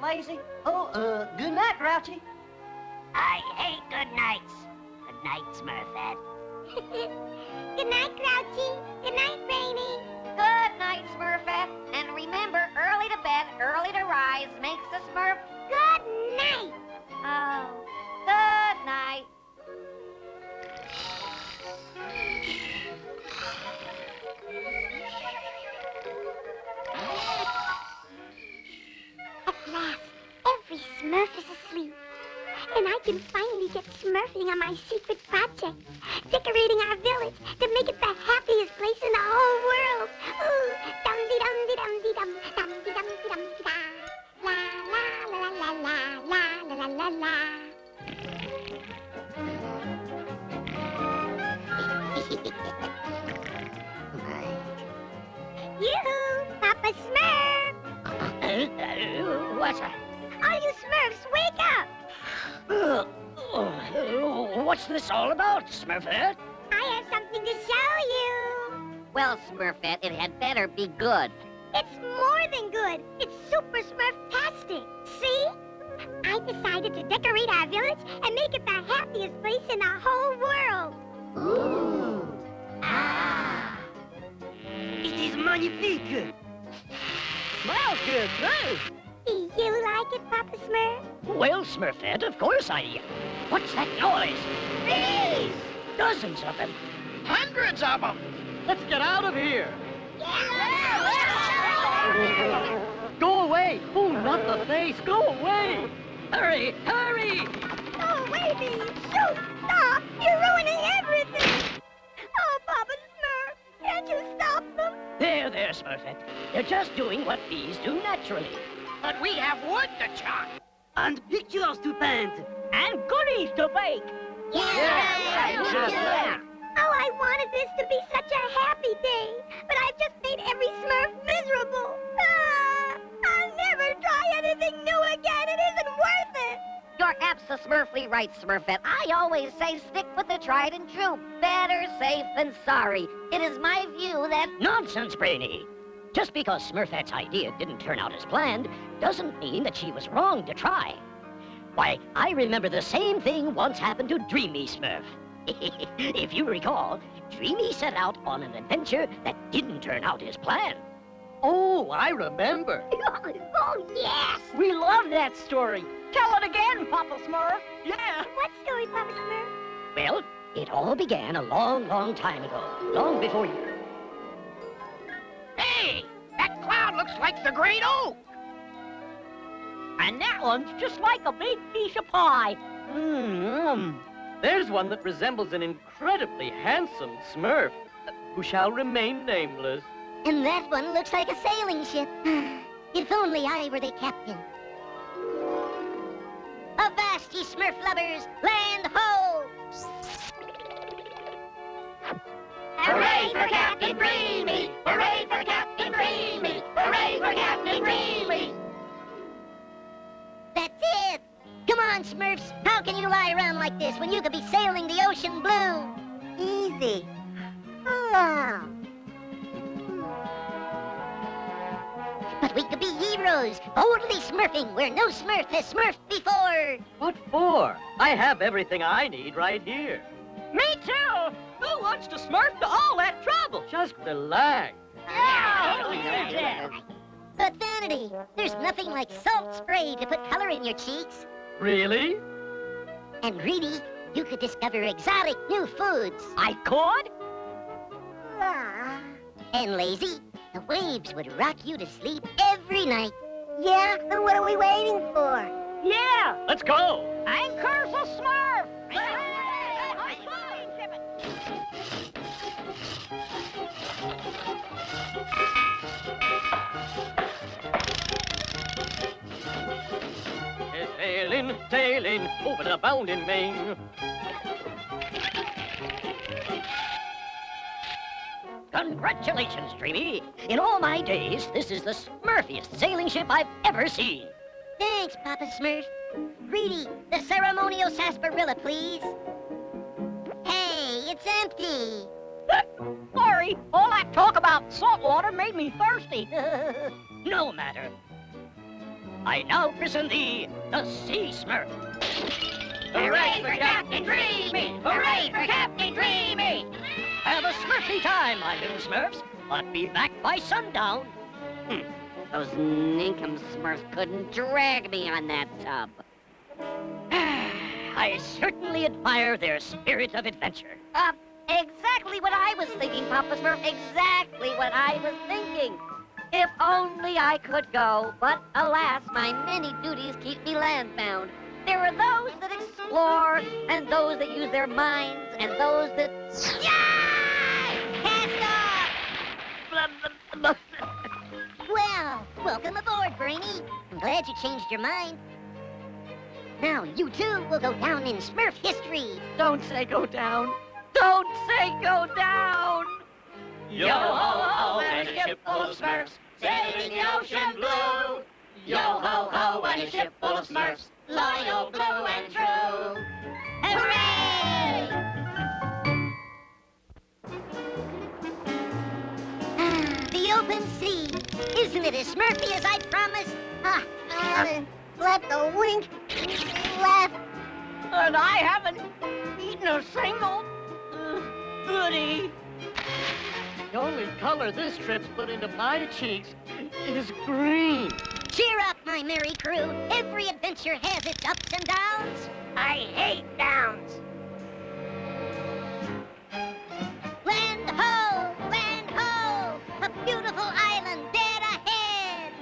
night, Lazy. Oh, good night, Grouchy. I hate good nights. Good night, Smurfette. Good night, Grouchy. Good night, Brainy. Good night, Smurfette. And remember, early to bed, early to rise makes the Smurf... Good night. Oh, good night. At last, every Smurf is asleep. And I can finally get smurfing on my secret project, decorating our village to make it the happiest place in the whole world. Ooh, dum-de-dum-de-dum-de-dum, dum-de-dum-de-dum-de-da. La la la la la la la la la. Yoo-hoo, Papa Smurf! What's that? All you Smurfs, wake up! What's this all about, Smurfette? I have something to show you. Well, Smurfette, it had better be good. It's more than good. It's super Smurf-tastic. See? I decided to decorate our village and make it the happiest place in the whole world. Ooh. Ah. It is magnifique. Smells good, too. Do you like it, Papa Smurf? Well, Smurfette, of course I... What's that noise? Bees! Dozens of them. Hundreds of them. Let's get out of here. Go away. Oh, not the face. Go away. Hurry, hurry! Oh, away, bees! Shoot! Stop! You're ruining everything! Oh, Papa Smurf, can't you stop them? There, Smurfette. They're just doing what bees do naturally. But we have wood to chop. And pictures to paint. And goodies to bake. Yeah. Oh, I wanted this to be such a happy day, but I've just made every Smurf miserable. Ah, I'll never try anything new again. It isn't worth it. You're abso-smurfly right, Smurfette. I always say stick with the tried and true. Better safe than sorry. It is my view that... Nonsense, Brainy. Just because Smurfette's idea didn't turn out as planned doesn't mean that she was wrong to try. Why, I remember the same thing once happened to Dreamy Smurf. If you recall, Dreamy set out on an adventure that didn't turn out as planned. Oh, I remember. Oh, yes. We love that story. Tell it again, Papa Smurf. Yeah. What story, Papa Smurf? Well, it all began a long, long time ago, long before you... Hey, that cloud looks like the Great Oak. And that one's just like a big piece of pie. There's one that resembles an incredibly handsome Smurf, who shall remain nameless. And that one looks like a sailing ship. If only I were the captain. Avast, ye Smurf lovers! Land ho! Hooray for Captain Dreamy! Hooray for Captain Dreamy! Hooray for Captain Dreamy! That's it! Come on, Smurfs! How can you lie around like this when you could be sailing the ocean blue? Easy. Oh. But we could be heroes, boldly smurfing where no Smurf has smurfed before. What for? I have everything I need right here. Me too! Who wants to smurf to all that trouble? Just relax. But Vanity, there's nothing like salt spray to put color in your cheeks. Really? And Greedy, you could discover exotic new foods. I could? And Lazy, the waves would rock you to sleep every night. Yeah, then what are we waiting for? Yeah! Let's go. Anchors a Smurf! Sailing, sailing over the bounding main. Congratulations, Dreamy. In all my days, this is the smurfiest sailing ship I've ever seen. Thanks, Papa Smurf. Greedy, the ceremonial sarsaparilla, please. Hey, it's empty. Sorry, all that talk about salt water made me thirsty. No matter. I now christen thee the Sea Smurf. Hooray for Captain Dreamy! Hooray for Captain Dreamy! Have a Smurfy time, my little Smurfs, but be back by sundown. Those ninkum Smurfs couldn't drag me on that tub. I certainly admire their spirit of adventure. Exactly what I was thinking, Papa Smurf. Exactly what I was thinking. If only I could go, but alas, my many duties keep me landbound. There are those that explore, and those that use their minds, and those that... Yay! Cast off! Well, welcome aboard, Brainy. I'm glad you changed your mind. Now, you two will go down in Smurf history. Don't say go down. Don't say go down! Yo-ho-ho, and a ship full of Smurfs, sailing the ocean blue. Yo-ho-ho, and a ship full of Smurfs, loyal, blue, and true. Hooray! The open sea. Isn't it as Smurfy as I promised? Let the wink left. And I haven't eaten a single goodie. The only color this trip's put into my cheeks is green. Cheer up, my merry crew. Every adventure has its ups and downs. I hate downs. Land ho! Land ho! A beautiful island dead ahead.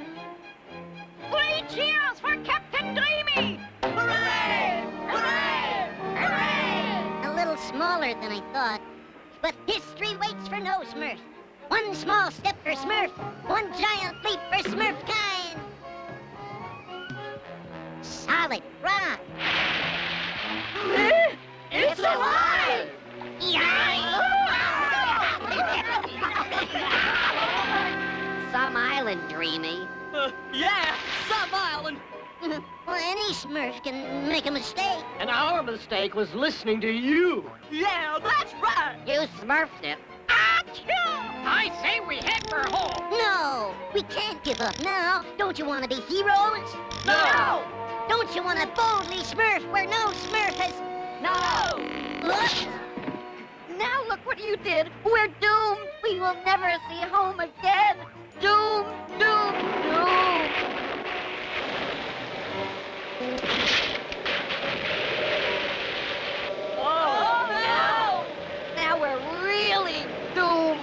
3 cheers for Captain Dreamy! Hooray! Hooray! Hooray! A little smaller than I thought. But history waits for no Smurf. One small step for Smurf, one giant leap for Smurfkind. Solid rock. It's alive! Some island, Dreamy. Yeah, some island. Well, any Smurf can make a mistake. And our mistake was listening to you. Yeah, that's right! You smurfed it. I say we head for home. No, we can't give up now. Don't you want to be heroes? No! Don't you want to boldly Smurf where no Smurf has... No! Look! Now look what you did. We're doomed. We will never see home again. Doomed, doomed, doomed. Oh, no! Now we're really doomed.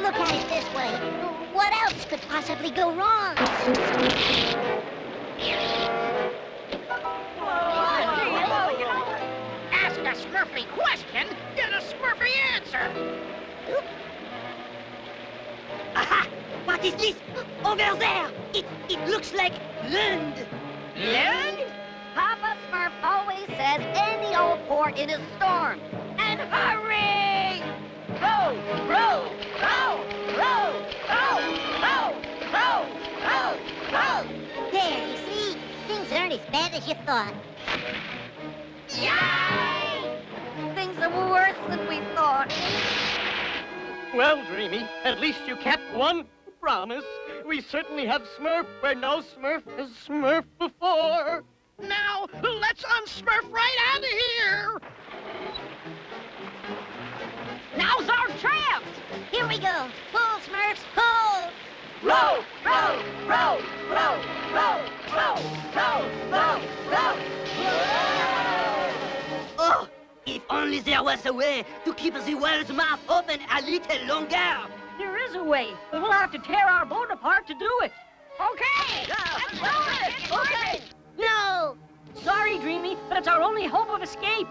Look at it this way. What else could possibly go wrong? Ask a Smurfy question, get a Smurfy answer. Aha! What is this? Over there! It looks like land! Land? Papa Smurf always says any old port in a storm. And hurry! Row, row, row, row, row, row, row, row, row. There, you see? Things aren't as bad as you thought. Yay! Things are worse than we thought. Well, Dreamy, at least you kept one promise. We certainly have Smurf where no Smurf has Smurfed before. Now, let's unsmurf right out of here. Now's our chance! Here we go. Pull, Smurfs, pull! Row, row, row, row, row, row, row, row, row. Oh, if only there was a way to keep the whale's mouth open a little longer. There is a way, but we'll have to tear our boat apart to do it. Okay! Let's do it! Okay! No! Sorry, Dreamy, but it's our only hope of escape.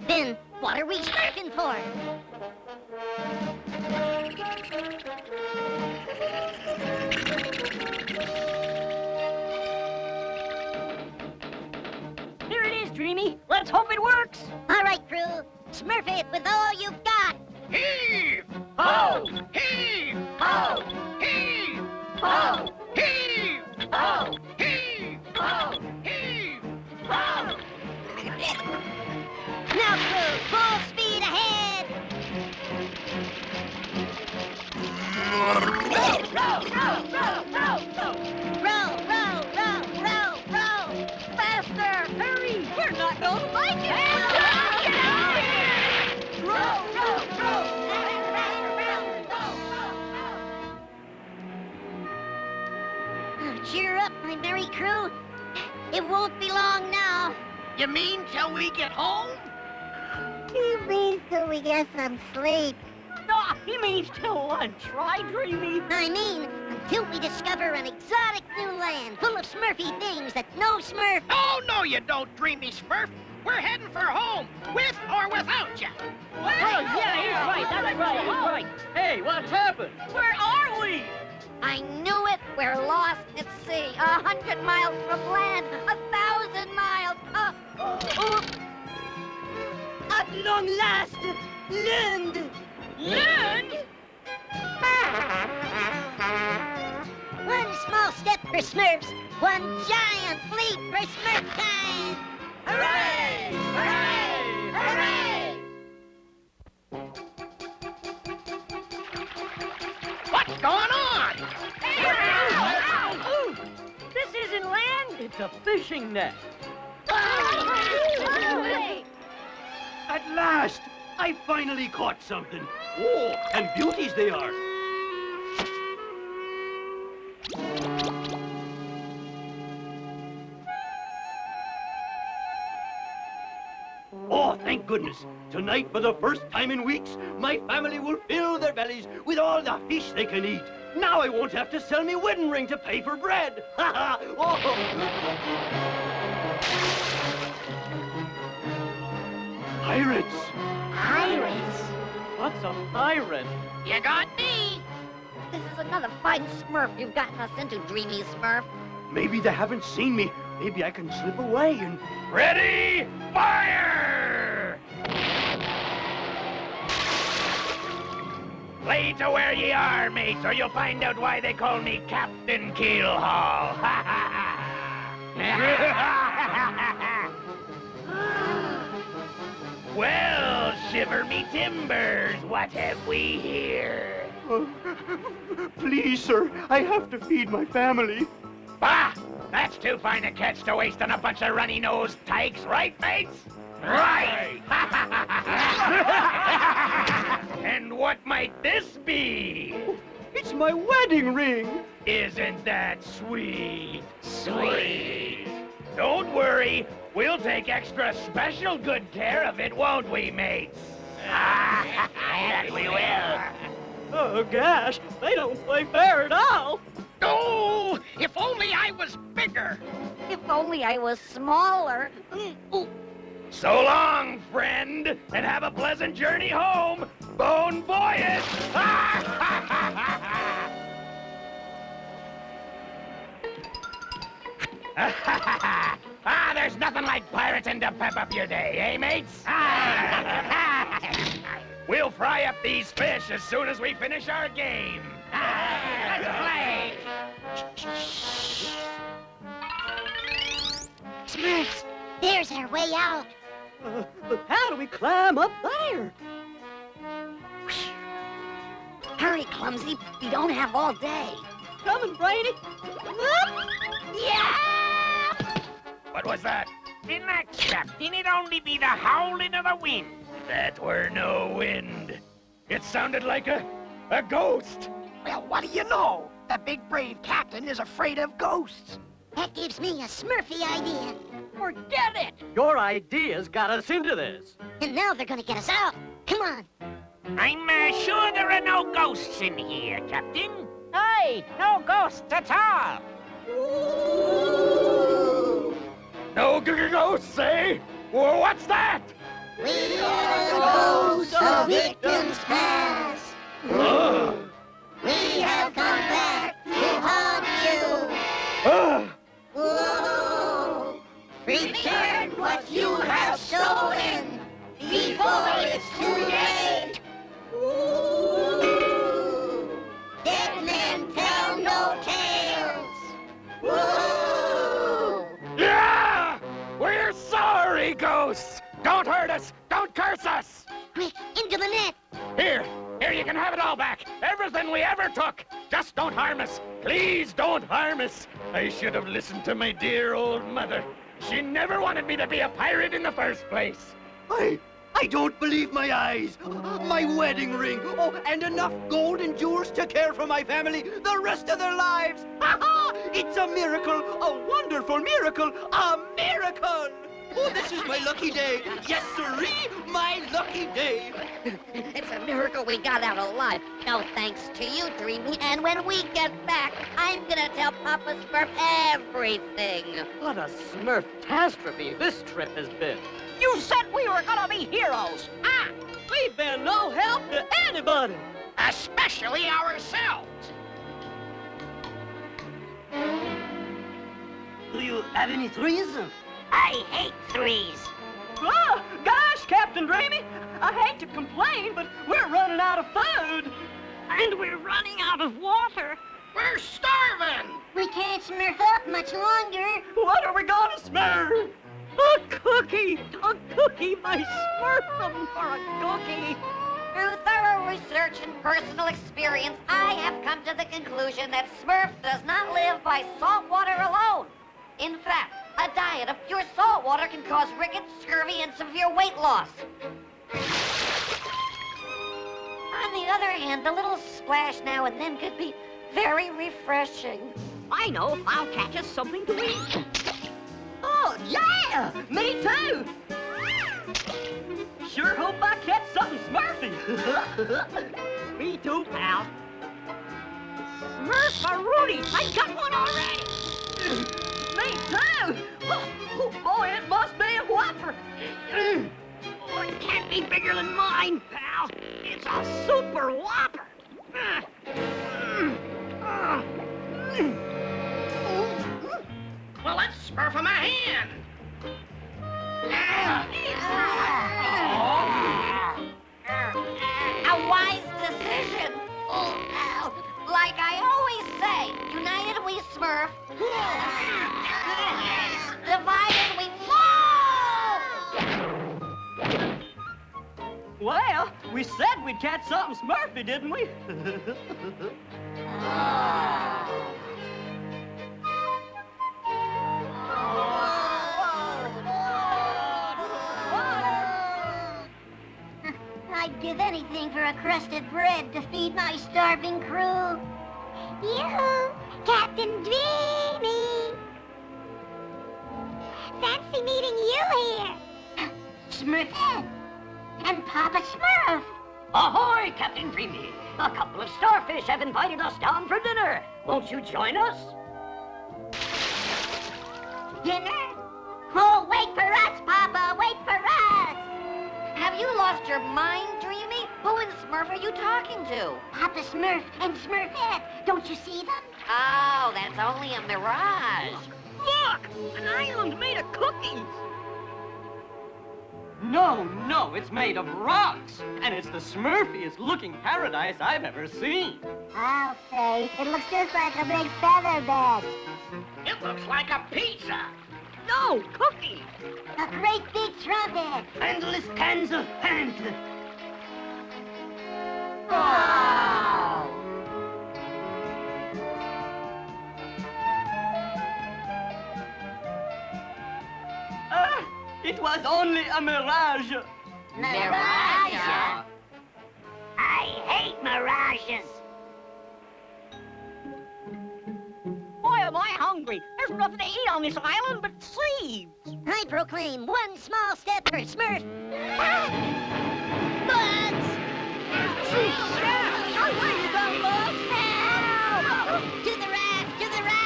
Then, what are we Smurfing for? Here it is, Dreamy. Let's hope it works. All right, crew. Smurf it with all you've got. Heave! Ho! Heave! Ho! Heave! Ho! Heave! Ho! Heave! Ho! Heave! Ho! Now, crew, full speed ahead. Row, You mean till we get home? He means till we get some sleep. No, he means till lunch, right, Dreamy? I mean, until we discover an exotic new land full of Smurfy things that no Smurf... Oh, no, you don't, Dreamy Smurf. We're heading for home, with or without you. Oh, yeah, he's right. That's right. He's right. Hey, what's happened? Where are we? I knew it. We're lost at sea. 100 miles from land. 1,000 miles. At long last, land. Land? One small step for Smurfs, one giant leap for Smurfkind! Hooray! Hooray! Hooray! What's going on? Ooh, this isn't land. It's a fishing net. At last! I finally caught something. Oh, and beauties they are. Oh, thank goodness. Tonight, for the first time in weeks, my family will fill their bellies with all the fish they can eat. Now I won't have to sell me wedding ring to pay for bread. Ha ha! Oh. Pirates! Pirates? What's a pirate? You got me. This is another fine Smurf you've gotten us into, Dreamy Smurf. Maybe they haven't seen me. Maybe I can slip away and... Ready? Fire! Play to where ye are, mates, or you'll find out why they call me Captain Keelhaul. Ha ha ha! Well, shiver me timbers, what have we here? Please, sir, I have to feed my family. Bah! That's too fine a catch to waste on a bunch of runny-nosed tykes, right, mates? Right! And what might this be? It's my wedding ring. Isn't that sweet? Sweet! Don't worry, we'll take extra special good care of it, won't we, mates? That we will. Oh, gosh, they don't play fair at all. Oh, if only I was bigger. If only I was smaller. Ooh. So long, friend, and have a pleasant journey home. Bon voyage! There's nothing like pirating to pep up your day, eh, mates? We'll fry up these fish as soon as we finish our game. Let's play! Smurfs, there's our way out. But how do we climb up there? Hurry, Clumsy. We don't have all day. Coming, Brainy. Yeah! What was that? Relax, Captain. It'd only be the howling of the wind. That were no wind. It sounded like a ghost. Well, what do you know? The big brave captain is afraid of ghosts. That gives me a Smurfy idea. Forget it. Your ideas got us into this. And now they're gonna get us out. Come on. I'm sure there are no ghosts in here, Captain. Hey, no ghosts at all. Ooh. No ghosts, eh? Well, what's that? We are the ghosts of victims past. We have come back to haunt you. Whoa. Return what you have stolen before it's too late. Ooh. Dead men tell no tales. Whoa. Yeah! We're sorry, ghosts. Don't hurt us. Don't curse us. Quick, into the net. Here, you can have it all back. Everything we ever took. Just don't harm us. Please don't harm us. I should have listened to my dear old mother. She never wanted me to be a pirate in the first place. I don't believe my eyes. My wedding ring. Oh, and enough gold and jewels to care for my family the rest of their lives. Ha ha! It's a miracle, a wonderful miracle, a miracle! Oh, this is my lucky day. Yes, sirree, my lucky day. It's a miracle we got out alive. No thanks to you, Dreamy. And when we get back, I'm gonna tell Papa Smurf everything. What a Smurf-tastrophe this trip has been. You said we were gonna be heroes. Ah! We've been no help to anybody. Especially ourselves. Do you have any threes? I hate threes. Oh, gosh, Captain Dreamy. I hate to complain, but we're running out of food. And we're running out of water. We're starving. We can't smurf up much longer. What are we gonna smurf? A cookie! A cookie! My Smurfum for a cookie! Through thorough research and personal experience, I have come to the conclusion that Smurf does not live by salt water alone. In fact, a diet of pure salt water can cause rickets, scurvy, and severe weight loss. On the other hand, a little splash now and then could be very refreshing. I know. I'll catch us something to eat. Oh, yeah! Me too! Sure hope I catch something Smurfy. Me too, pal. Smurf-a-Rooney! I got one already! Me too! Oh, boy, it must be a whopper. Oh, it can't be bigger than mine, pal. It's a super whopper. Well, let's smurf him a hand. A wise decision. Like I always say, united we smurf. Divided we fall! Well, we said we'd catch something Smurfy, didn't we? I'd give anything for a crust of bread to feed my starving crew. Yoo-hoo, Captain Dreamy. Fancy meeting you here. Smurfette and Papa Smurf. Ahoy, Captain Dreamy! A couple of starfish have invited us down for dinner. Won't you join us? Dinner? Oh, wait for us, Papa, wait for us. Have you lost your mind, Dreamy? Who in Smurf are you talking to? Papa Smurf and Smurfette. Don't you see them? Oh, that's only a mirage. Look! An island made of cookies! No, it's made of rocks. And it's the smurfiest looking paradise I've ever seen. I'll say, it looks just like a big feather bed. It looks like a pizza. No, cookies! A great big trumpet. Endless cans of paint. Wow! It was only a mirage. Mirage? I hate mirages! Boy, am I hungry. There's nothing to eat on this island but seeds. I proclaim one small step for Smurf. Bugs! Away you go, Bugs! Help! To the raft! To the raft!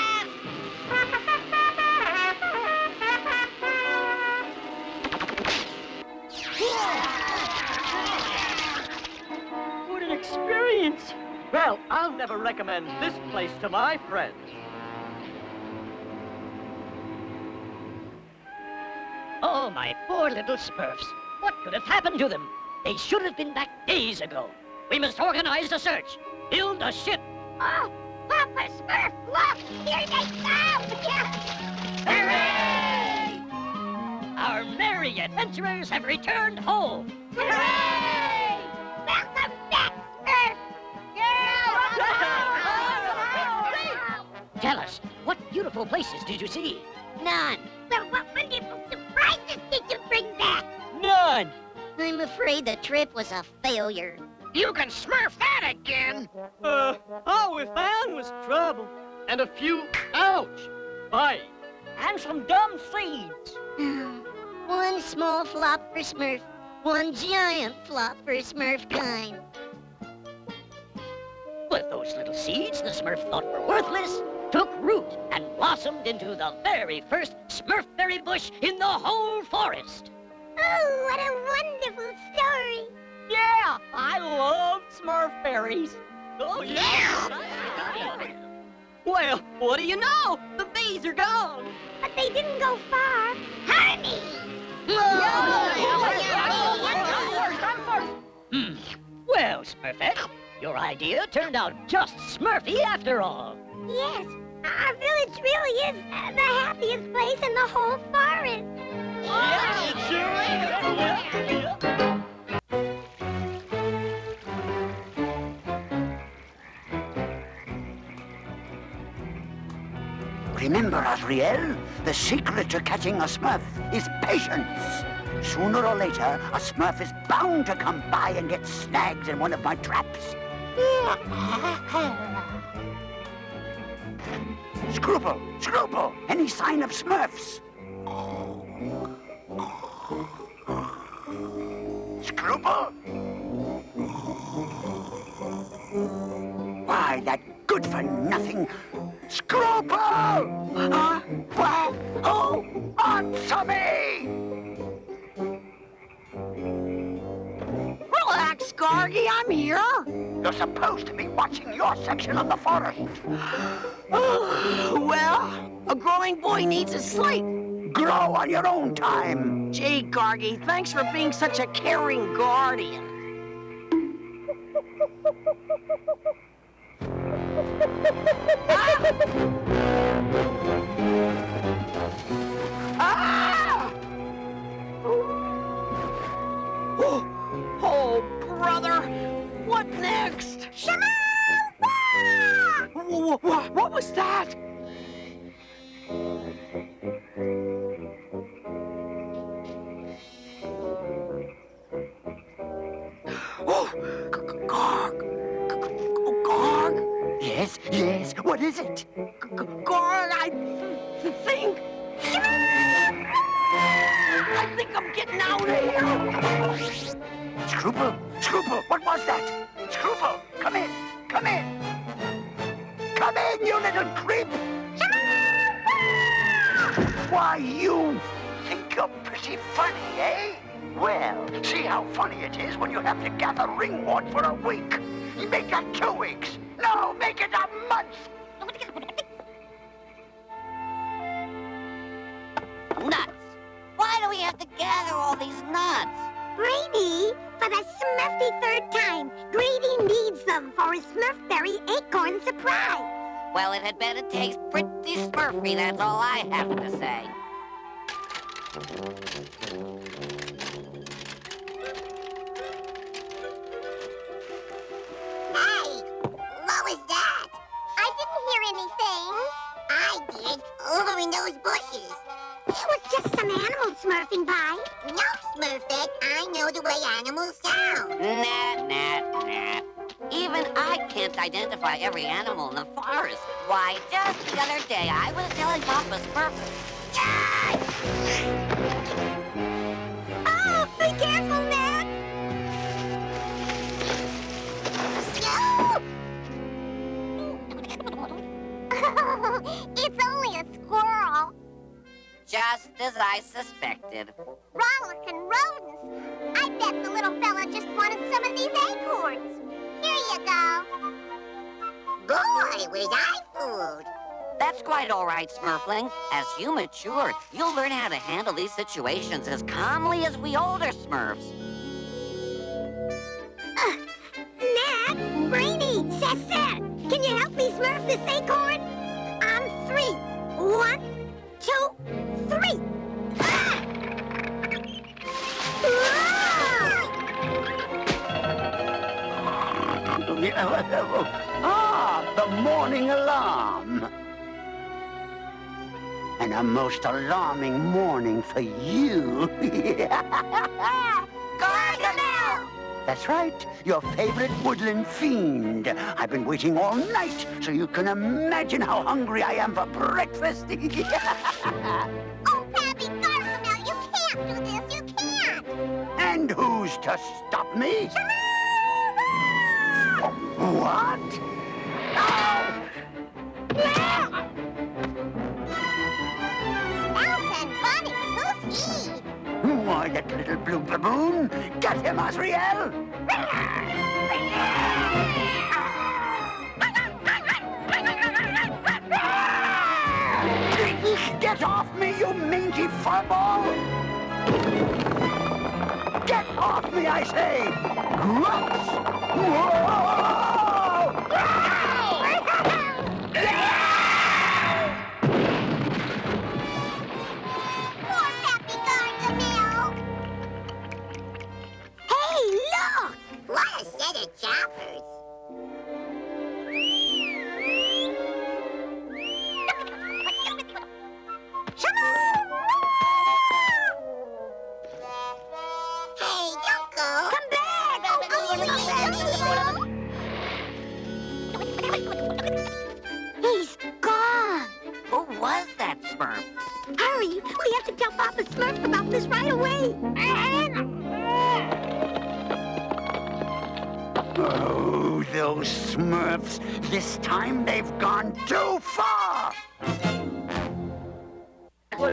What an experience. Well, I'll never recommend this place to my friends. Oh, my poor little Smurfs. What could have happened to them? They should have been back days ago. We must organize a search. Build a ship. Oh, Papa Smurf, look! Here they come! Hooray! Our merry adventurers have returned home. Hooray! Welcome back, Smurf! Tell us, what beautiful places did you see? None. Well, what wonderful surprises did you bring back? None. I'm afraid the trip was a failure. You can smurf that again. All we found was trouble. And a few, ouch, bites. And some dumb seeds. One small flop for Smurf, one giant flop for Smurfkind. But those little seeds the Smurf thought were worthless took root and blossomed into the very first Smurfberry bush in the whole forest. Oh, what a wonderful story. Yeah, I love Smurfberries. Oh, yeah! Well, what do you know? The bees are gone. But they didn't go far. Honey! Well, Smurfette, your idea turned out just Smurfy after all. Yes, our village really is the happiest place in the whole forest. Yeah, it sure is. Remember, Azriel, the secret to catching a Smurf is patience. Sooner or later, a Smurf is bound to come by and get snagged in one of my traps. Scruple, Scruple, any sign of Smurfs? Scruple? Why, that good-for-nothing Scruple! Huh? What? Oh, answer me! Relax, Gargy, I'm here. You're supposed to be watching your section of the forest. Well, a growing boy needs his sleep. Grow on your own time. Gee, Gargy, thanks for being such a caring guardian. Ah! Oh, brother, what next? What was that? Oh, Garg. Yes, yes, what is it? Garg, I think I'm getting out of here. Scruple, Scruple, what was that? Scruple, come in, come in. Come in, you little creep. Why, you think you're pretty funny, eh? Well, see how funny it is when you have to gather ringwort for a week. Make that 2 weeks. No, make it a month. Nuts! Why do we have to gather all these nuts? Brainy, for the Smurfy third time, Grady needs them for his Smurfberry acorn surprise. Well, it had better taste pretty smurfy, that's all I have to say. Hey, what was that? I didn't hear anything. I did, over in those bushes. It was just some animals smurfing by. No, Smurfette, I know the way animals sound. Nah. Even I can't identify every animal in the forest. Why, just the other day, I was telling Papa Smurf... Oh, be careful, Ned! It's only a squirrel. Just as I suspected. Rollicking rodents. I bet the little fella just wanted some of these acorns. Here you go. Boy, was I fooled. That's quite all right, Smurfling. As you mature, you'll learn how to handle these situations as calmly as we older Smurfs. Nat, Brainy, Sassette, can you help me smurf this acorn? On 3. 1, 2, 3. Ah! Ah, the morning alarm. And a most alarming morning for you. Gargamel! That's right, your favorite woodland fiend. I've been waiting all night so you can imagine how hungry I am for breakfast. Oh, Pappy, Gargamel, you can't do this. You can't. And who's to stop me? What? Elf and bunnies, who's he? Why, that little blue baboon. Get him, Azrael. Get off me, you mangy furball! Get off me, I say! Grunts! Whoa! Poor Pappy Gargamel. Hey, look! What a set of choppers. Hey, don't go. Come back. He's gone. Who was that Smurf? Hurry, we have to tell Papa Smurf about this right away. Oh, those Smurfs. This time they've gone too far. But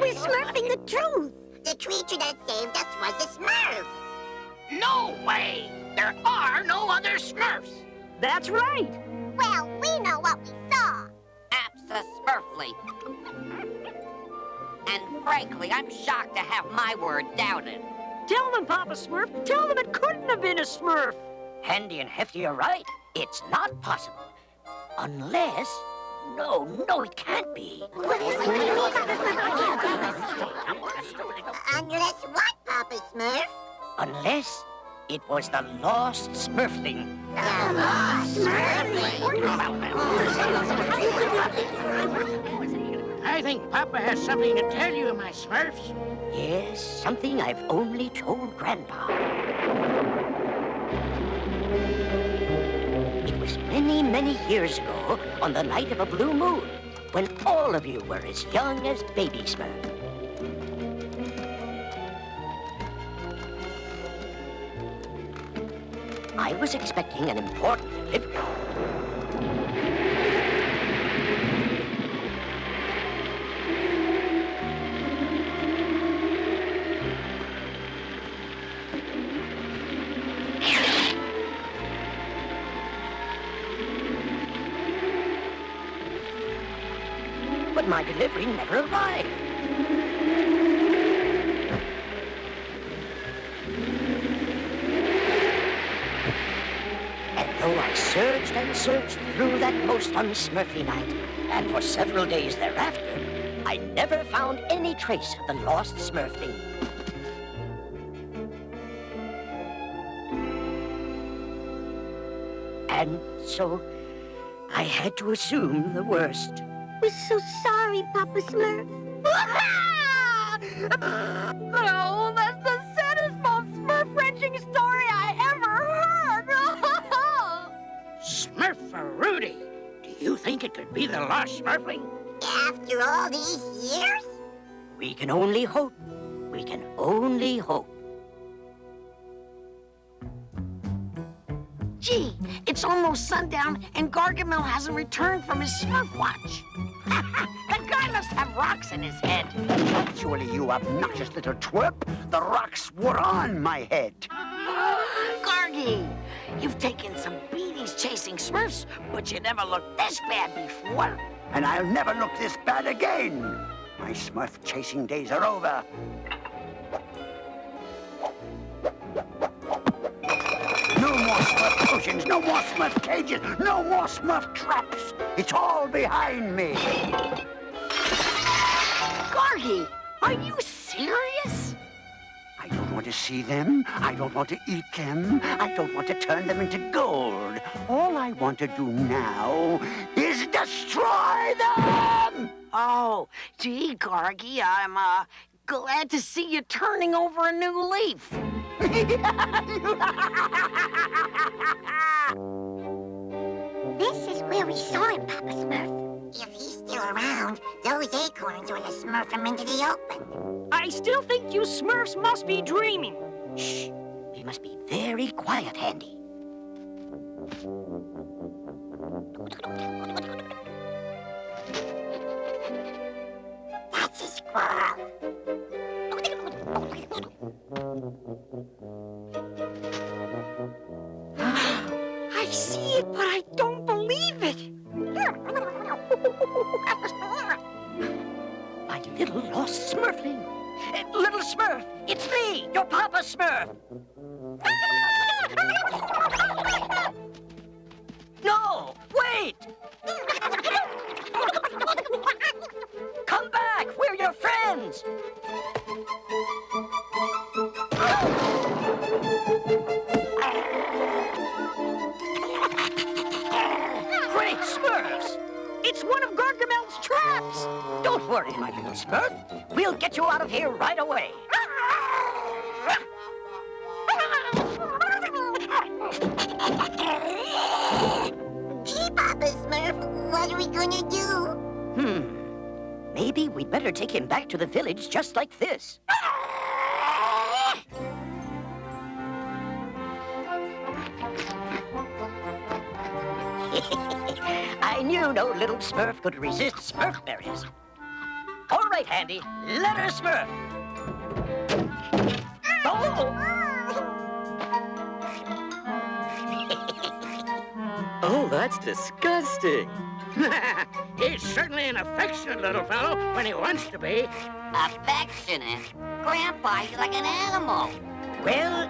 we're smurfing the truth. The creature that saved us was a Smurf. No way! There are no other Smurfs! That's right. Well, we know what we saw. Abso-smurfly. And frankly, I'm shocked to have my word doubted. Tell them, Papa Smurf. Tell them it couldn't have been a Smurf. Handy and Hefty are right. It's not possible. Unless... No, it can't be. Unless what, Papa Smurf? Unless it was the lost Smurfling. The lost Smurfling. I think Papa has something to tell you, my Smurfs. Yes, something I've only told Grandpa. It was many, many years ago, on the night of a blue moon, when all of you were as young as baby Smurf. I was expecting an important delivery. But my delivery never arrived. And though I searched and searched through that most unsmurfy night, and for several days thereafter, I never found any trace of the lost Smurfling. And so, I had to assume the worst. We're so sorry, Papa Smurf. Oh, that's the saddest, most Smurf-wrenching story I ever heard. Smurf-a-Rudy! Do you think it could be the lost Smurfling? After all these years? We can only hope. We can only hope. Gee, it's almost sundown and Gargamel hasn't returned from his Smurf watch. The guy must have rocks in his head. Surely, you obnoxious little twerp. The rocks were on my head. Gargy, you've taken some beaties chasing Smurfs, but you never looked this bad before. And I'll never look this bad again. My Smurf chasing days are over. No more Smurf potions, no more Smurf cages, no more Smurf traps. It's all behind me. Gargy, are you serious? I don't want to see them. I don't want to eat them. I don't want to turn them into gold. All I want to do now is destroy them! Oh, gee, Gargy, I'm, glad to see you turning over a new leaf. This is where we saw him, Papa Smurf. If he's still around, those acorns ought to smurf him into the open. I still think you Smurfs must be dreaming. Shh. We must be very quiet, Handy. That's a squirrel. I see it, but I don't believe it. My little lost Smurfling. Little Smurf, it's me, your Papa Smurf. No, wait! Come back, we're your friends. Great Smurfs! It's one of Gargamel's traps. Don't worry, my little Smurf. We'll get you out of here right away. Hey, Papa Smurf, what are we gonna do? Maybe we'd better take him back to the village just like this. I knew no little Smurf could resist Smurf berries. All right, Handy, let her Smurf. Oh! Oh, that's disgusting. He's certainly an affectionate little fellow when he wants to be. Affectionate? Grandpa, he's like an animal. Well,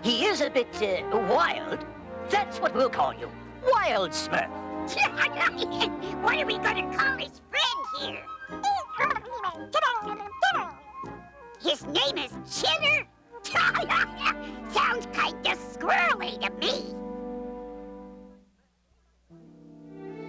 he is a bit wild. That's what we'll call you. Wild Smurf. What are we gonna call his friend here? His name is Chitter? Sounds kinda squirrely to me.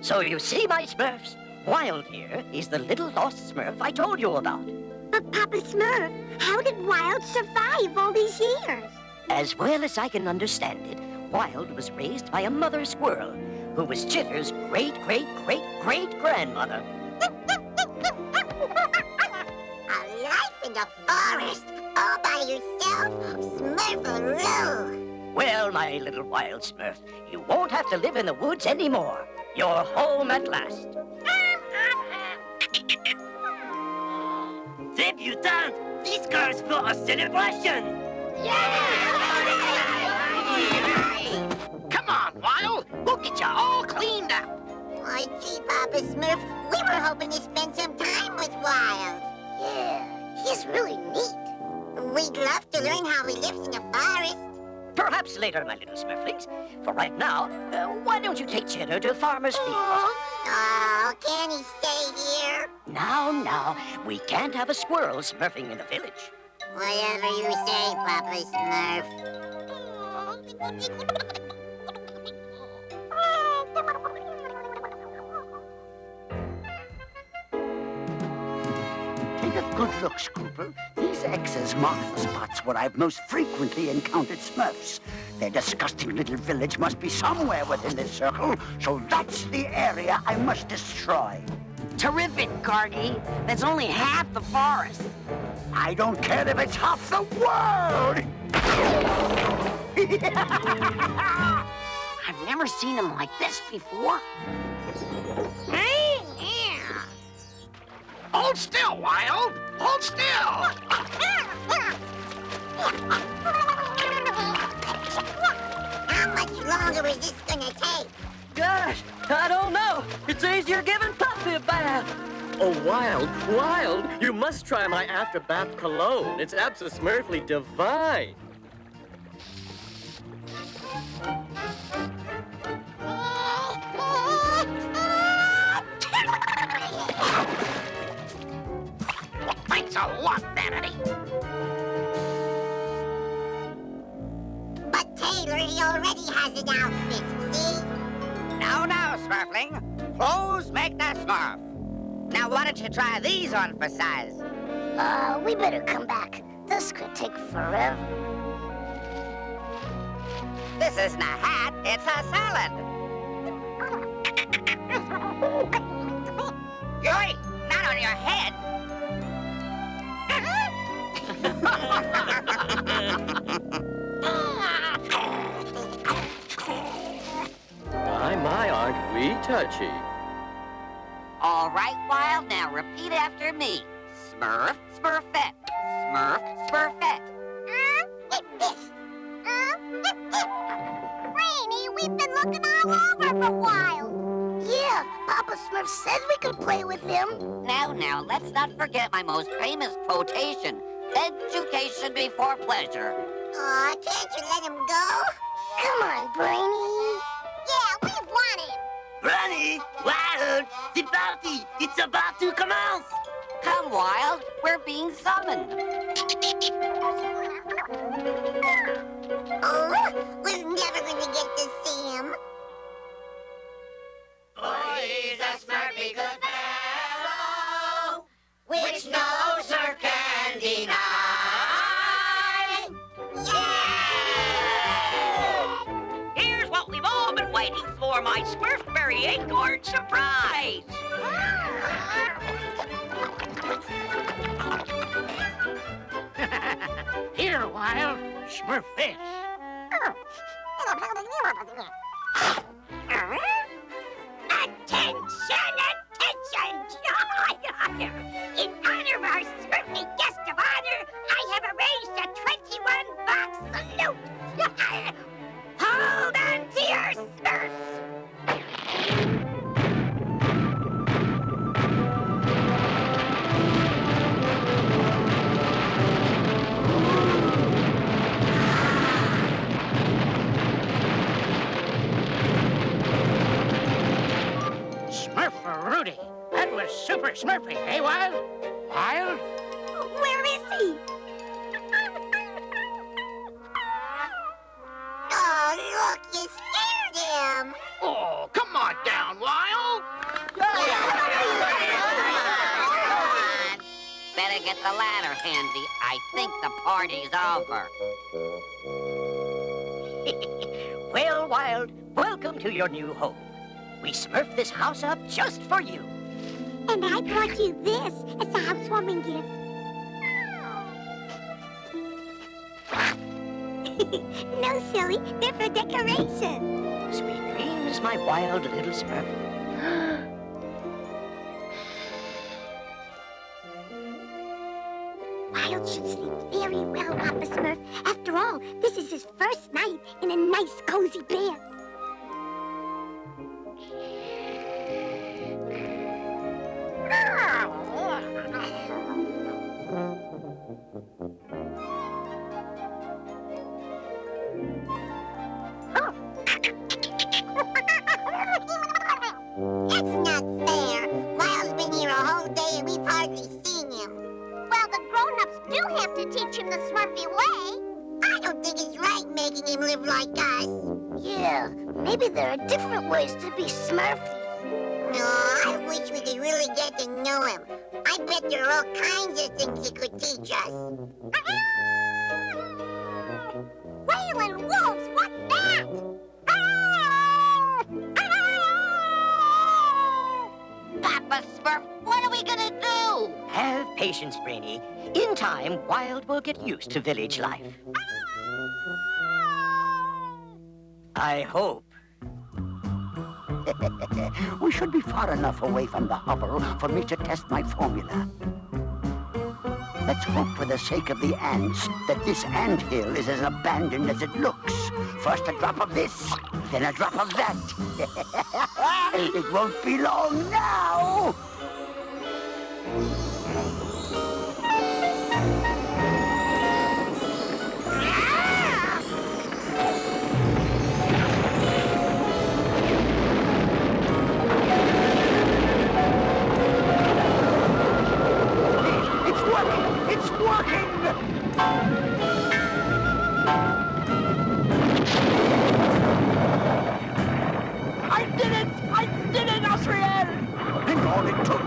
So you see, my Smurfs, Wild here is the little lost Smurf I told you about. But Papa Smurf, how did Wild survive all these years? As well as I can understand it, Wild was raised by a mother squirrel who was Chitter's great-great-great-great-grandmother. A life in the forest, all by yourself, Smurfaroo. Well, my little Wild Smurf, you won't have to live in the woods anymore. You're home at last. Debutante! This girl's for a celebration! Come on, Wild. We'll get you all cleaned up. I see, Papa Smurf. We were hoping to spend some time with Wild. Yeah, he's really neat. We'd love to learn how he lives in the forest. Perhaps later, my little Smurflings. For right now, why don't you take Chitter to Farmer's Field? Oh, can he stay here? Now, we can't have a squirrel smurfing in the village. Whatever you say, Papa Smurf. Take a good look, Scruple. These X's mark the spots where I've most frequently encountered Smurfs. Their disgusting little village must be somewhere within this circle, so that's the area I must destroy. Terrific, Gargy. That's only half the forest. I don't care if it's half the world! I've never seen him like this before. Hold still, Wild! Hold still! How much longer is this gonna take? Gosh, I don't know. It's easier giving Puppy a bath. Oh, Wild, you must try my after-bath cologne. It's abso-smurfly divine. Thanks a lot, Vanity. But Taylor, he already has an outfit, see? Now, Smurfling. Clothes make the Smurf. Now, why don't you try these on for size? We better come back. This could take forever. This isn't a hat, it's a salad. Yoy, not on your head. My, aren't we touchy? All right, Wild, now repeat after me. Smurf, Smurfette. Smurf, Smurfette. Brainy, we've been looking all over for Wild. Yeah, Papa Smurf said we could play with him. Now, let's not forget my most famous quotation. Education before pleasure. Aw, can't you let him go? Come on, Brainy. Yeah, we want him. Brainy, Wild, the party, it's about to commence. Come, Wild, we're being summoned. Oh, we're never going to get to see him. For he's a Smurfy good fellow, which no Smurf can deny. Here's what we've all been waiting for, my Smurfberry acorn surprise. Here, Wild. Smurf this. Attention! In honor of our Smurfy guest of honor, I have arranged a 21-box salute. Hold on to your Smurfs. Smurf-a-Rudy. That was super Smurfy, eh, Wild? Wild? Where is he? Oh, look, you scared him. Oh, come on down, Wild. Better get the ladder handy. I think the party's over. Well, Wild, welcome to your new home. We smurfed this house up just for you. And I brought you this as a housewarming gift. No, silly, they're for decoration. Sweet dreams, my wild little Smurf. Wild should sleep very well, Papa Smurf. After all, this is his first night in a nice, cozy bed. That's not fair. Wild's been here a whole day and we've hardly seen him. Well, the grown-ups do have to teach him the Smurfy way. I don't think it's right making him live like us. Yeah, maybe there are different ways to be Smurfy. No, I wish we could really get to know him. I bet there are all kinds of things he could teach us. Wailing wolves, what's that? Papa Smurf, what are we gonna do? Have patience, Brainy. In time, Wild will get used to village life. I hope. We should be far enough away from the hovel for me to test my formula. Let's hope for the sake of the ants that this anthill is as abandoned as it looks. First a drop of this, then a drop of that. It won't be long now. It's working! It's working! I did it, Osriel! And all it took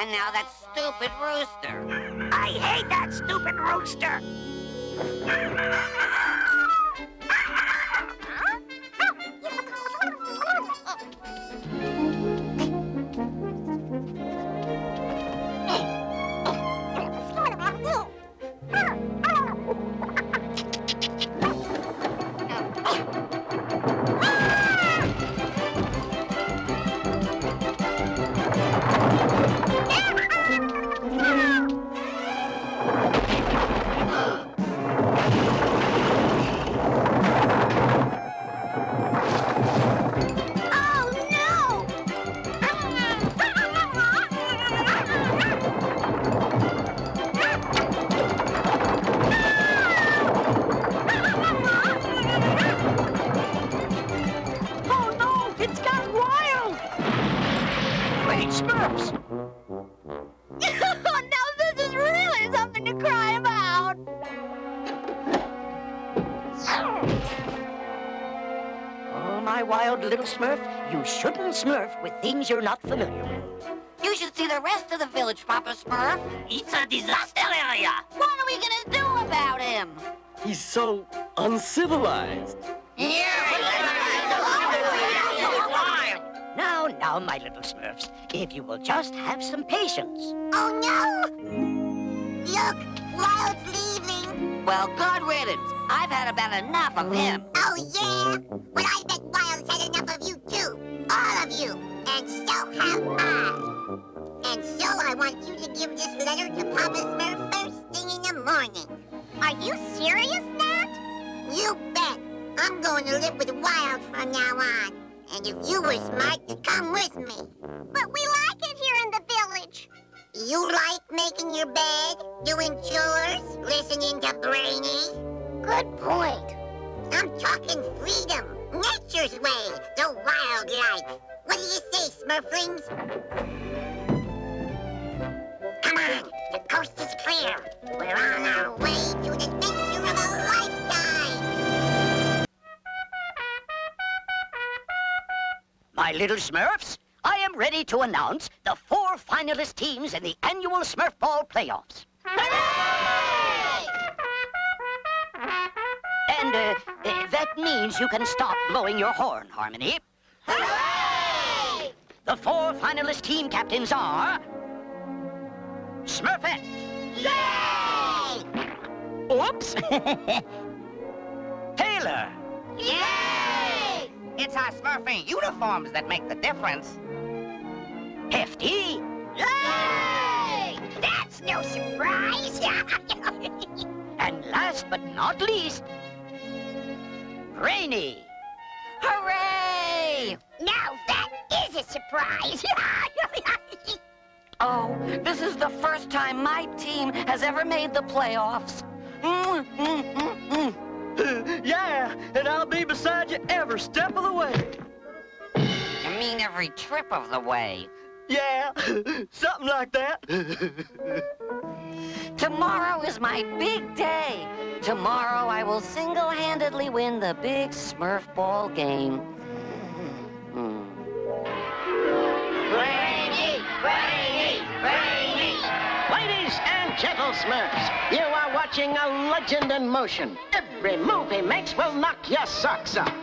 And now that stupid rooster. I hate that stupid rooster. Smurfs! Now this is really something to cry about. Oh, my wild little Smurf, you shouldn't Smurf with things you're not familiar with. You should see the rest of the village, Papa Smurf. It's a disaster area. What are we gonna do about him? He's so uncivilized. Now, my little Smurfs, if you will just have some patience. Oh, no! Look, Wild's leaving. Well, good riddance. I've had about enough of him. Oh, yeah? Well, I bet Wild's had enough of you, too. All of you. And so have I. And so I want you to give this letter to Papa Smurf first thing in the morning. Are you serious, Nat? You bet. I'm going to live with Wild from now on. And if you were smart, you'd come with me. But we like it here in the village. You like making your bed, doing chores, listening to Brainy? Good point. I'm talking freedom, nature's way, the wild life. What do you say, Smurflings? Come on, the coast is clear. We're on our way to an adventure of a lifetime. My little Smurfs, I am ready to announce the 4 finalist teams in the annual Smurfball playoffs. Hooray! And that means you can stop blowing your horn, Harmony. Hooray! The 4 finalist team captains are... Smurfette. Yay! Oops. Taylor. Yay! It's our Smurfing uniforms that make the difference. Hefty. Yay! That's no surprise. And last but not least, Brainy. Hooray! Now that is a surprise. Oh, this is the first time my team has ever made the playoffs. Yeah, and I'll be beside you every step of the way. You mean every trip of the way? Yeah, something like that. Tomorrow is my big day. Tomorrow I will single-handedly win the big Smurfball game. Brainy! Brainy! Brainy! Ladies and gentle Smurfs, you are watching a legend in motion. Every move he makes will knock your socks off.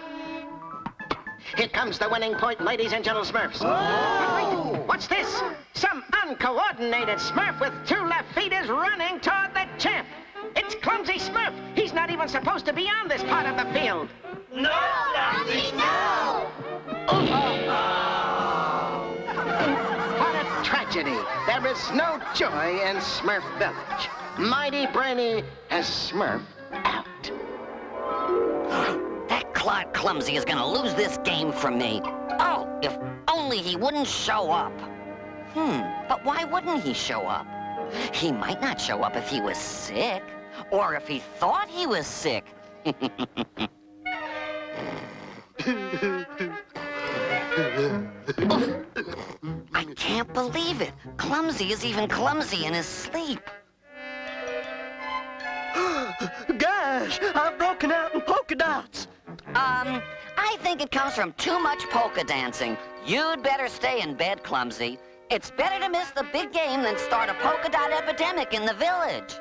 Here comes the winning point, ladies and gentle Smurfs. Whoa! What's this? Some uncoordinated Smurf with 2 left feet is running toward the champ. It's Clumsy Smurf. He's not even supposed to be on this part of the field. No! Clumsy, no! What a tragedy. There is no joy in Smurf Village. Mighty Brainy has Smurf out. That Clyde Clumsy is gonna lose this game from me. Oh, if only he wouldn't show up. But why wouldn't he show up? He might not show up if he was sick, or if he thought he was sick. I can't believe it. Clumsy is even clumsy in his sleep. Gosh, I've broken out in polka dots. I think it comes from too much polka dancing. You'd better stay in bed, Clumsy. It's better to miss the big game than start a polka dot epidemic in the village.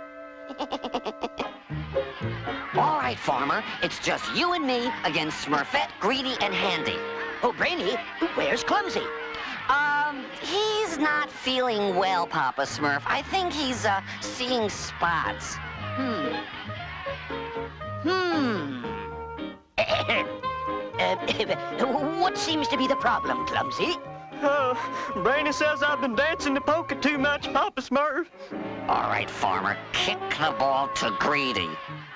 All right, Farmer, it's just you and me against Smurfette, Greedy, and Handy. Oh, Brainy, where's Clumsy? He's not feeling well, Papa Smurf. I think he's, seeing spots. What seems to be the problem, Clumsy? Brainy says I've been dancing the polka too much, Papa Smurf. All right, Farmer, kick the ball to Greedy.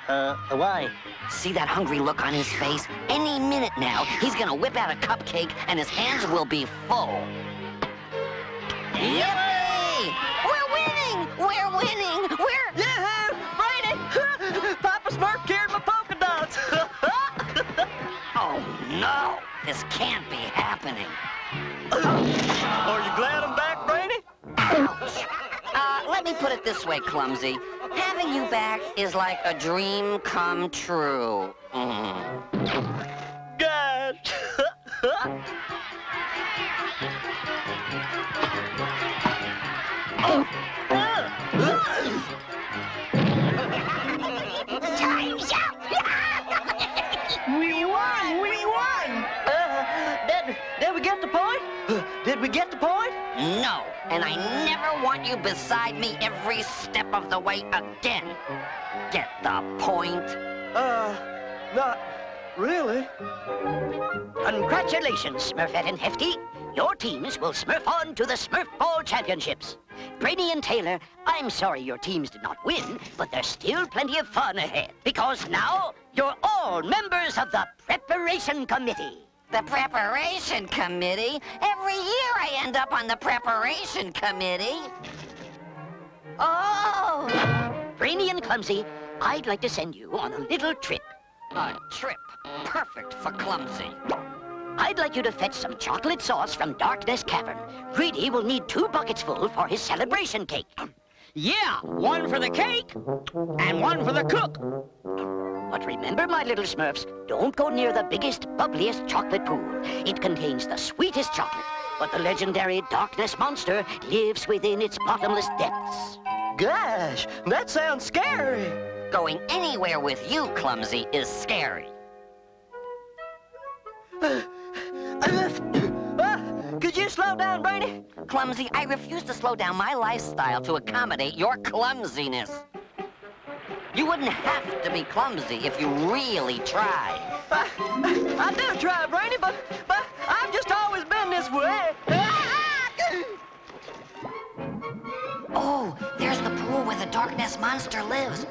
Why? See that hungry look on his face? Any minute now, he's gonna whip out a cupcake and his hands will be full. Yippee! We're winning! We're winning! We're... Yeah, Brainy! Papa Smurf carried my polka dots. Oh, no! This can't be happening. Are you glad I'm back, Brainy? Ouch. Let me put it this way, Clumsy. Having you back is like a dream come true. Gosh. Time's up! We won! We won! Did we get the point? Did we get the point? No, and I never want you beside me every step of the way again. Get the point? Not really. Congratulations, Smurfette and Hefty. Your teams will Smurf on to the Smurfball Championships. Brainy and Taylor, I'm sorry your teams did not win, but there's still plenty of fun ahead. Because now, you're all members of the Preparation Committee. The Preparation Committee? Every year I end up on the Preparation Committee. Oh! Brainy and Clumsy, I'd like to send you on a little trip. A trip perfect for Clumsy. I'd like you to fetch some chocolate sauce from Darkness Cavern. Greedy will need 2 buckets full for his celebration cake. Yeah, one for the cake and one for the cook. But remember, my little Smurfs, don't go near the biggest, bubbliest chocolate pool. It contains the sweetest chocolate, but the legendary Darkness monster lives within its bottomless depths. Gosh, that sounds scary. Going anywhere with you, Clumsy, is scary. Could you slow down, Brainy? Clumsy, I refuse to slow down my lifestyle to accommodate your clumsiness. You wouldn't have to be clumsy if you really tried. I do try, Brainy, but I've just always been this way. Oh, there's the pool where the Darkness monster lives.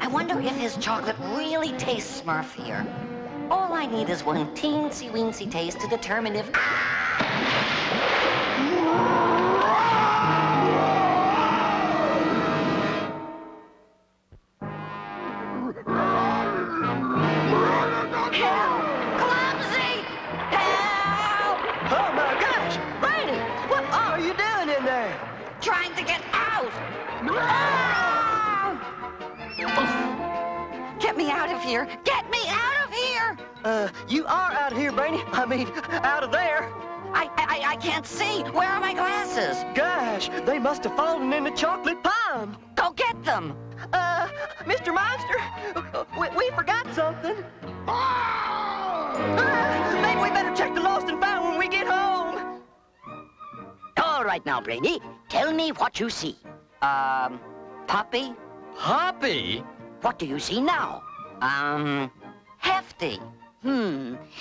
I wonder if his chocolate really tastes Smurf here. All I need is one teensy-weensy taste to determine if... Help! Clumsy! Help! Oh, my gosh! Brainy, what are you doing in there? Trying to get out! Get me out of here! Get me out of here! You are out of here, Brainy. I mean, out of there. I can't see. Where are my glasses? Gosh, they must have fallen in the chocolate pond. Go get them! Mr. Monster, we forgot something. Maybe we better check the lost and found when we get home. All right now, Brainy, tell me what you see. Puppy? Hoppy? What do you see now? Hefty.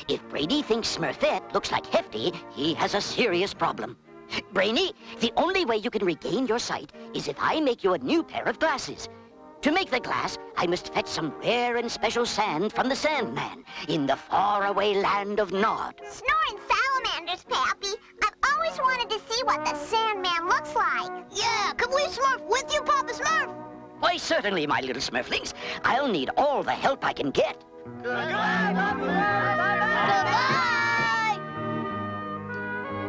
If Brainy thinks Smurfette looks like Hefty, he has a serious problem. Brainy, the only way you can regain your sight is if I make you a new pair of glasses. To make the glass, I must fetch some rare and special sand from the Sandman in the faraway land of Nod. Snoring salamanders, Pappy. I've always wanted to see what the Sandman looks like. Yeah, can we Smurf with you, Papa Smurf? Why, certainly, my little Smurflings. I'll need all the help I can get.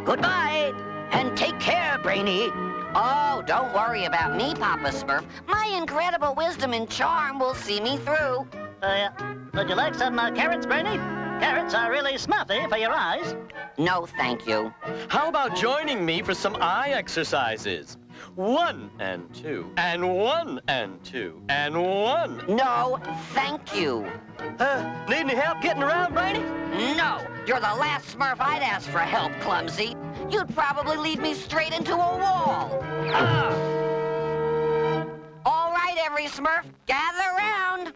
Goodbye, and take care, Brainy. Oh, don't worry about me, Papa Smurf. My incredible wisdom and charm will see me through. Would you like some carrots, Brainy? Carrots are really smurfy for your eyes. No, thank you. How about joining me for some eye exercises? 1 and 2, and 1 and 2, and 1. No, thank you. Need any help getting around, Brainy? No, you're the last Smurf I'd ask for help, Clumsy. You'd probably lead me straight into a wall. All right, every Smurf, gather round.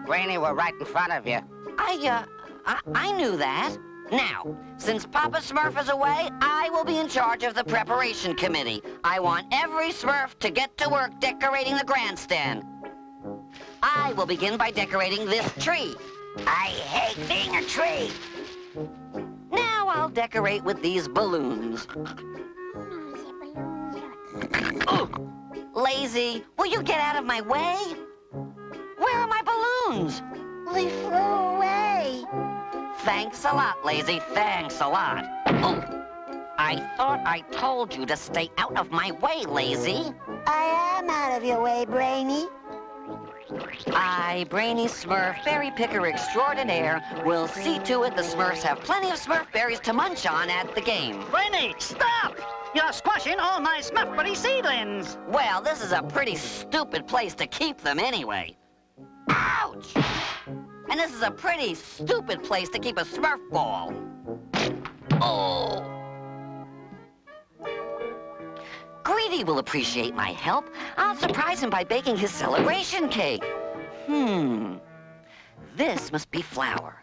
Brainy, we're right in front of you. I knew that. Now, since Papa Smurf is away, I will be in charge of the preparation committee. I want every Smurf to get to work decorating the grandstand. I will begin by decorating this tree. I hate being a tree. Now I'll decorate with these balloons. Lazy, will you get out of my way? Where are my balloons? They flew away. Thanks a lot, Lazy. Thanks a lot. Oh, I thought I told you to stay out of my way, Lazy. I am out of your way, Brainy. I, Brainy Smurf, berry picker extraordinaire, will see to it the Smurfs have plenty of Smurf berries to munch on at the game. Brainy, stop! You're squashing all my Smurfberry seedlings. Well, this is a pretty stupid place to keep them anyway. Ouch! And this is a pretty stupid place to keep a Smurfball. Oh! Greedy will appreciate my help. I'll surprise him by baking his celebration cake. This must be flour.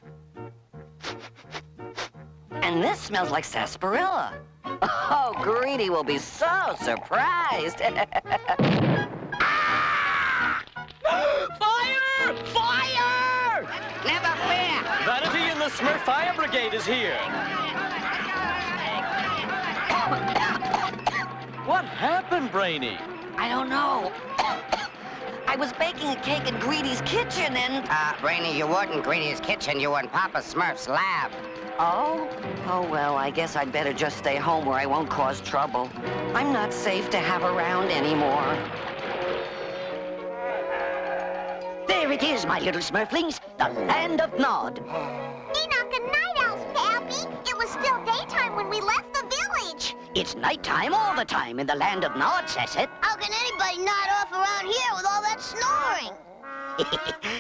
And this smells like sarsaparilla. Oh, Greedy will be so surprised. Fire! Fire! Never fear! Vanity and the Smurf Fire Brigade is here. What happened, Brainy? I don't know. I was baking a cake in Greedy's kitchen and... Brainy, you weren't in Greedy's kitchen. You were in Papa Smurf's lab. Oh? Oh, well, I guess I'd better just stay home where I won't cause trouble. I'm not safe to have around anymore. There it is, my little Smurflings, the land of Nod. Enoch and Night Owls, Pappy. It was still daytime when we left the village. It's nighttime all the time in the land of Nod, Sasset. How can anybody nod off around here with all that snoring?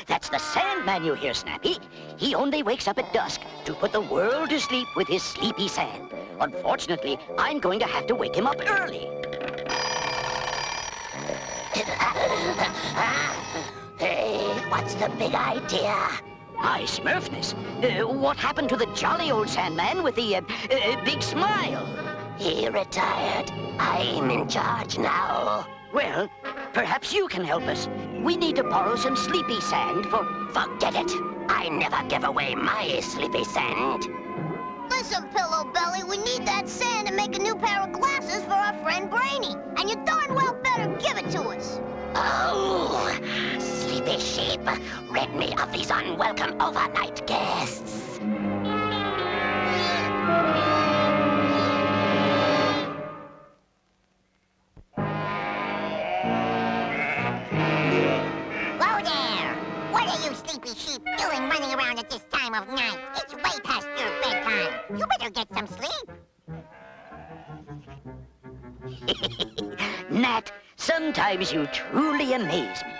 That's the Sandman you hear, Snappy. He only wakes up at dusk to put the world to sleep with his sleepy sand. Unfortunately, I'm going to have to wake him up early. Hey, what's the big idea? My Smurfness, what happened to the jolly old Sandman with the big smile? He retired. I'm in charge now. Well, perhaps you can help us. We need to borrow some sleepy sand for... Forget it. I never give away my sleepy sand. Listen, Pillow Belly, we need that sand to make a new pair of glasses for our friend Brainy. And you darn well better give it to us. Oh, sleepy sheep, rid me of these unwelcome overnight guests. Whoa there! What are you sleepy sheep doing running around at this time of night? It's way past your bedtime. You better get some sleep. Nat, sometimes you truly amaze me.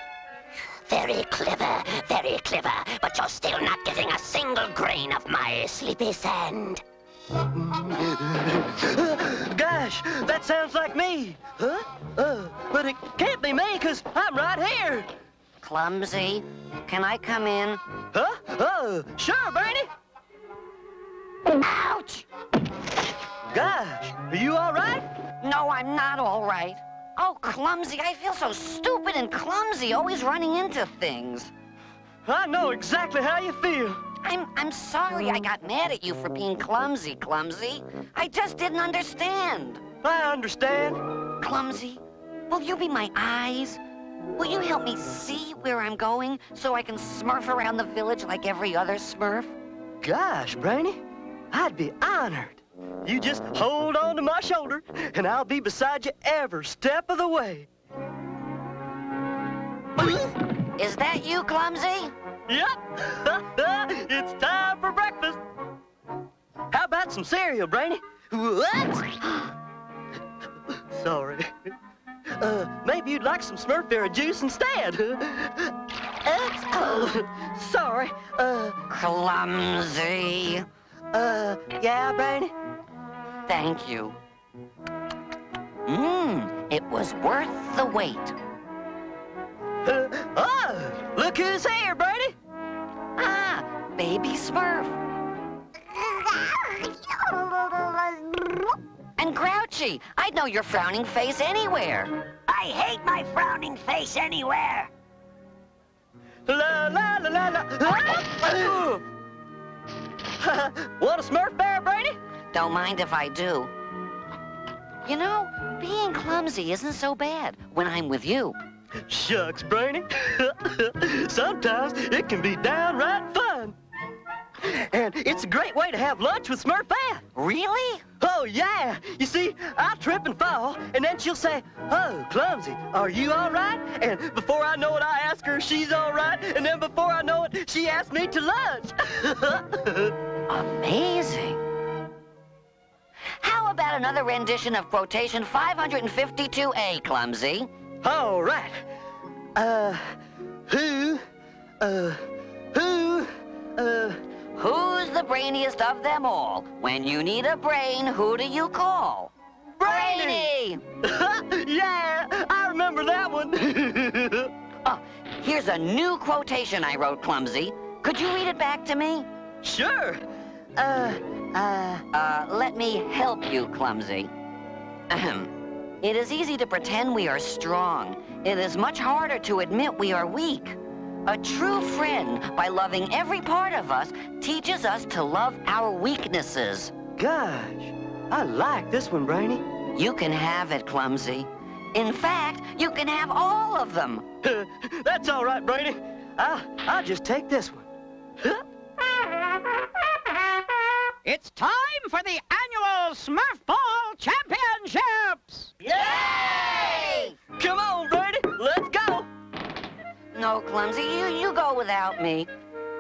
Very clever, but you're still not getting a single grain of my sleepy sand. Gosh, that sounds like me. Huh? But it can't be me, because I'm right here. Clumsy, can I come in? Huh? Sure, Brainy. Ouch! Gosh, are you all right? No, I'm not all right. Oh, Clumsy, I feel so stupid and clumsy, always running into things. I know exactly how you feel. I'm sorry I got mad at you for being clumsy, Clumsy. I just didn't understand. I understand. Clumsy, will you be my eyes? Will you help me see where I'm going so I can smurf around the village like every other Smurf? Gosh, Brainy, I'd be honored. You just hold on to my shoulder, and I'll be beside you every step of the way. Is that you, Clumsy? Yep. It's time for breakfast. some cereal, Brainy. What? Sorry. Maybe you'd like some Smurfberry juice instead. Oh, sorry. Clumsy. Yeah, Brainy? Thank you. It was worth the wait. Oh, look who's here, Brainy. Ah, Baby Smurf. And Grouchy, I'd know your frowning face anywhere. I hate my frowning face anywhere. La la la la la. Want a Smurf bear, Brainy? Don't mind if I do. You know, being clumsy isn't so bad when I'm with you. Shucks, Brainy. Sometimes it can be downright fun. And it's a great way to have lunch with Smurfette. Really? Oh, yeah. You see, I trip and fall, and then she'll say, "Oh, Clumsy, are you all right?" And before I know it, I ask her if she's all right, and then before I know it, she asks me to lunch. Amazing. How about another rendition of quotation 552A, Clumsy? All right. Who's the brainiest of them all? When you need a brain, who do you call? Brainy! Yeah, I remember that one. Oh, here's a new quotation I wrote, Clumsy. Could you read it back to me? Sure. Let me help you, Clumsy. Ahem. It is easy to pretend we are strong. It is much harder to admit we are weak. A true friend, by loving every part of us, teaches us to love our weaknesses. Gosh, I like this one, Brainy. You can have it, Clumsy. In fact, you can have all of them. That's all right, Brainy. I'll just take this one. It's time for the annual Smurfball Championships! Yay! Come on, Brainy, let's go. No, Clumsy, you go without me.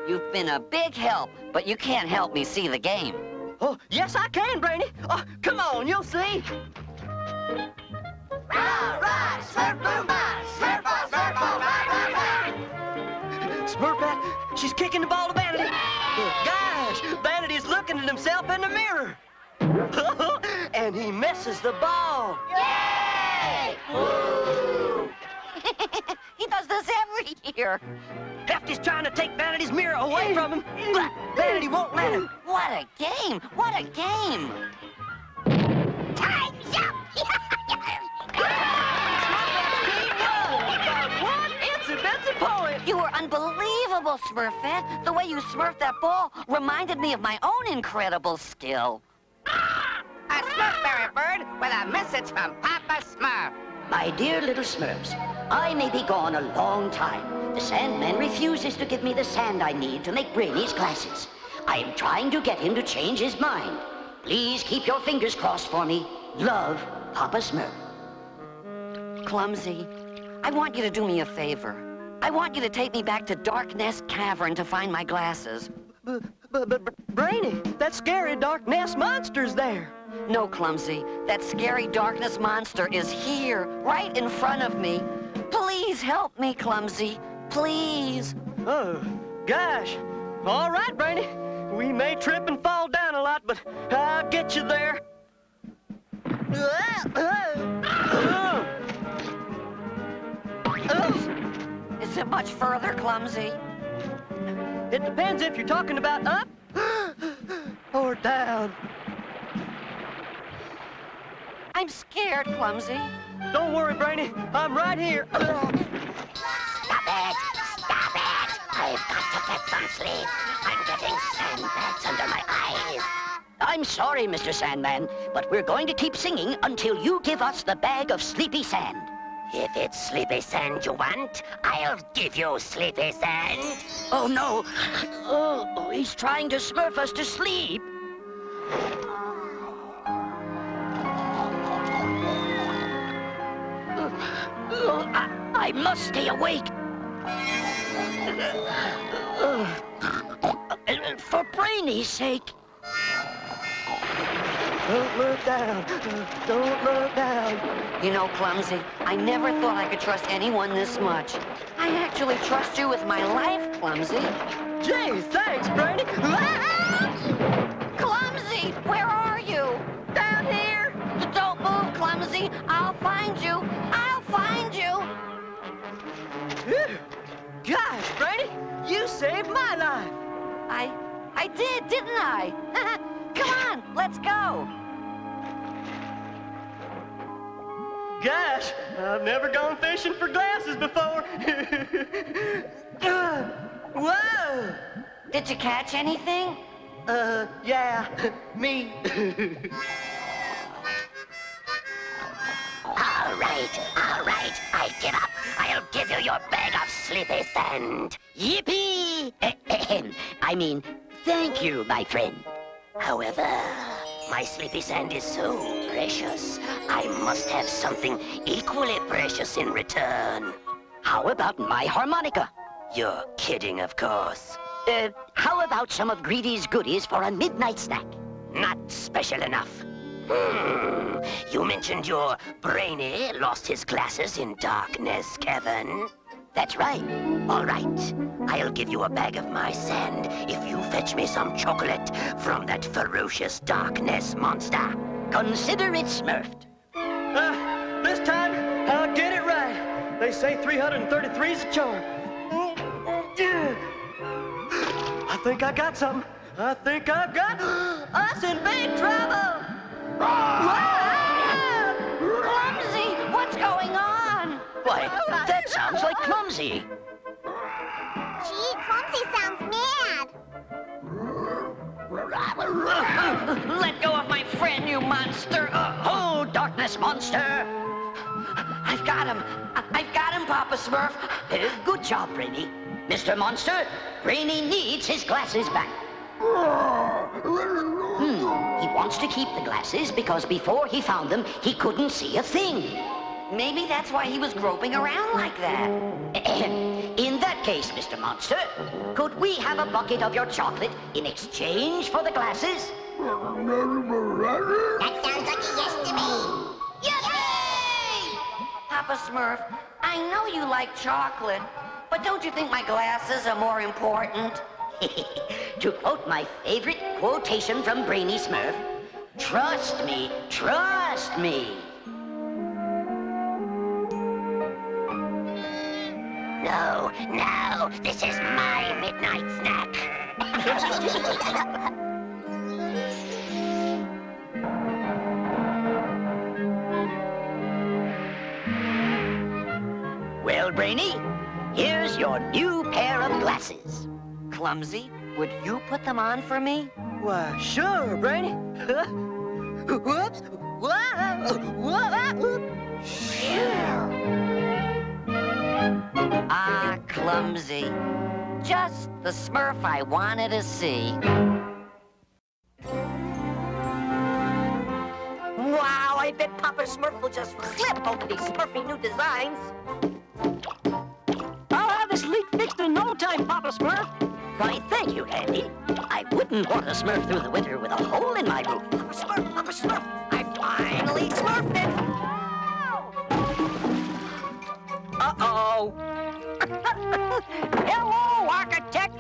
You've been a big help, but you can't help me see the game. Oh, yes, I can, Brainy. Oh, come on, you'll see. Rah, rah, Smurfball, Smurfball, Smurfball, rah, rah, rah. Smurfette, she's kicking the ball to Vanity. Gosh, Vanity's looking at himself in the mirror. And he misses the ball. Yay! He does this every year. Hefty's trying to take Vanity's mirror away from him, but Vanity won't let him. What a game! What a game! Time's up! It's a point. You were unbelievable, Smurfette. The way you smurfed that ball reminded me of my own incredible skill. A Smurfberry bird with a message from Papa Smurf. My dear little Smurfs, I may be gone a long time. The Sandman refuses to give me the sand I need to make Brainy's glasses. I am trying to get him to change his mind. Please keep your fingers crossed for me. Love, Papa Smurf. Clumsy, I want you to do me a favor. I want you to take me back to Dark Nest Cavern to find my glasses. But Brainy, that scary Dark Nest monster's there. No, Clumsy. That scary darkness monster is here, right in front of me. Please help me, Clumsy. Please. Oh, gosh. All right, Brainy. We may trip and fall down a lot, but I'll get you there. Is it much further, Clumsy? It depends if you're talking about up or down. I'm scared, Clumsy. Don't worry, Brainy. I'm right here. Stop it! Stop it! I've got to get some sleep. I'm getting sandbags under my eyes. I'm sorry, Mr. Sandman, but we're going to keep singing until you give us the bag of sleepy sand. If it's sleepy sand you want, I'll give you sleepy sand. Oh, no. Oh, he's trying to smurf us to sleep. I must stay awake. For Brainy's sake. Don't look down. Don't look down. You know, Clumsy, I never thought I could trust anyone this much. I actually trust you with my life, Clumsy. Gee, thanks, Brainy. Clumsy, where are you? Down here. Don't move, Clumsy. I'll find you. I'll find you. Gosh, Brainy, you saved my life. I did, didn't I? Come on, let's go. Gosh, I've never gone fishing for glasses before. Whoa! Did you catch anything? Yeah, me. All right, I give up. I'll give you your bag of sleepy sand. Yippee! I mean, thank you, my friend. However, my sleepy sand is so precious, I must have something equally precious in return. How about my harmonica? You're kidding, of course. How about some of Greedy's goodies for a midnight snack? Not special enough. You mentioned your Brainy lost his glasses in Darkness Cavern. That's right. All right. I'll give you a bag of my sand if you fetch me some chocolate from that ferocious Darkness monster. Consider it smurfed. This time, I'll get it right. They say 333 is a charm. I think I got something. I think I've got us in big trouble. Clumsy, what's going on? Why, that sounds like Clumsy. Gee, Clumsy sounds mad. Let go of my friend, you monster. Oh, darkness monster. I've got him. I've got him, Papa Smurf. Good job, Brainy. Mr. Monster, Brainy needs his glasses back. He wants to keep the glasses because before he found them, he couldn't see a thing. Maybe that's why he was groping around like that. In that case, Mr. Monster, could we have a bucket of your chocolate in exchange for the glasses? That sounds like a yes to me. Yippee! Papa Smurf, I know you like chocolate, but don't you think my glasses are more important? To quote my favorite quotation from Brainy Smurf, trust me, trust me. No, this is my midnight snack. Well, Brainy, here's your new pair of glasses. Clumsy, would you put them on for me? Why, sure, Brainy. Whoops. Ah, Clumsy. Just the Smurf I wanted to see. Wow, I bet Papa Smurf will just flip over these Smurfy new designs. I'll have this leak fixed in no time, Papa Smurf. Why, thank you, Andy. I wouldn't want to smurf through the winter with a hole in my roof. Papa Smurf, I finally smurfed it. Uh-oh. Hello, architect.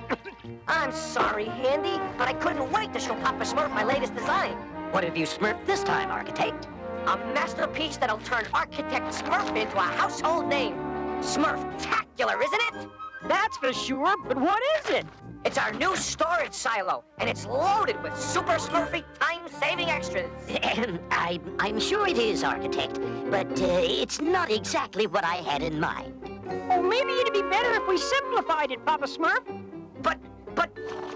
I'm sorry, Handy, but I couldn't wait to show Papa Smurf my latest design. What have you smurfed this time, architect? A masterpiece that'll turn Architect Smurf into a household name. Smurftacular, isn't it? That's for sure, but what is it? It's our new storage silo, and it's loaded with super Smurfy time-saving extras. I'm sure it is, architect, but it's not exactly what I had in mind. Oh, maybe it'd be better if we simplified it, Papa Smurf. But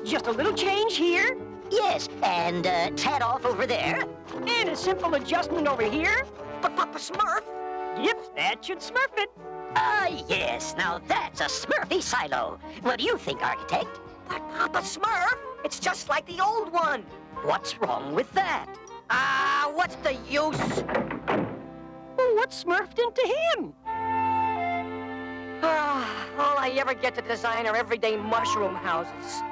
just a little change here. Yes, and tad off over there. And a simple adjustment over here. But Papa Smurf? Yep, that should smurf it. Ah, yes, now that's a Smurfy silo. What do you think, architect? But Papa Smurf, it's just like the old one. What's wrong with that? What's the use? Well, what smurfed into him? All I ever get to design are everyday mushroom houses.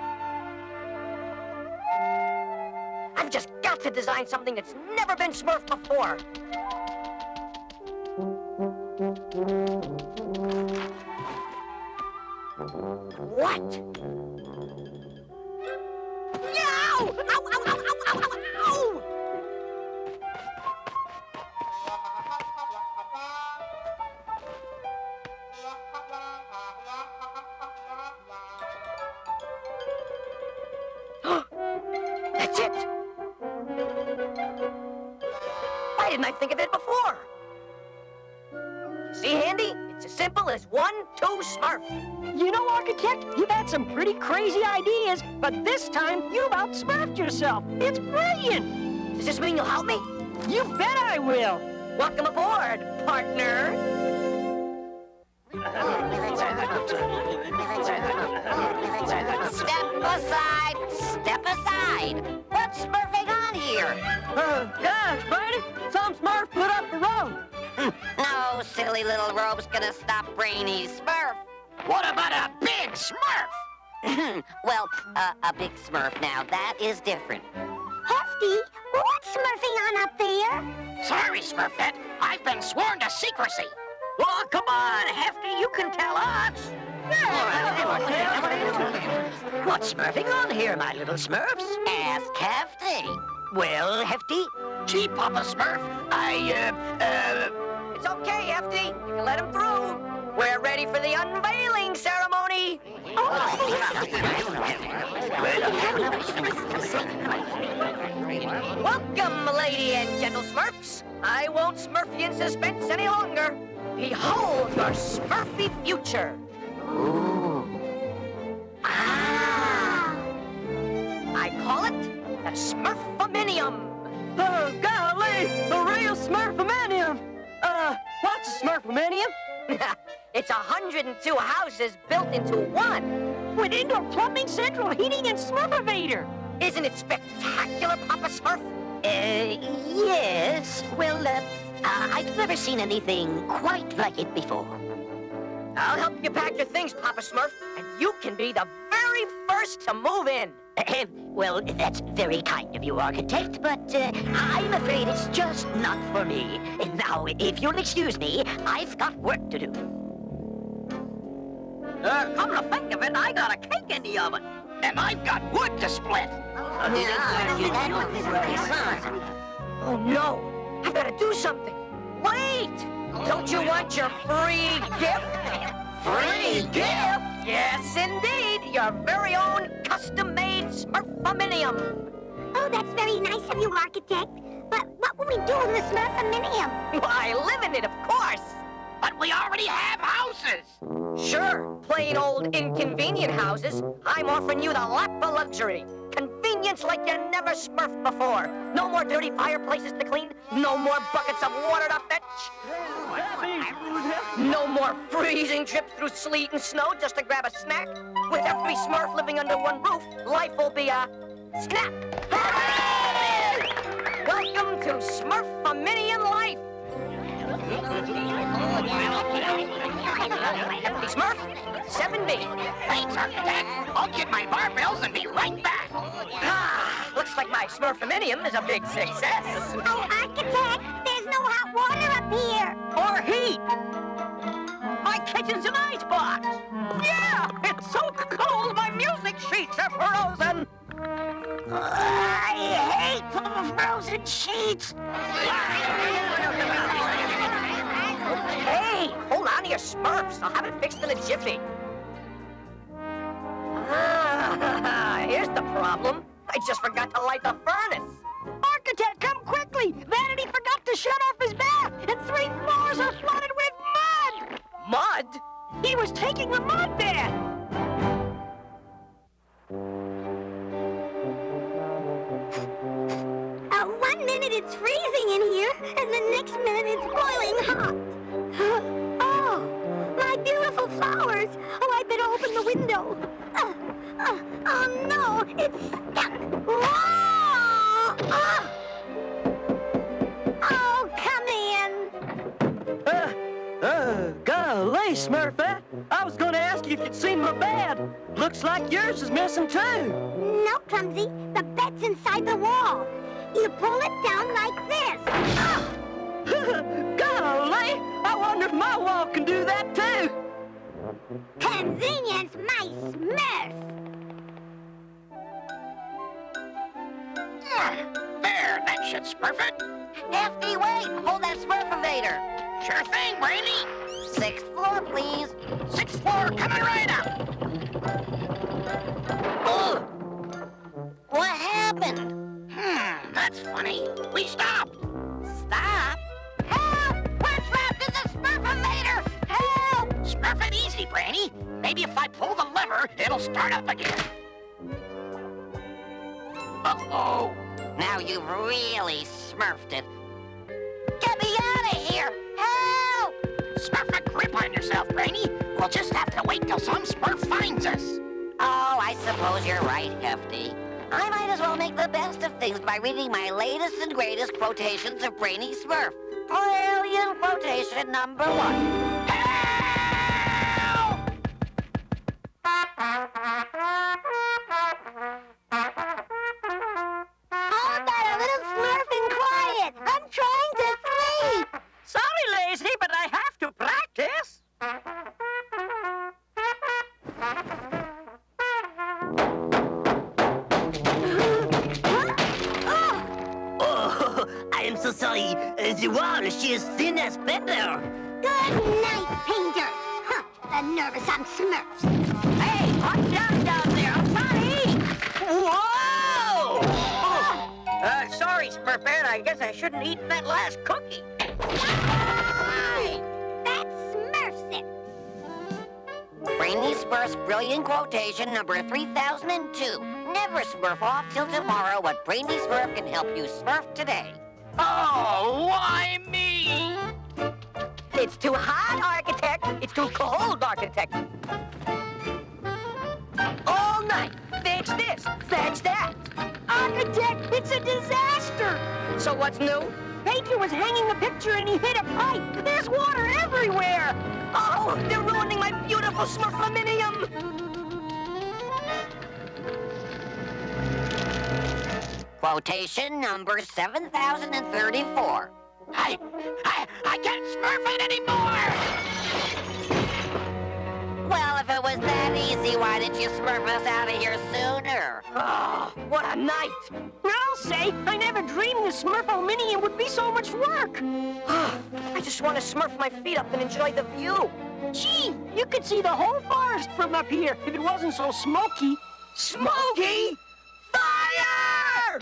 I've You've just got to design something that's never been Smurfed before. What? Ow! Ow, ow, ow, ow, ow, ow, ow! That's it! Why didn't I think of it before? See, Handy? It's as simple as 1, 2, Smurf. You know, Architect, you've had some pretty crazy ideas, but this time you've outsmurfed yourself. It's brilliant. Does this mean you'll help me? You bet I will. Welcome aboard, partner. Step aside! Step aside! What's smurfing on here? Gosh, Brainy, some Smurf put up the road. No silly little rope's gonna stop Brainy's Smurf. What about a big Smurf? Well, a big Smurf now, that is different. Hefty, what's smurfing on up there? Sorry, Smurfette. I've been sworn to secrecy. Oh, come on, Hefty, you can tell us. What's smurfing on here, my little Smurfs? Ask Hefty. Well, Hefty? Gee, Papa Smurf, It's okay, Hefty. You can let him through. We're ready for the unveiling ceremony. Welcome, lady and gentle Smurfs. I won't smurf you in suspense any longer. Behold your smurfy future. I call it the Smurfaminium. Oh, golly, the real Smurfamanium. What's a Smurfamanium? It's 102 houses built into one. With indoor plumbing, central heating, and Smurfavator. Isn't it spectacular, Papa Smurf? Yes. Well, I've never seen anything quite like it before. I'll help you pack your things, Papa Smurf, and you can be the very first to move in. Well, that's very kind of you, Architect, but I'm afraid it's just not for me. Now, if you'll excuse me, I've got work to do. Come to think of it, I got a cake in the oven. and I've got wood to split. Oh, no. I've got to do something. Wait! Don't you want your free gift? Free gift? Yes, indeed. Your very own custom-made Smurfaminium. Oh, that's very nice of you, Architect. But what will we do in the Smurfaminium? Why, live in it, of course. But we already have houses. Sure, plain old inconvenient houses. I'm offering you the lap of luxury. Convenience like you never smurfed before. No more dirty fireplaces to clean. No more buckets of water to fetch. No more freezing trips through sleet and snow just to grab a snack. With every Smurf living under one roof, life will be a snap. Hooray! Welcome to Smurfaminian life. Hefty Smurf, 7B. Thanks, Architect. I'll get my barbells and be right back. Ah, looks like my Smurfaminium is a big success. Oh, Architect, there's no hot water up here. Or heat. My kitchen's an icebox. Yeah, it's so cold my music sheets are frozen. I hate frozen sheets. Hey, hold on to your Smurfs. I'll have it fixed in a jiffy. Ah, here's the problem. I just forgot to light the furnace. Architect, come quickly. Vanity forgot to shut off his bath, and 3 floors are flooded with mud. Mud? He was taking a mud bath. One minute it's freezing in here, and the next minute it's boiling hot. Oh, my beautiful flowers. Oh, I better open the window. Oh, no, it's stuck. Whoa! Oh, come in. Golly, Smurfette. I was going to ask you if you'd seen my bed. Looks like yours is missing, too. No, Clumsy. The bed's inside the wall. You pull it down like this. Ah! Golly, I wonder if my wall can do that too. Convenience, my Smurf. There, that should smurf it. Hefty, wait! Hold that Smurf evader. Sure thing, Brainy. 6th floor, please. 6th floor, coming right up. Ugh. What happened? That's funny. We stopped. Stop? Help! We're trapped in the Smurf evader! Help! Smurf it easy, Brainy. Maybe if I pull the lever, it'll start up again. Uh-oh. Now you've really smurfed it. Get me out of here! Help! Smurf a grip on yourself, Brainy. We'll just have to wait till some Smurf finds us. Oh, I suppose you're right, Hefty. I might as well make the best of things by reading my latest and greatest quotations of Brainy Smurf. Brilliant quotation number 1. Hold that a little Smurf and quiet. I'm trying to sleep. Sorry, Lazy, but I have to practice. Oh, I am so sorry. The wall, she is thin as pepper. Good night, Painter. Huh, the nervous on Smurfs. Hey, watch down there. I'm sorry. Whoa! Sorry, Smurfette. I guess I shouldn't eat that last cookie. That Smurfs it. Brainy Smurf's brilliant quotation number 3002. Never smurf off till tomorrow what Brainy Smurf can help you smurf today. Oh, why me? It's too hot, architect. It's too cold, architect. All night. Fetch this. Fetch that. Architect, it's a disaster. So what's new? Painter was hanging a picture and he hit a pipe. There's water everywhere. Oh, they're ruining my beautiful Smurfaminium. Quotation number 7034. I can't smurf it anymore! Well, if it was that easy, why didn't you smurf us out of here sooner? Oh, what a night. I'll say, I never dreamed the Smurfominium would be so much work. I just want to smurf my feet up and enjoy the view. Gee, you could see the whole forest from up here if it wasn't so smoky. Smoky? Fire!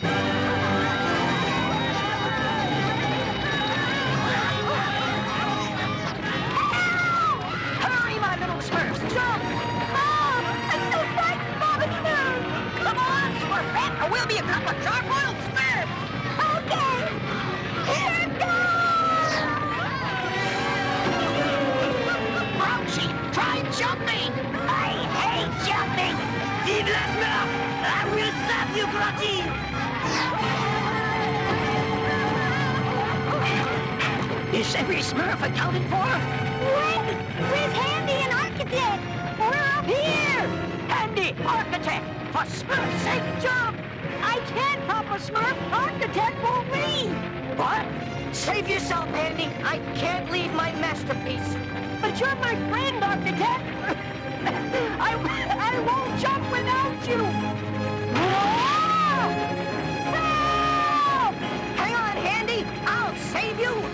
Hurry, my little Smurfs, jump! Oh, I'm so frightened, Papa Smurf. Come on, Smurfette, or we'll be a couple of char-boiled Smurfs! Okay, here it goes! Grouchy, try jumping! I hate jumping! Vive la Smurf! I will stop you, Grouchy! Is every Smurf accounted for? Wait, where's Handy and Architect? We're up here! Handy, Architect, for Smurf's sake, jump! I can't, Papa Smurf. Architect won't leave. What? Save yourself, Handy. I can't leave my masterpiece. But you're my friend, Architect. I won't jump without you. Whoa! Help! Hang on, Handy. I'll save you.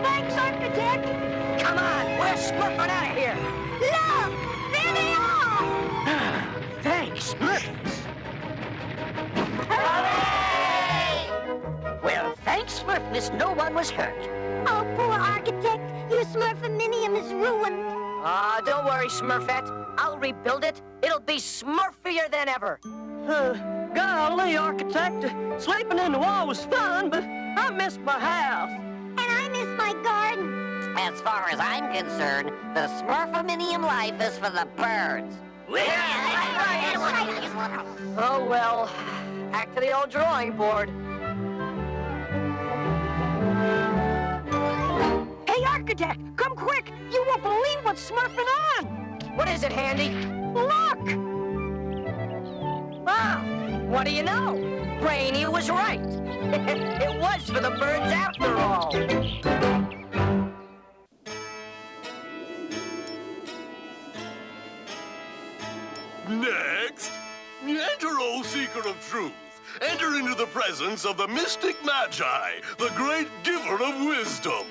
Thanks, Architect. Come on, we're smurfing out of here. Look, there they are! Thanks, Smurfs. Hooray! Well, thanks, Smurfness, no one was hurt. Oh, poor Architect. Your Smurfaminium is ruined. Don't worry, Smurfette. I'll rebuild it. It'll be Smurfier than ever. Golly, Architect. Sleeping in the wall was fun, but I missed my house. And I miss my garden. As far as I'm concerned, the Smurfaminium life is for the birds. Oh, well, back to the old drawing board. Hey, Architect, come quick! You won't believe what's smurfing on! What is it, Handy? Look! What do you know? Brainy was right. It was for the birds after all. Next, enter, O seeker of truth. Enter into the presence of the mystic Magi, the great giver of wisdom.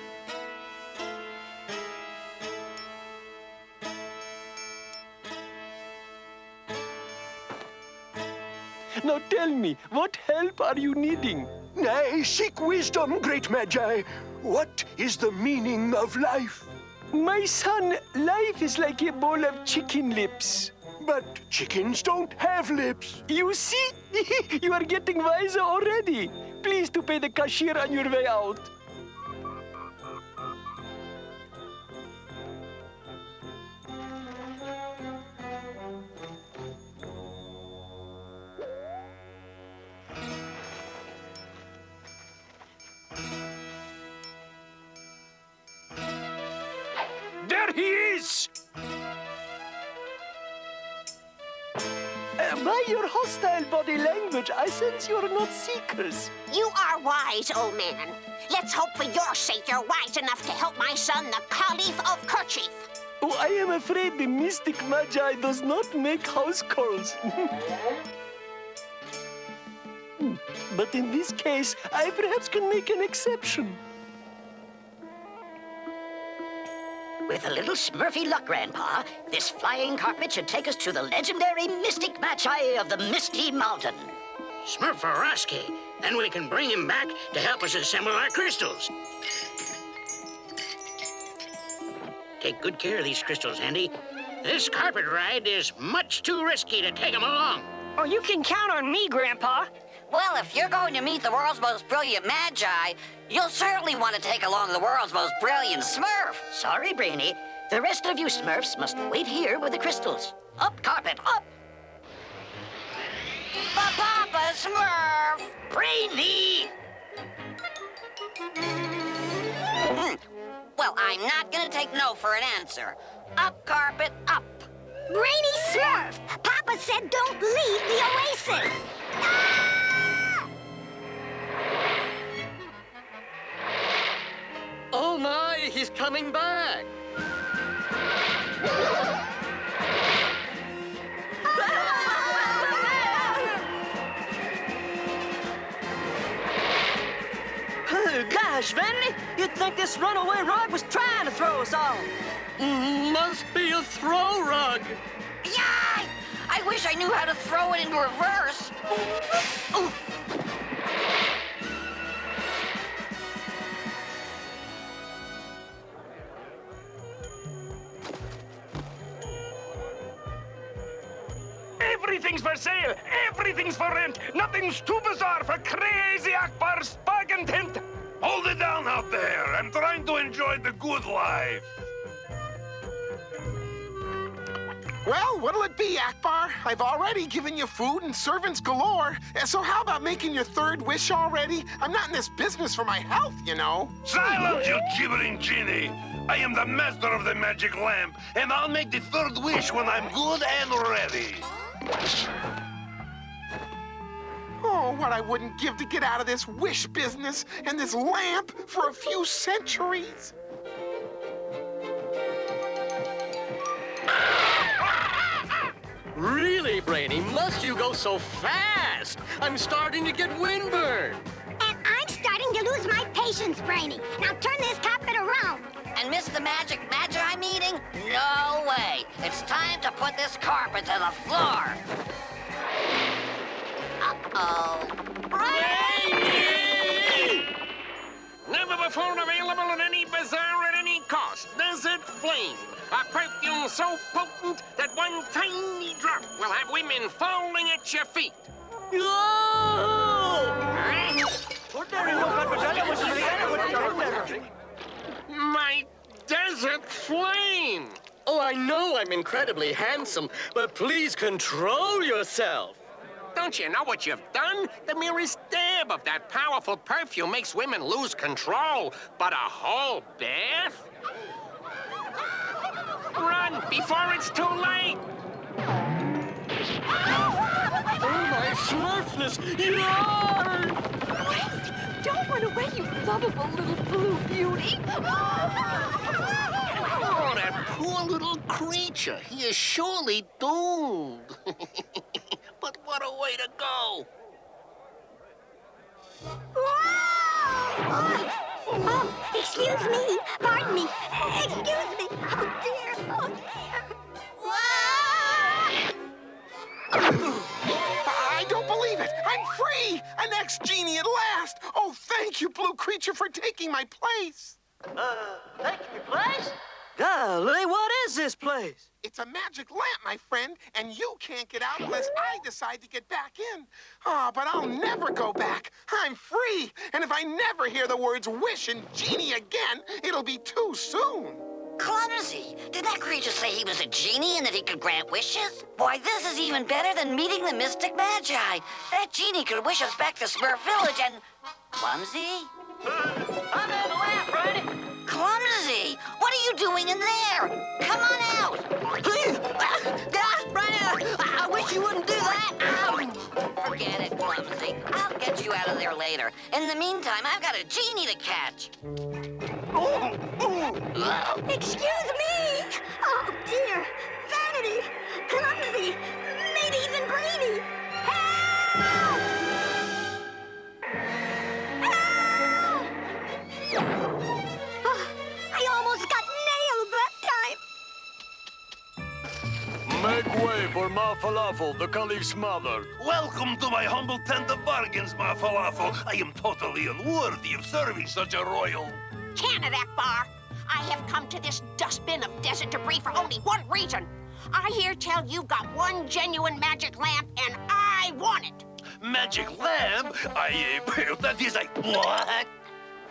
Now tell me, what help are you needing? I seek wisdom, great Magi. What is the meaning of life? My son, life is like a bowl of chicken lips. But chickens don't have lips. You see? You are getting wiser already. Please to pay the cashier on your way out. There he is! By your hostile body language, I sense you're not seekers. You are wise, old man. Let's hope for your sake you're wise enough to help my son, the Caliph of Kerchief. Oh, I am afraid the mystic Magi does not make house calls. But in this case, I perhaps can make an exception. With a little Smurfy luck, Grandpa, this flying carpet should take us to the legendary mystic Magi of the Misty Mountain. Smurforoski, and we can bring him back to help us assemble our crystals. Take good care of these crystals, Andy. This carpet ride is much too risky to take them along. Oh, you can count on me, Grandpa. Well, if you're going to meet the world's most brilliant Magi, you'll certainly want to take along the world's most brilliant Smurf. Sorry, Brainy. The rest of you Smurfs must wait here with the crystals. Up, carpet, up! Papa Smurf! Brainy! Well, I'm not gonna take no for an answer. Up, carpet, up. Brainy Smurf! Papa said don't leave the oasis! Oh my, he's coming back. Gosh, Vanity, you'd think this runaway rug was trying to throw us off. Must be a throw rug. Yay! I wish I knew how to throw it in reverse. Ooh. Everything's for sale! Everything's for rent! Nothing's too bizarre for crazy Akbar's bargain tent! Hold it down out there. I'm trying to enjoy the good life. Well, what'll it be, Akbar? I've already given you food and servants galore. So how about making your third wish already? I'm not in this business for my health, you know. Silence, you gibbering genie. I am the master of the magic lamp, and I'll make the third wish when I'm good and ready. Oh, what I wouldn't give to get out of this wish business and this lamp for a few centuries. Really, Brainy, must you go so fast? I'm starting to get windburn. And I'm starting to lose my patience, Brainy. Now turn this carpet around. And miss the magic Magi meeting? No way. It's time to put this carpet to the floor. Uh-oh. Brainy! Never before available in any bazaar at any cost. Desert Flame. A perfume so potent that one tiny drop will have women falling at your feet. My Desert Flame! Oh, I know I'm incredibly handsome, but please control yourself. Don't you know what you've done? The merest dab of that powerful perfume makes women lose control. But a whole bath? Run before it's too late! Oh, my Smurfness! Yarr! Wait! Don't run away, you lovable little blue beauty! Oh, that poor little creature. He is surely doomed. But what a way to go! Excuse me. Pardon me. Excuse me. Oh, dear. Oh, dear. I don't believe it. I'm free. An ex-genie at last. Oh, thank you, blue creature, for taking my place. Taking your place? Golly, what is this place? It's a magic lamp, my friend, and you can't get out unless I decide to get back in. Oh, but I'll never go back. I'm free, and if I never hear the words wish and genie again, it'll be too soon. Clumsy! Did that creature say he was a genie and that he could grant wishes? Boy, this is even better than meeting the mystic Magi. That genie could wish us back to Smurf Village and... Clumsy? I'm in the lamp, Brainy. Clumsy! What are you doing in there? Come on out! Please! Brainy, I wish you wouldn't do that. Forget it, Clumsy. I'll get you out of there later. In the meantime, I've got a genie to catch. Excuse me. Oh, dear. Vanity. Clumsy. Maybe even Brainy. Help! Help! Oh, I almost got nailed that time. Make way for Ma Falafel, the Caliph's mother. Welcome to my humble tent of bargains, Ma Falafel. I am totally unworthy of serving such a royal... Can it, Akbar? I have come to this dustbin of desert debris for only one reason. I hear tell you've got one genuine magic lamp, and I want it. Magic lamp? That is like... What?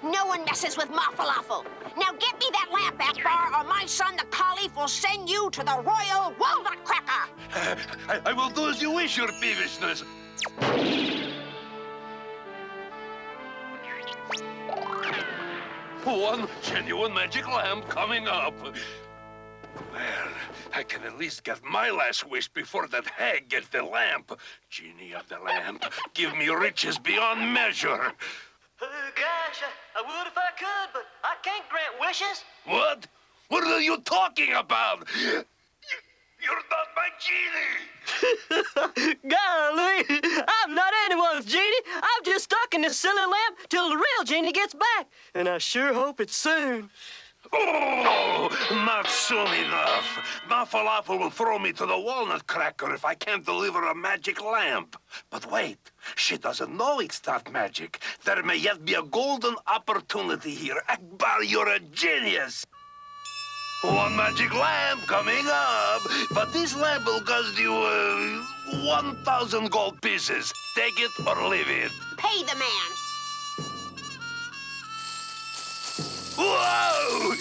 No one messes with Ma Falafel. Now get me that lamp, Akbar, or my son, the Caliph, will send you to the royal walnut cracker. I will do as you wish, your peevishness. One genuine magic lamp coming up. Well, I can at least get my last wish before that hag gets the lamp. Genie of the lamp, give me riches beyond measure. Gosh, I would if I could, but I can't grant wishes. What? What are you talking about? You're not my genie! Golly, I'm not anyone's genie. I'm just stuck in this silly lamp till the real genie gets back. And I sure hope it's soon. Oh, not soon enough. Ma Falafel will throw me to the walnut cracker if I can't deliver a magic lamp. But wait, she doesn't know it's not magic. There may yet be a golden opportunity here. Akbar, you're a genius. One magic lamp coming up. But this lamp will cost you 1,000 gold pieces. Take it or leave it. Pay the man. Whoa!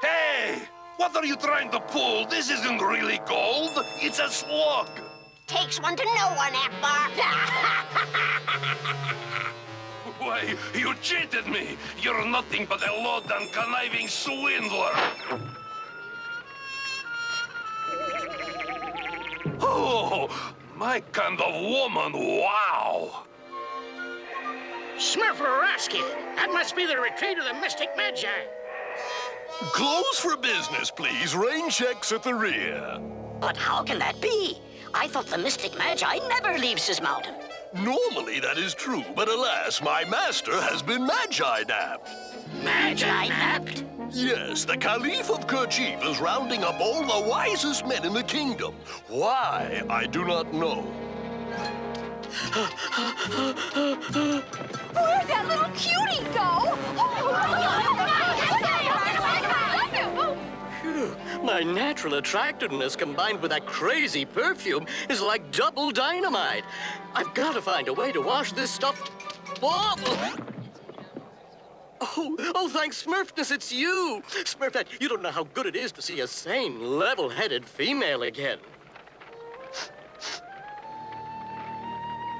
Hey! What are you trying to pull? This isn't really gold. It's a slug. Takes one to know one, Akbar. Why, you cheated me. You're nothing but a low and conniving swindler. Oh, my kind of woman, wow. Smurfaraski! That must be the retreat of the mystic Magi. Close for business, please. Rain checks at the rear. But how can that be? I thought the mystic Magi never leaves his mountain. Normally that is true, but alas, my master has been Magi-napped. Magi-napped? Yes, the Caliph of Kerchief is rounding up all the wisest men in the kingdom. Why, I do not know. Where'd that little cutie go? Phew, my natural attractiveness combined with that crazy perfume is like double dynamite. I've got to find a way to wash this stuff off. Oh, thanks, Smurfness, it's you. Smurfette, you don't know how good it is to see a sane, level-headed female again.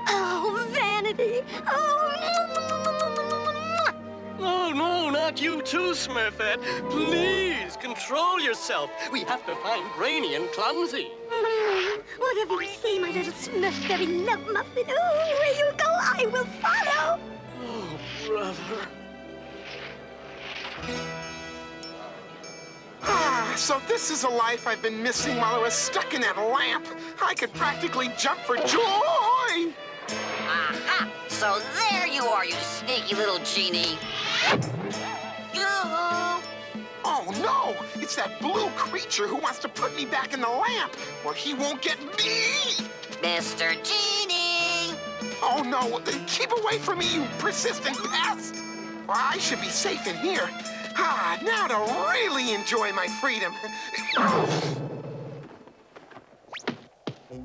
Oh, Vanity. Oh. Oh, no, not you too, Smurfette. Please, control yourself. We have to find Brainy and Clumsy. Whatever you say, my little Smurfberry love muffin. Oh, where you go, I will follow. Oh, brother. So this is a life I've been missing while I was stuck in that lamp. I could practically jump for joy. Aha! So there you are, you sneaky little genie. Yoo-hoo! Oh, no! It's that blue creature who wants to put me back in the lamp, or he won't get me! Mr. Genie! Oh, no! Keep away from me, you persistent pest! Well, I should be safe in here. Now to really enjoy my freedom.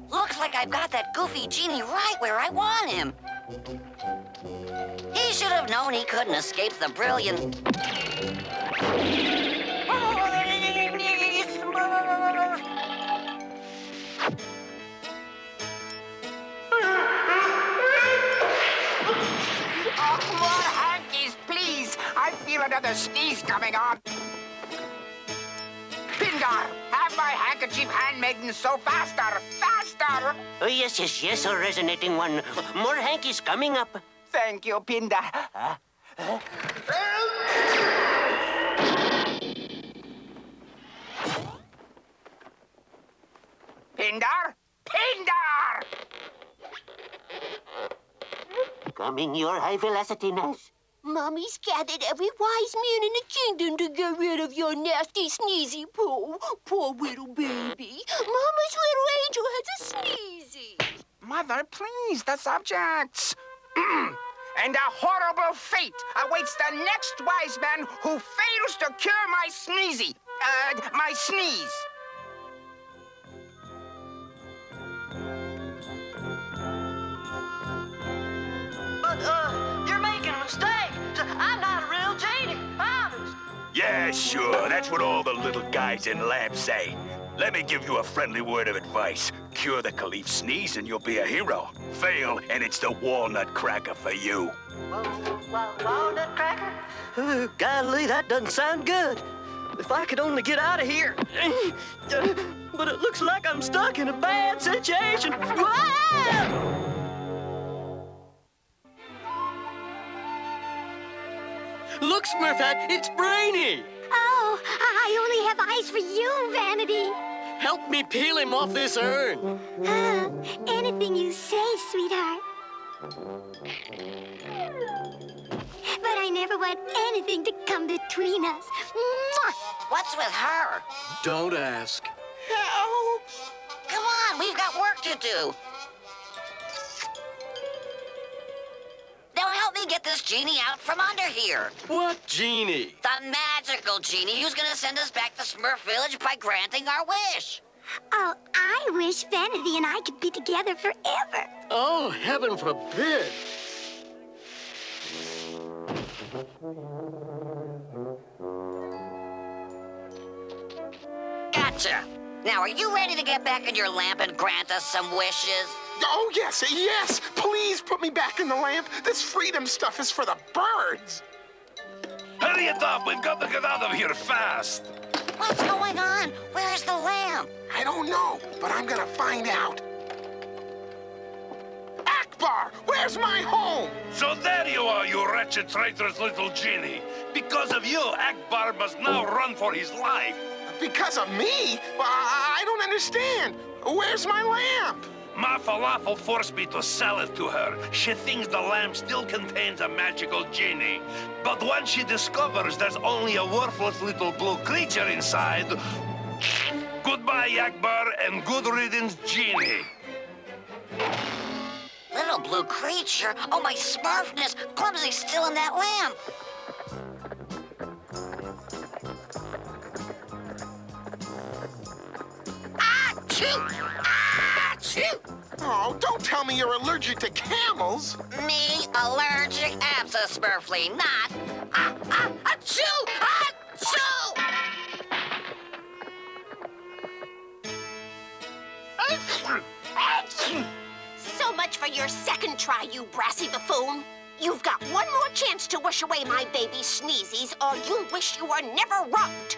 Looks like I've got that goofy genie right where I want him. He should have known he couldn't escape the brilliant... More hankies, please. I feel another sneeze coming on. Pindar, have my handkerchief handmaiden so faster, faster. Oh, yes, yes, yes, a resonating one. More hankies coming up. Thank you, Pindar. Pindar! Pindar! Coming, your high velocity-ness. Mommy's gathered every wise man in the kingdom to get rid of your nasty sneezy poo. Poor little baby. Mama's little angel has a sneezy. Mother, please, the subjects. And a horrible fate awaits the next wise man who fails to cure my sneezy. My sneeze. But, you're making a mistake. I'm not a real genie, honest. Yeah, sure. That's what all the little guys in lamps say. Let me give you a friendly word of advice. Cure the Caliph's sneeze and you'll be a hero. Fail, and it's the walnut cracker for you. Walnut cracker? Golly, that doesn't sound good. If I could only get out of here. But it looks like I'm stuck in a bad situation. Ah! Look, Smurfette, it's Brainy. Oh, I only have eyes for you, Vanity. Help me peel him off this urn. Anything you say, sweetheart. But I never want anything to come between us. Mwah! What's with her? Don't ask. Help! Come on, we've got work to do. Now help me get this genie out from under here. What genie? The magical genie who's gonna send us back to Smurf Village by granting our wish. Oh, I wish Vanity and I could be together forever. Oh, heaven forbid. Gotcha. Now, are you ready to get back in your lamp and grant us some wishes? Oh, yes, yes! Please put me back in the lamp. This freedom stuff is for the birds. Hurry it up! We've got to get out of here fast! What's going on? Where's the lamp? I don't know, but I'm gonna find out. Akbar, where's my home? So there you are, you wretched, traitorous little genie. Because of you, Akbar must now run for his life. Because of me? Well, I don't understand. Where's my lamp? Ma Falafel forced me to sell it to her. She thinks the lamp still contains a magical genie. But once she discovers there's only a worthless little blue creature inside... Goodbye, Akbar, and good riddance, genie. Little blue creature? Oh, my Smurfness! Clumsy's still in that lamp. Achoo! Achoo! Oh, don't tell me you're allergic to camels. Me allergic? Abso-Smurfly, not. Achoo! Achoo! So much for your second try, you brassy buffoon. You've got one more chance to wish away my baby sneezies, or you'll wish you were never rubbed.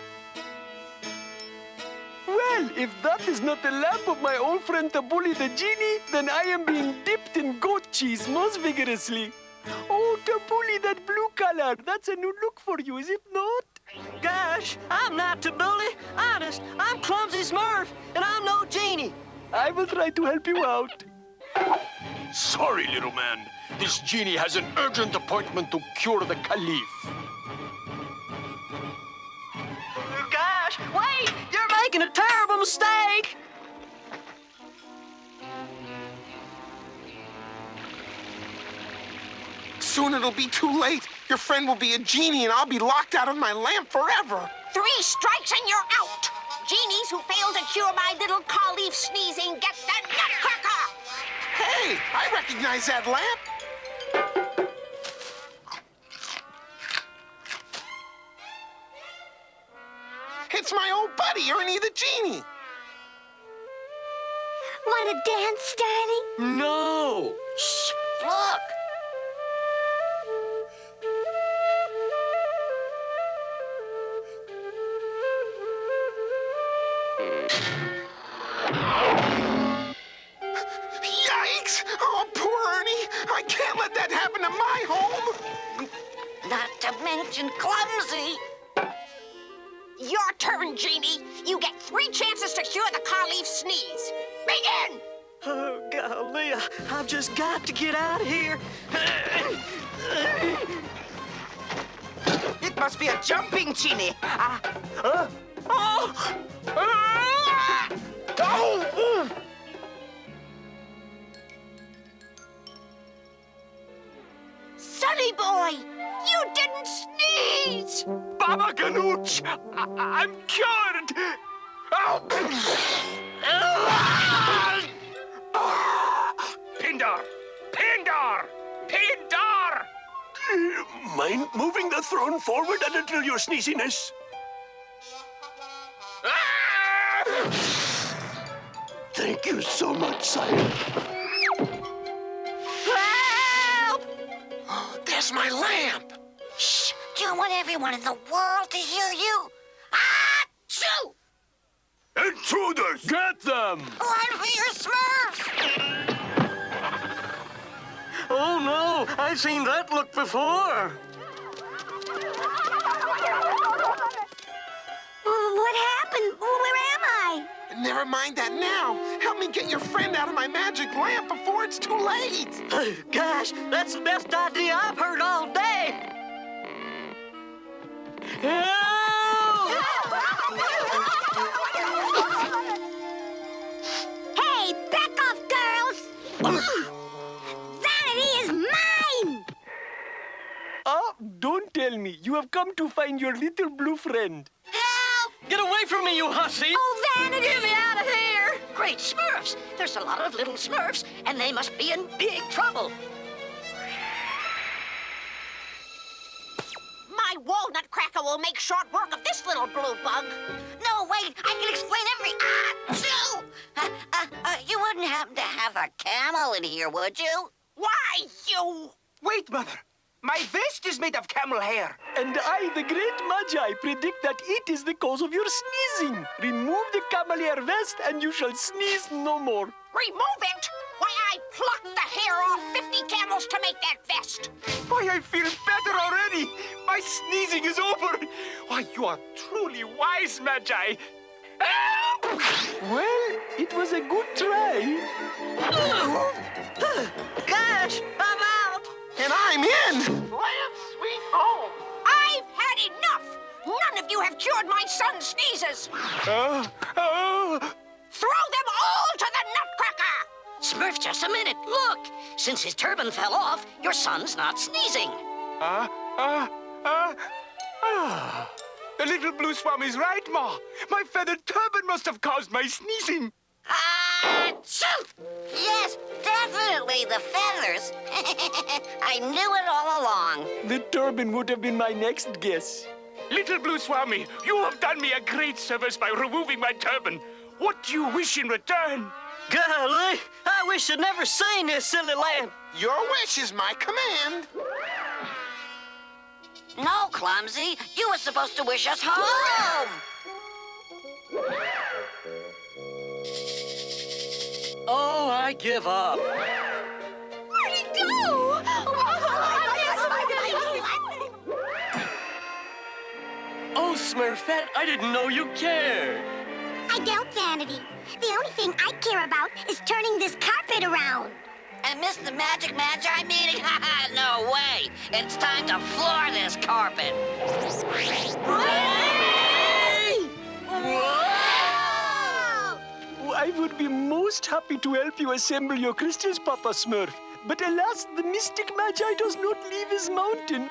Well, if that is not the lamp of my old friend the bully the genie, then I am being dipped in goat cheese most vigorously. Oh, the bully, that blue color. That's a new look for you, is it not? Gosh, I'm not to bully. Honest, I'm clumsy Smurf, and I'm no genie. I will try to help you out. Sorry, little man. This genie has an urgent appointment to cure the Caliph. Gosh, wait! You're making a terrible mistake! Soon it'll be too late. Your friend will be a genie and I'll be locked out of my lamp forever. 3 strikes and you're out. Genies who fail to cure my little Caliph sneezing get the nutcracker. Hey, I recognize that lamp. It's my old buddy, Ernie the Genie. Want to dance, darling? No! Shh, look! Yikes! Oh, poor Ernie. I can't let that happen to my home. Not to mention clumsy. Your turn, Genie. You get 3 chances to cure the Caliph sneeze. Begin! Oh, golly, I've just got to get out of here. It must be a jumping genie. Sonny boy, you didn't sneeze! Baba Ganoush! I'm cured! Pindar! Pindar! Pindar! Mind moving the throne forward a little, your sneeziness? Thank you so much, sire. Help! There's my lamp. Shh! Do you want everyone in the world to hear you? Achoo! Intruders! Get them! Run for your Smurfs! Oh, no, I've seen that look before. What happened? Where am I? Never mind that now. Help me get your friend out of my magic lamp before it's too late. Gosh, that's the best idea I've heard all day. Help! Hey, back off, girls! Vanity is mine! Don't tell me. You have come to find your little blue friend. Help! Get away from me, you hussy! Oh, Vanity! Get me out of here! Great Smurfs! There's a lot of little Smurfs, and they must be in big trouble. My walnut cracker will make short work of this little blue bug. No, wait, I can explain every... you wouldn't happen to have a camel in here, would you? Why, you... Wait, Mother. My vest is made of camel hair. And I, the great Magi, predict that it is the cause of your sneezing. Remove the camel hair vest and you shall sneeze no more. Remove it? Why, I plucked the hair off 50 camels to make that vest. Why, I feel better already. My sneezing is over. Why, you are truly wise, Magi. Well, it was a good try. Gosh, I'm out. And I'm in. Land sweet home. I've had enough. None of you have cured my son's sneezes. Throw them all to the Nutcracker. Smurf, just a minute. Look, since his turban fell off, your son's not sneezing. The little blue swam is right, Ma. My feathered turban must have caused my sneezing. Yes, definitely the feathers. I knew it all along. The turban would have been my next guess. Little Blue Swami, you have done me a great service by removing my turban. What do you wish in return? Golly, I wish I'd never seen this silly lamp. Your wish is my command. No, Clumsy. You were supposed to wish us home. Oh, I give up. Where'd he go? Oh, Smurfette, I didn't know you cared. I don't, Vanity. The only thing I care about is turning this carpet around. And miss the Magic Magi meeting? No way. It's time to floor this carpet. I would be most happy to help you assemble your crystals, Papa Smurf. But alas, the mystic Magi does not leave his mountain.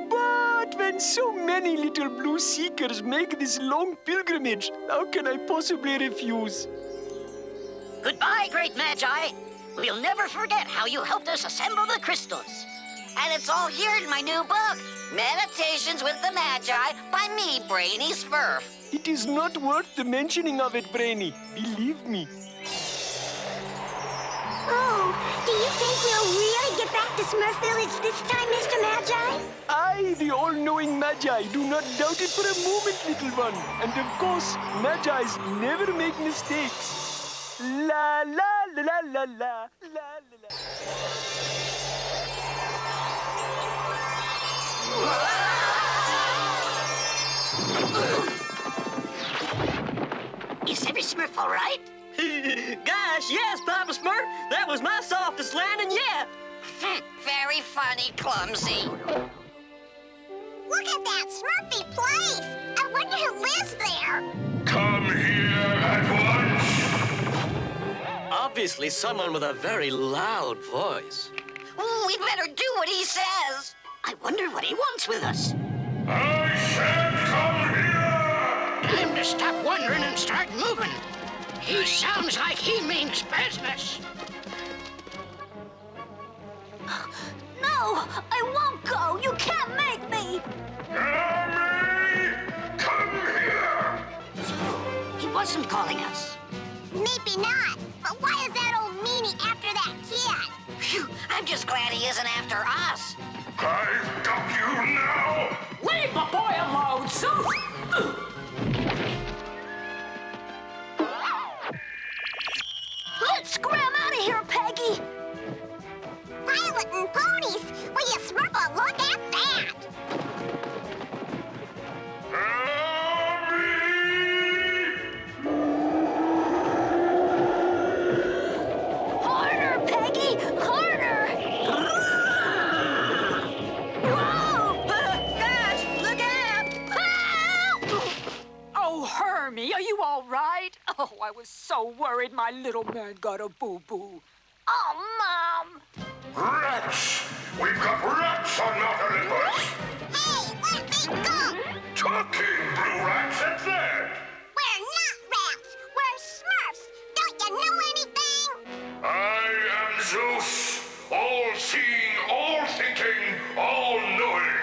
But when so many little blue seekers make this long pilgrimage, how can I possibly refuse? Goodbye, great Magi. We'll never forget how you helped us assemble the crystals. And it's all here in my new book, Meditations with the Magi by me, Brainy Smurf. It is not worth the mentioning of it, Brainy. Believe me. Oh, do you think we'll really get back to Smurf Village this time, Mr. Magi? I, the all-knowing Magi, do not doubt it for a moment, little one. And of course, Magi's never make mistakes. La la la la la la la la. Is every Smurf all right? Gosh, yes, Papa Smurf. That was my softest landing yet. Very funny, Clumsy. Look at that Smurfy place. I wonder who lives there. Come here at once. Obviously, someone with a very loud voice. Ooh, we better do what he says. I wonder what he wants with us. I said come here! Time to stop wondering and start moving. He sounds like he means business. No, I won't go. You can't make me. Come here! He wasn't calling us. Maybe not. But why is that old meanie after that kid? Phew, I'm just glad he isn't after us. I've got you now! Leave the boy alone, Sue! Let's scram out of here, Peggy. Pilot and ponies. Will you Smurf a look at that? Harder, Peggy! Harder! Whoa! Gosh, look out! Oh, Hermie, are you all right? Oh, I was so worried my little man got a boo-boo. Oh, Mom! Rats! We've got rats on Mount Olympus! Hey, let me go! Talking blue rats at that! We're not rats. We're Smurfs. Don't you know anything? I am Zeus, all-seeing, all-thinking, all-knowing.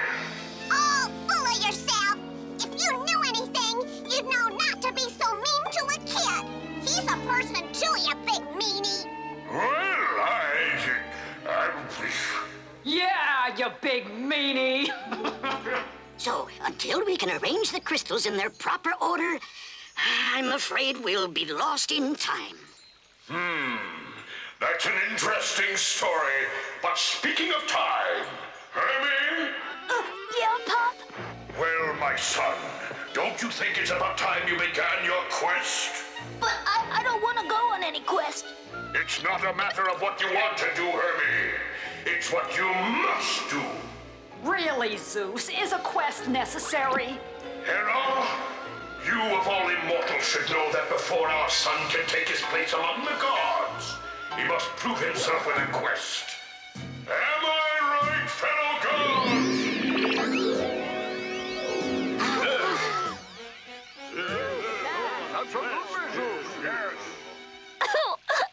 Oh, full of yourself. If you knew anything, you'd know not to be so mean to a kid. He's a person too, you big meanie. Well, Yeah, you big meanie. So, until we can arrange the crystals in their proper order, I'm afraid we'll be lost in time. That's an interesting story. But speaking of time, Hermie? Yeah, Pop? Well, my son, don't you think it's about time you began your quest? But I don't want to go on any quest. It's not a matter of what you want to do, Hermie. It's what you must do. Really, Zeus, is a quest necessary? Hera, you of all immortals should know that before our son can take his place among the gods, he must prove himself with a quest. Am I right, fellow gods?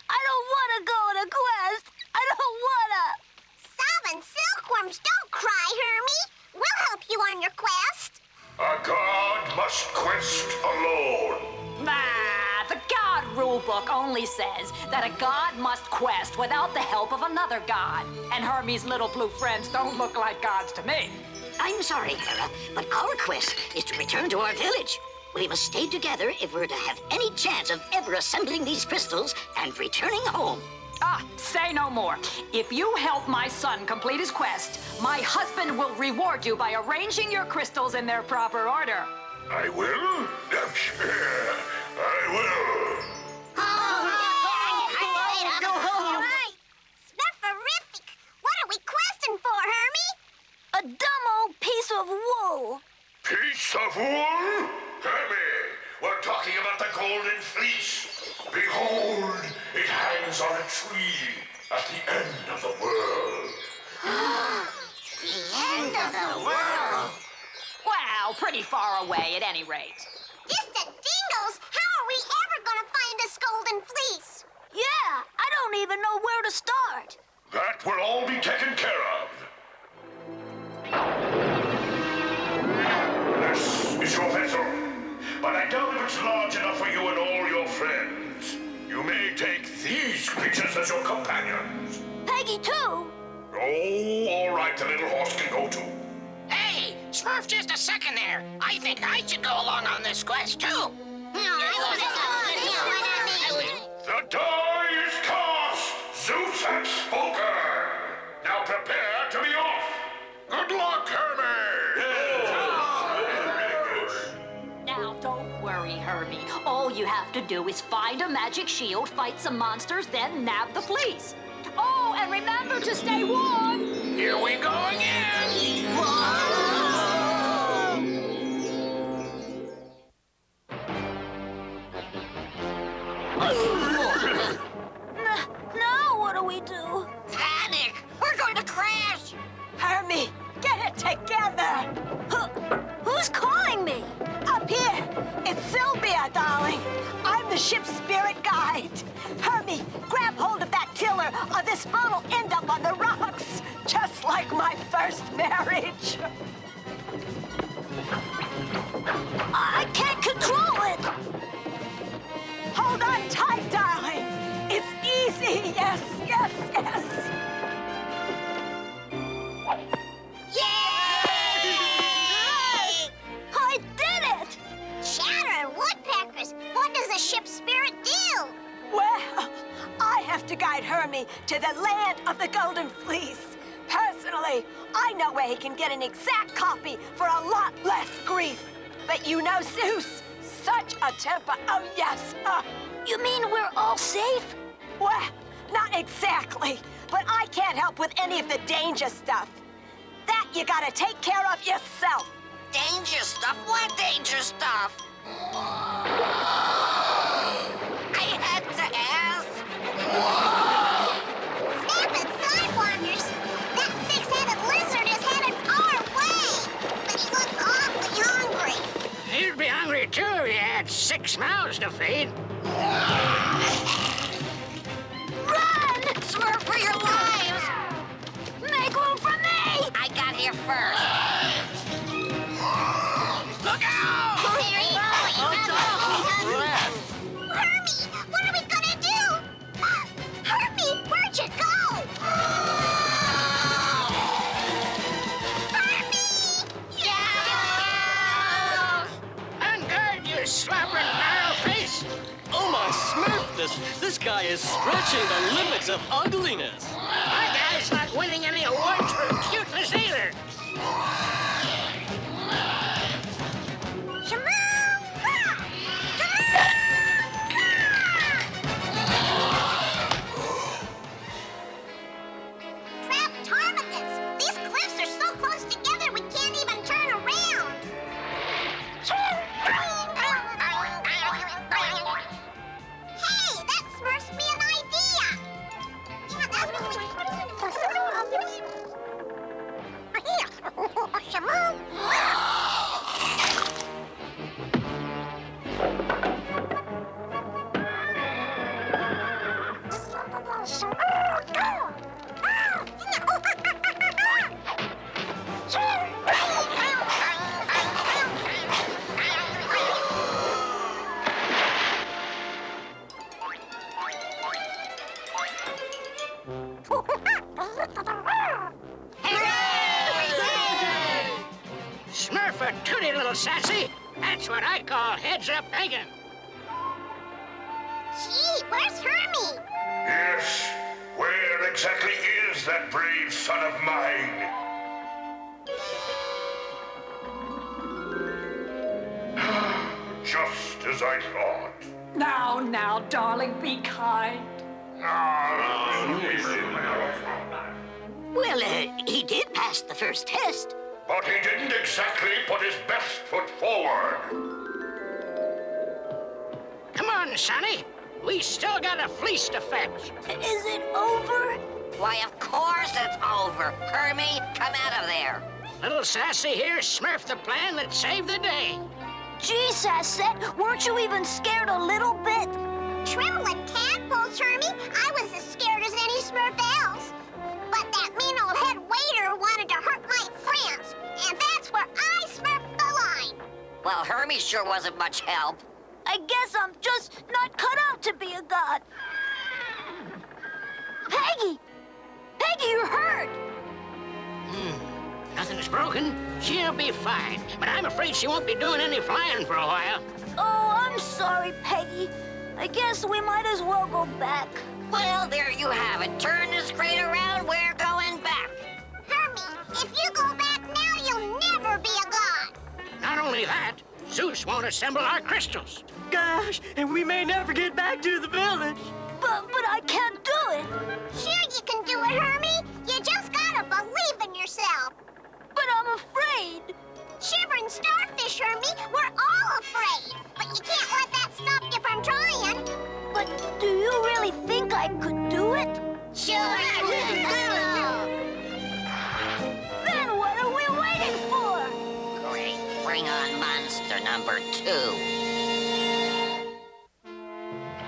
I don't want to go on a quest. I don't want to. Solving silkworms, don't cry, Hermie. We'll help you on your quest. A god must quest alone. The god rule book only says that a god must quest without the help of another god. And Hermie's little blue friends don't look like gods to me. I'm sorry, Hera, but our quest is to return to our village. We must stay together if we're to have any chance of ever assembling these crystals and returning home. Ah, say no more. If you help my son complete his quest, my husband will reward you by arranging your crystals in their proper order. I will? I will. All right. Smurferific. What are we questing for, Hermie? A dumb old piece of wool. Piece of wool? Hermie, we're talking about the Golden Fleece. Behold, it hangs on a tree at the end of the world. The end of the world. Wow, pretty far away at any rate. Just a dingoes. How are we ever gonna find this Golden Fleece? Yeah, I don't even know where to start. That will all be taken care of. This is your vessel, but I doubt if it's large enough for you and all your friends. You may take these creatures as your companions. Peggy, too. Oh, all right, the little horse can go too. Hey, Smurf, just a second there. I think I should go along on this quest, too. The die is cast! Zeus has spoken! Now prepare to be off! Good luck, Hermie! Now, don't worry, Hermie. All you have to do is find a magic shield, fight some monsters, then nab the fleece. Oh, and remember to stay warm. Here we go again! Now what do we do? Panic! We're going to crash! Hermie, get it together! Who's calling me? Up here! It's Sylvia, darling! I'm the ship's spirit guide! Hermie, grab hold of that tiller or this boat will end up on the rocks! Just like my first marriage! I can't control it! Hold on tight, darling! It's easy! Yes, yes, yes! Yay! I did it! Chatter woodpeckers. What does the ship's spirit do? Well, I have to guide Hermie to the land of the Golden Fleece. Personally, I know where he can get an exact copy for a lot less grief. But you know Zeus, such a temper, oh yes. You mean we're all safe? Well, not exactly, but I can't help with any of the danger stuff. That you gotta take care of yourself. Danger stuff? What danger stuff? I had to ask. Snap it, sidewinders. That six-headed lizard is headed our way. But he looks awfully hungry. He'd be hungry, too, if he had 6 mouths to feed. Run! Smurf for your lives! Make room for me! I got here first. Look out! Hermie, what are we gonna do? Hermie, where'd you go? Hermie! Yeah! Unguard, you slobbering narrow-face! Oh my Smurfness! This guy is stretching the limits of ugliness. My guy's not winning any awards for cuteness either. Trapped ptarmigans! These cliffs are so close together we can't even turn around! Hey, that smurfs me an idea! Yeah, that's Shimon! tooty, little sassy. That's what I call heads-up thinking. Gee, where's Hermie? Yes, where exactly is that brave son of mine? Just as I thought. Now, darling, be kind. Well, he did pass the first test. But he didn't exactly put his best foot forward. Come on, Sonny. We still got a fleece to fetch. Is it over? Why, of course it's over. Hermie, come out of there. Little Sassy here smurfed the plan that saved the day. Gee, Sassette, weren't you even scared a little bit? Trembling tadpoles, Hermie. I was as scared as any Smurf else. But that mean old head waiter wanted to hurt my friends. And that's where I smurfed the line. Well, Hermie sure wasn't much help. I guess I'm just not cut out to be a god. Peggy! Peggy, you're hurt! Nothing's broken. She'll be fine. But I'm afraid she won't be doing any flying for a while. Oh, I'm sorry, Peggy. I guess we might as well go back. Well, there you have it. Turn this crate around, we're going back. Hermie, if you go back now, you'll never be a god. Not only that, Zeus won't assemble our crystals. Gosh, and we may never get back to the village. But I can't do it. Sure you can do it, Hermie. You just gotta believe in yourself. But I'm afraid. Shivering starfish, Hermie, we're all afraid. But you can't let that stop you from trying. But do you really think I could do it? Sure you will. Then what are we waiting for? Great. Bring on monster number 2.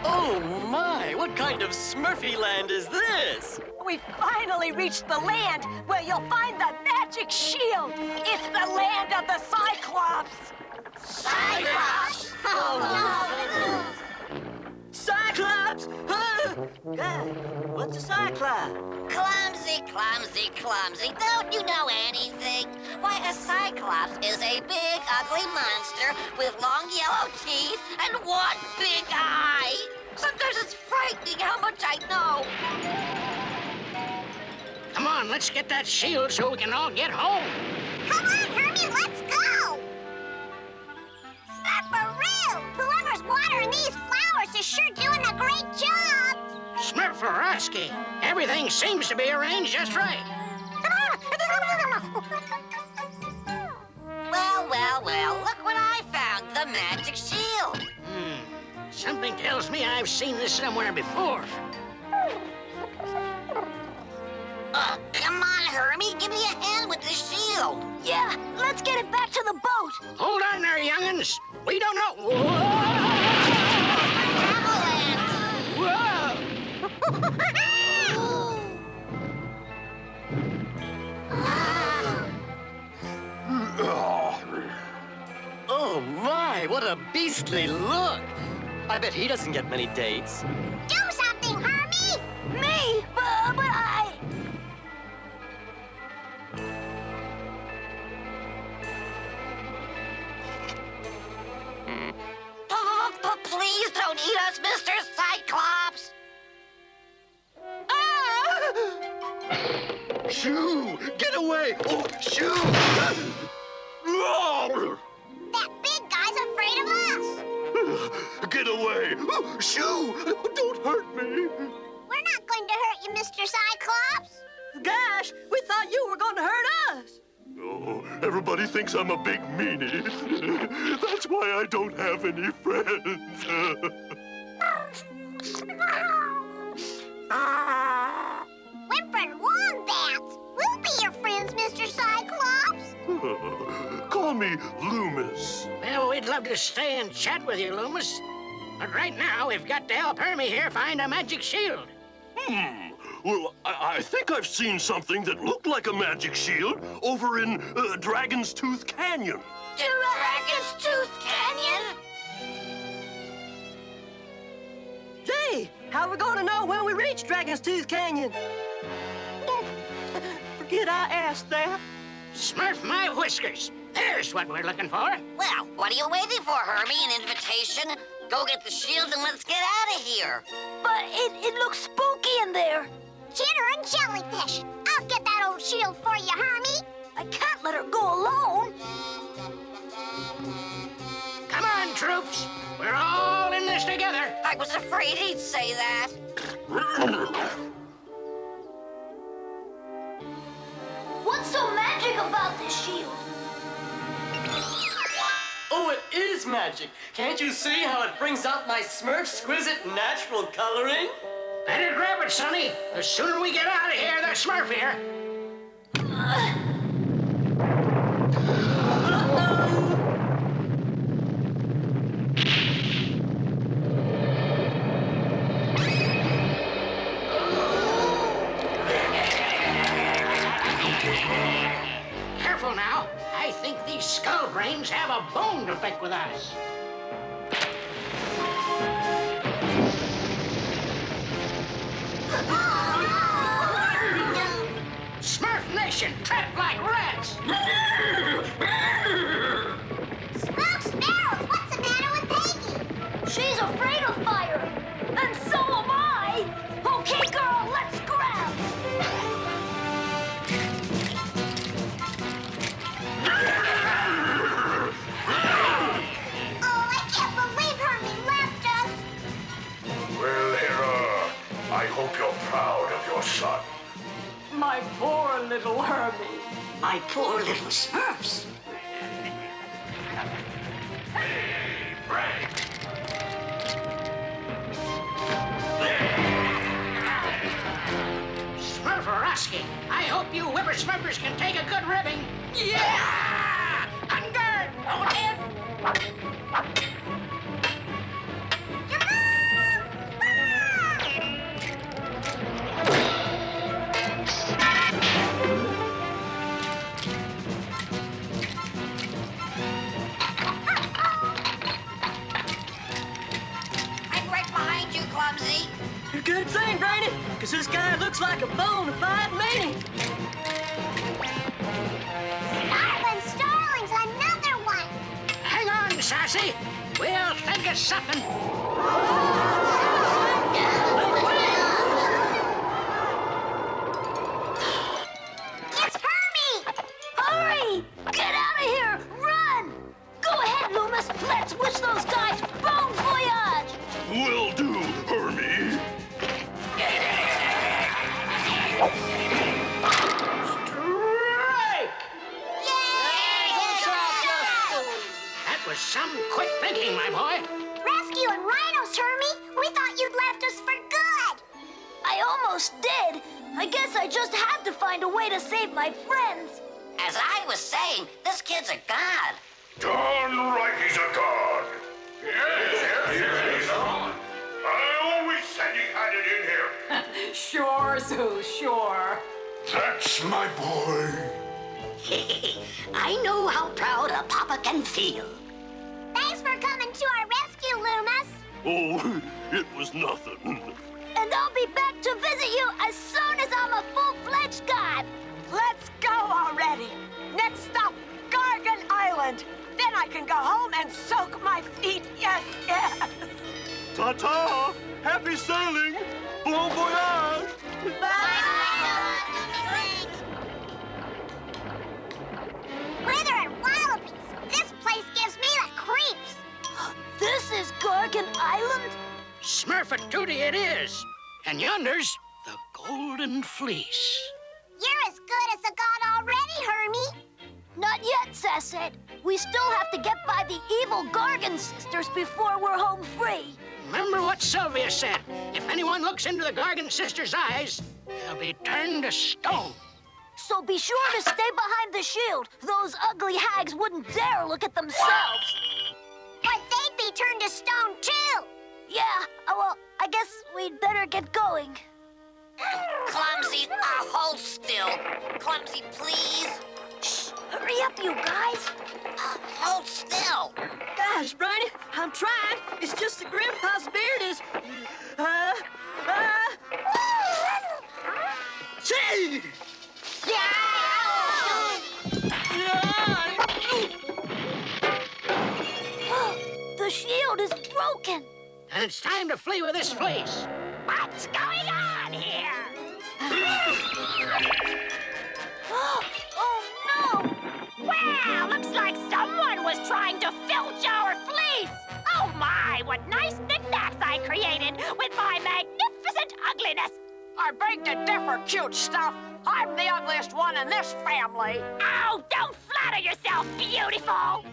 Oh my, what kind of Smurfy land is this? We finally reached the land where you'll find the magic shield. It's the land of the Cyclops. Cyclops? Oh, no. Cyclops! What's a Cyclops? Clumsy, clumsy, clumsy. Don't you know anything? Why, a Cyclops is a big, ugly monster with long yellow teeth and one big eye. Sometimes it's frightening how much I know. Come on, let's get that shield so we can all get home. Come on, Hermie, let's go. Smurfaroo! Whoever's watering these flowers is sure doing a great job. Smurfarowski. Everything seems to be arranged just right. Well, look what I found, the magic shield. Something tells me I've seen this somewhere before. Come on, Hermie, give me a hand with the shield. Yeah, let's get it back to the boat. Hold on there, young'uns. We don't know. Oh my, what a beastly look. I bet he doesn't get many dates. Do something, Hermie! Me? But I... Oh, please don't eat us, Mr. Cyclops. Shoo! Get away! Oh, shoo! That big guy's afraid of us. Get away! Oh, shoo! Don't hurt me! We're not going to hurt you, Mr. Cyclops. Gosh, we thought you were going to hurt us. Oh, everybody thinks I'm a big meanie. That's why I don't have any friends. Whimpering wombats. We'll be your friends, Mr. Cyclops. Call me Loomis. Well, we'd love to stay and chat with you, Loomis. But right now, we've got to help Hermie here find a magic shield. Well, I think I've seen something that looked like a magic shield over in Dragon's Tooth Canyon. Dragon's Tooth Canyon? Gee, how are we going to know when we reach Dragon's Tooth Canyon? Forget I asked that. Smurf my whiskers. Here's what we're looking for. Well, what are you waiting for, Hermie? An invitation? Go get the shield and let's get out of here. But it looks spooky in there. Chitter and jellyfish. I'll get that old shield for you, Hermie. I can't let her go alone. Come on, troops. We're all in this together. I was afraid he'd say that. What's so magic about this shield? Oh, it is magic. Can't you see how it brings out my Smurf-squisite natural coloring? Better grab it, Sonny. The sooner we get out of here, the Smurfier. Careful now. I think these skull brains have a bone to pick with us. Smurf Nation, trapped like rats! Smoke sparrows, what's the matter with Peggy? She's afraid of fire. And so am I. Okay, girl, let's grab. Oh, I can't believe Hermie left us. Well, Hera, I hope you're proud of your son. My poor little Hermie. My poor little Smurfs. Smurferoski, I hope you whippersmurfers can take a good ribbing. Yeah! On guard! Hold in! I'm right behind you, Clumsy. Good thing, Brainy, because this guy looks like a bona fide maniac. Starlings, another one. Hang on, Sassy. We'll think of something. It's Hermie. Hurry! Get out of here! Run! Go ahead, Loomis. Let's wish those guys bon voyage. Will do, Hermie. Strike! That was some quick thinking, my boy. Rescuing rhinos, Hermie. We thought you'd left us for good. I almost did. I guess I just had to find a way to save my friends. As I was saying, this kid's a god. Darn right he's a god. Yes. I always said he had it in here. Sure, Sue, sure. That's my boy. I know how proud a papa can feel. Thanks for coming to our rescue, Loomis. Oh, it was nothing. And I'll be back to visit you as soon as I'm a full-fledged god. Let's go already. Next stop, Gargan Island. Then I can go home and soak my feet. Yes, yes. Ta-ta! Happy sailing! Bon voyage! Wither and wallabies. This place gives me the creeps. This is Gargan Island? Smurfitude it is. And yonder's the Golden Fleece. You're as good as a god already, Hermie. Not yet, Sassette. We still have to get by the evil Gargan sisters before we're home free. Remember what Sylvia said. If anyone looks into the Gargan sisters' eyes, they'll be turned to stone. So be sure to stay behind the shield. Those ugly hags wouldn't dare look at themselves. But they'd be turned to stone, too. Yeah, well, I guess we'd better get going. Clumsy, hold still. Clumsy, please. Shh, hurry up, you guys. Hold still. Gosh, Brainy, I'm trying. It's just that Grandpa's beard is... See! Yeah! time to flee with this fleece. What's going on here? Oh, no! Well, looks like someone was trying to filch our fleece. Oh my, what nice knickknacks I created with my magnificent ugliness. I beg to differ, cute stuff. I'm the ugliest one in this family. Oh, don't flatter yourself, beautiful.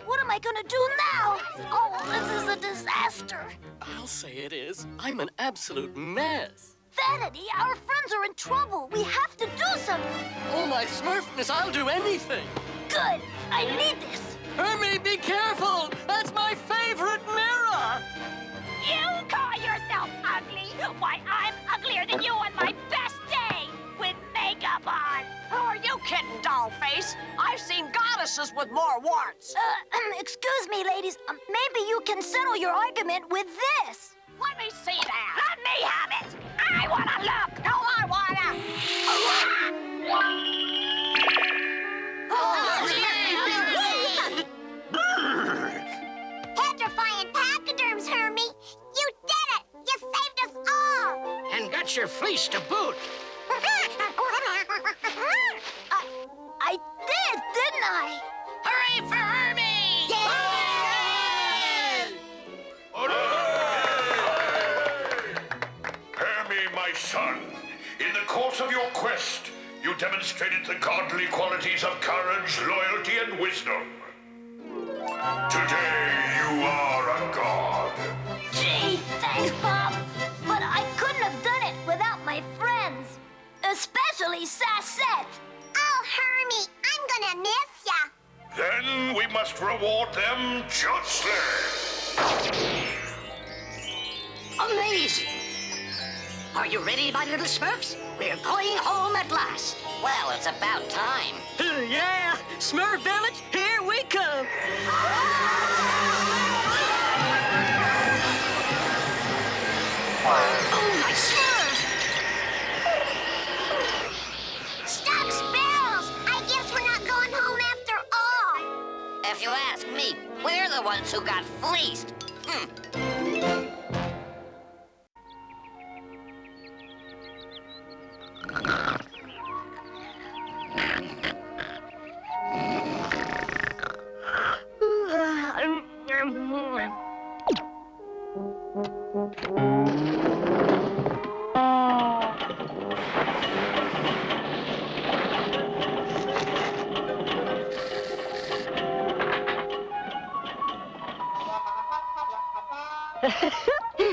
What am I gonna do now? Oh, this is a disaster. I'll say it is. I'm an absolute mess. Vanity, our friends are in trouble. We have to do something. Oh, my Smurfness, I'll do anything. Good. I need this. Hermie, be careful. That's my favorite mirror. You call yourself ugly? Why, I'm uglier than you on my best day, with makeup on. Who are you kidding, dollface? I've seen goddesses with more warts. Excuse me, ladies. Maybe you can settle your argument with this. Let me see that. Let me have it. I want to look. No, I wanna. Petrifying pachyderms, Hermie. You did it. You saved us all. And got your fleece to boot. I did, didn't I? Hooray for Hermie! Hermie, my son, in the course of your quest, you demonstrated the godly qualities of courage, loyalty, and wisdom. Today, you are a god. Gee, thanks, Pop. But I couldn't have done it without my friends. Especially Sassette. Oh, Hermie, I'm gonna miss ya. Then we must reward them justly. Amazing! Are you ready, my little Smurfs? We're going home at last. Well, it's about time. Yeah! Smurf Village, here we come! Oh, my Smurfs! Stop sparrows. I guess we're not going home after all. If you ask me, we're the ones who got fleeced.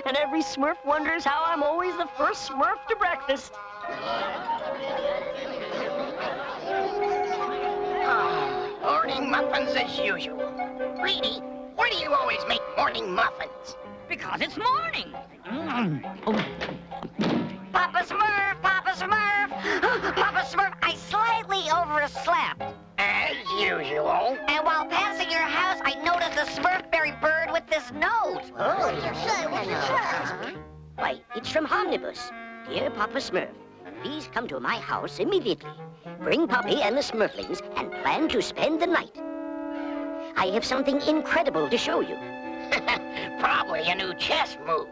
And every Smurf wonders how I'm always the first Smurf to breakfast. Morning muffins as usual. Brainy, why do you always make morning muffins? Because it's morning. Papa Smurf! Papa Smurf! Papa Smurf, I slightly overslept. As usual. And while passing your house, I noticed a Smurfberry bird with this note. Why, it's from Omnibus. Dear Papa Smurf, please come to my house immediately. Bring Poppy and the Smurflings and plan to spend the night. I have something incredible to show you. Probably a new chess move.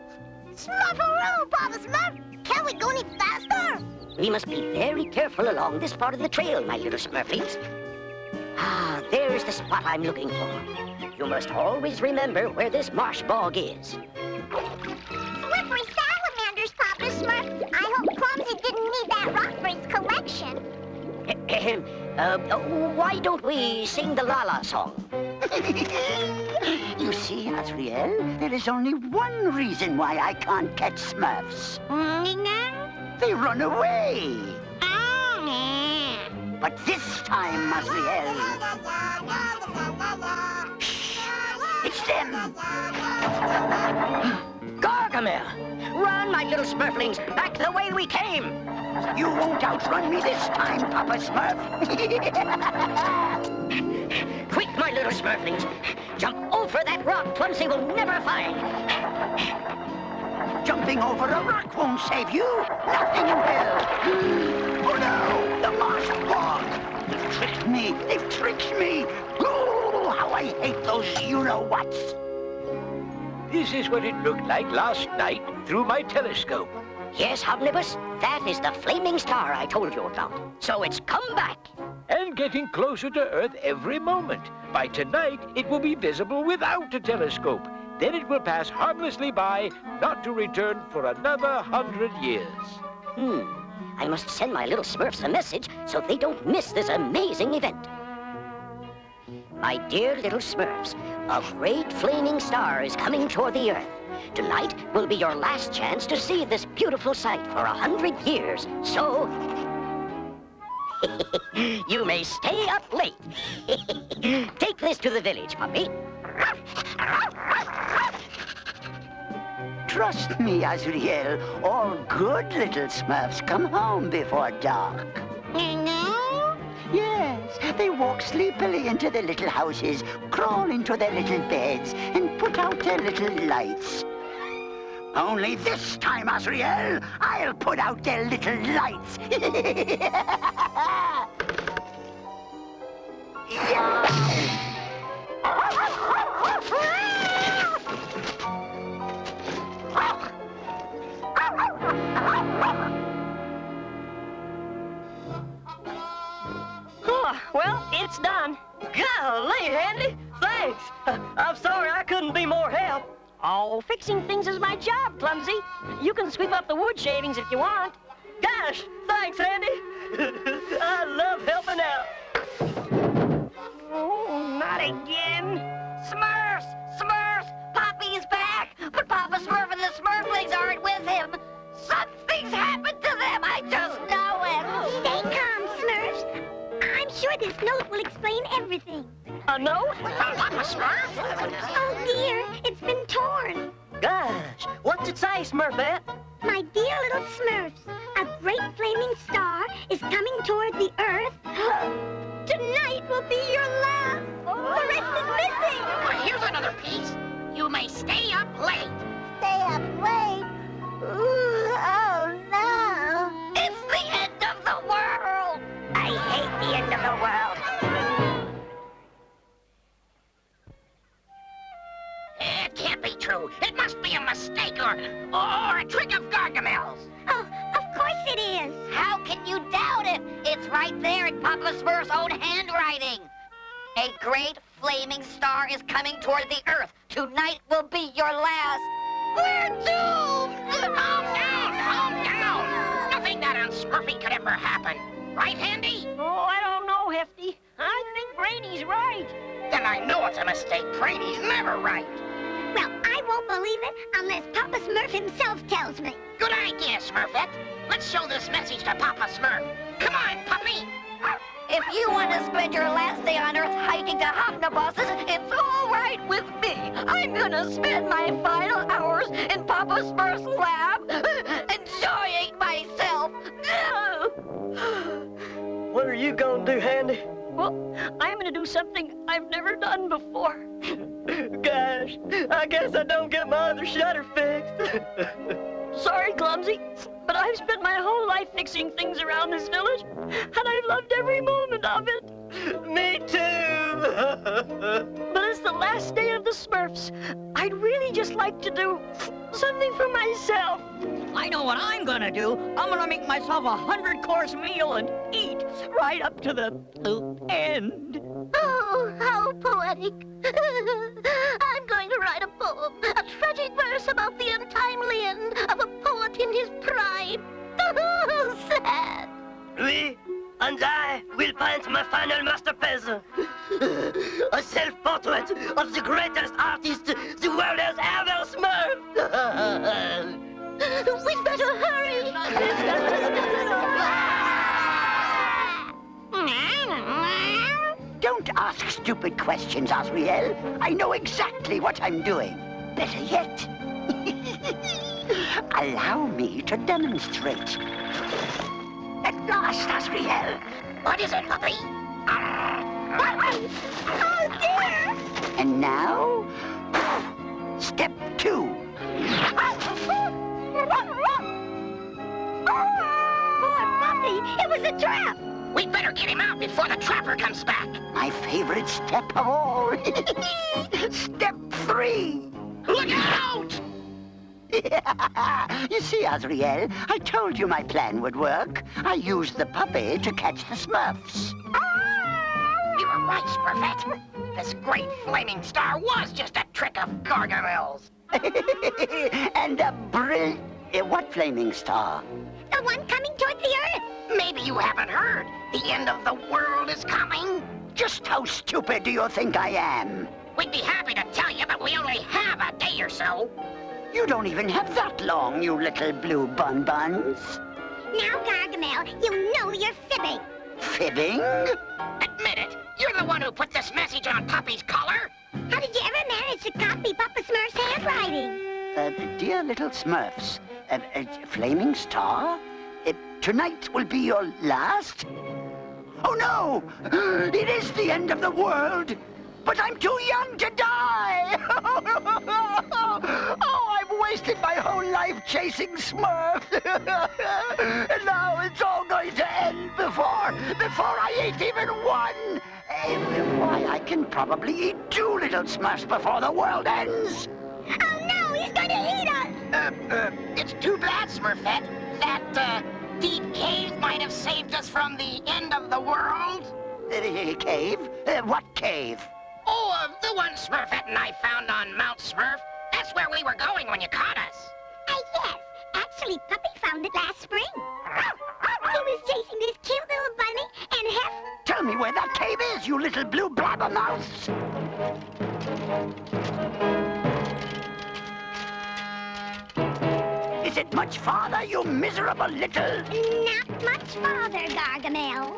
Smurfaroo, Papa Smurf. Can we go any faster? We must be very careful along this part of the trail, my little Smurflings. Ah, there's the spot I'm looking for. You must always remember where this marsh bog is. Slippery salamanders, Papa Smurf. I hope Clumsy didn't need that rock for his collection. Why don't we sing the La-La song? You see, Azriel, there is only one reason why I can't catch Smurfs. They run away. But this time, Azriel, it's them. Gargamel! Run, my little Smurflings, back the way we came! You won't outrun me this time, Papa Smurf. Quick, my little Smurflings! Jump over that rock Clumsy will never find! Jumping over a rock won't save you. Nothing will. Oh no, the marsh bog. They've tricked me. They've tricked me. Oh, how I hate those you-know-whats. this is what it looked like last night through my telescope. Yes, Omnibus, that is the flaming star I told you about. So it's come back. And getting closer to Earth every moment. By tonight, it will be visible without a telescope. Then it will pass harmlessly by, not to return for another 100 years. I must send my little Smurfs a message so they don't miss this amazing event. My dear little Smurfs, a great flaming star is coming toward the Earth. Tonight will be your last chance to see this beautiful sight for 100 years. So, you may stay up late. Take this to the village, puppy. Trust me, Azriel, all good little Smurfs come home before dark. Yes, they walk sleepily into their little houses, crawl into their little beds, and put out their little lights. Only this time, Azriel, I'll put out their little lights. Well, it's done. Golly, Handy, thanks. I'm sorry I couldn't be more help. Oh, fixing things is my job, Clumsy. You can sweep up the wood shavings if you want. Gosh, thanks, Handy. I love helping out. Oh, not again. Smurfs! Smurfs! Poppy's back! But Papa Smurf and the Smurflings aren't with him. Something's happened to them. I just know it. Stay calm, Smurfs. I'm sure this note will explain everything. A note? Papa Smurf? Oh, dear, it's been torn. Gosh, what's it say, Smurfette? My dear little Smurfs, a great flaming star is coming toward the Earth. Tonight will be your last. The rest is missing. Well, here's another piece. You may stay up late. Stay up late? Ooh, oh, no. It's the end of the world. I hate the end of the world. It can't be true. It must be a mistake or a trick of Gargamel's. Oh, of course it is. How can you doubt it? It's right there in Papa Smurf's own handwriting. A great flaming star is coming toward the Earth. Tonight will be your last. We're doomed! Calm down, calm down. Nothing that unsmurfy could ever happen. Right, Handy? Oh, I don't know, Hefty. I think Brainy's right. Then I know it's a mistake. Brainy's never right. Well, I won't believe it unless Papa Smurf himself tells me. Good idea, Smurfette. Let's show this message to Papa Smurf. Come on, puppy. If you want to spend your last day on Earth hiking to omnibuses, it's all right with me. I'm gonna spend my final hours in Papa Smurf's lab, enjoying myself. What are you gonna do, Handy? Well, I'm gonna do something I've never done before. Gosh, I guess I don't get my other shutter fixed. Sorry, Clumsy, but I've spent my whole life fixing things around this village, and I've loved every moment of it. Me too. But it's the last day of the Smurfs. I'd really just like to do something for myself. I know what I'm gonna do. I'm gonna make myself a 100-course meal and eat right up to the end. Oh, how poetic. I'm going to write a poem, a tragic verse about the untimely end of a poet in his prime. Sad. Oui, and I will paint my final masterpiece. A self-portrait of the greatest artist the world has ever smurfed. We'd better hurry. Don't ask stupid questions, Azriel. I know exactly what I'm doing. Better yet, allow me to demonstrate. At last, Azriel. What is it, puppy? Oh, dear. And now, step 2. Poor puppy, it was a trap. We'd better get him out before the trapper comes back. My favorite step of all. Step 3. Look out! You see, Azrael, I told you my plan would work. I used the puppy to catch the Smurfs. You were right, Smurfette. This great flaming star was just a trick of Gargamel's. And a what flaming star? The one coming toward the Earth. Maybe you haven't heard. The end of the world is coming. Just how stupid do you think I am? We'd be happy to tell you, but we only have a day or so. You don't even have that long, you little blue bonbons. Now, Gargamel, you know you're fibbing. Fibbing? Admit it. You're the one who put this message on Puppy's collar. How did you ever manage to copy Papa Smurf's handwriting? Dear little Smurfs, flaming star? Tonight will be your last? Oh no! It is the end of the world! But I'm too young to die! Oh, I've wasted my whole life chasing Smurf! And now it's all going to end before I eat even one! Why, I can probably eat 2 little Smurfs before the world ends! Oh no, he's going to eat us! It's too bad, Smurfette. That, deep cave might have saved us from the end of the world. Cave? What cave? Oh, the one Smurfette and I found on Mount Smurf. That's where we were going when you caught us. Yes. Actually, Puppy found it last spring. He was chasing this cute little bunny and Tell me where that cave is, you little blue blabbermouths! Is it much farther, you miserable little... Not much farther, Gargamel.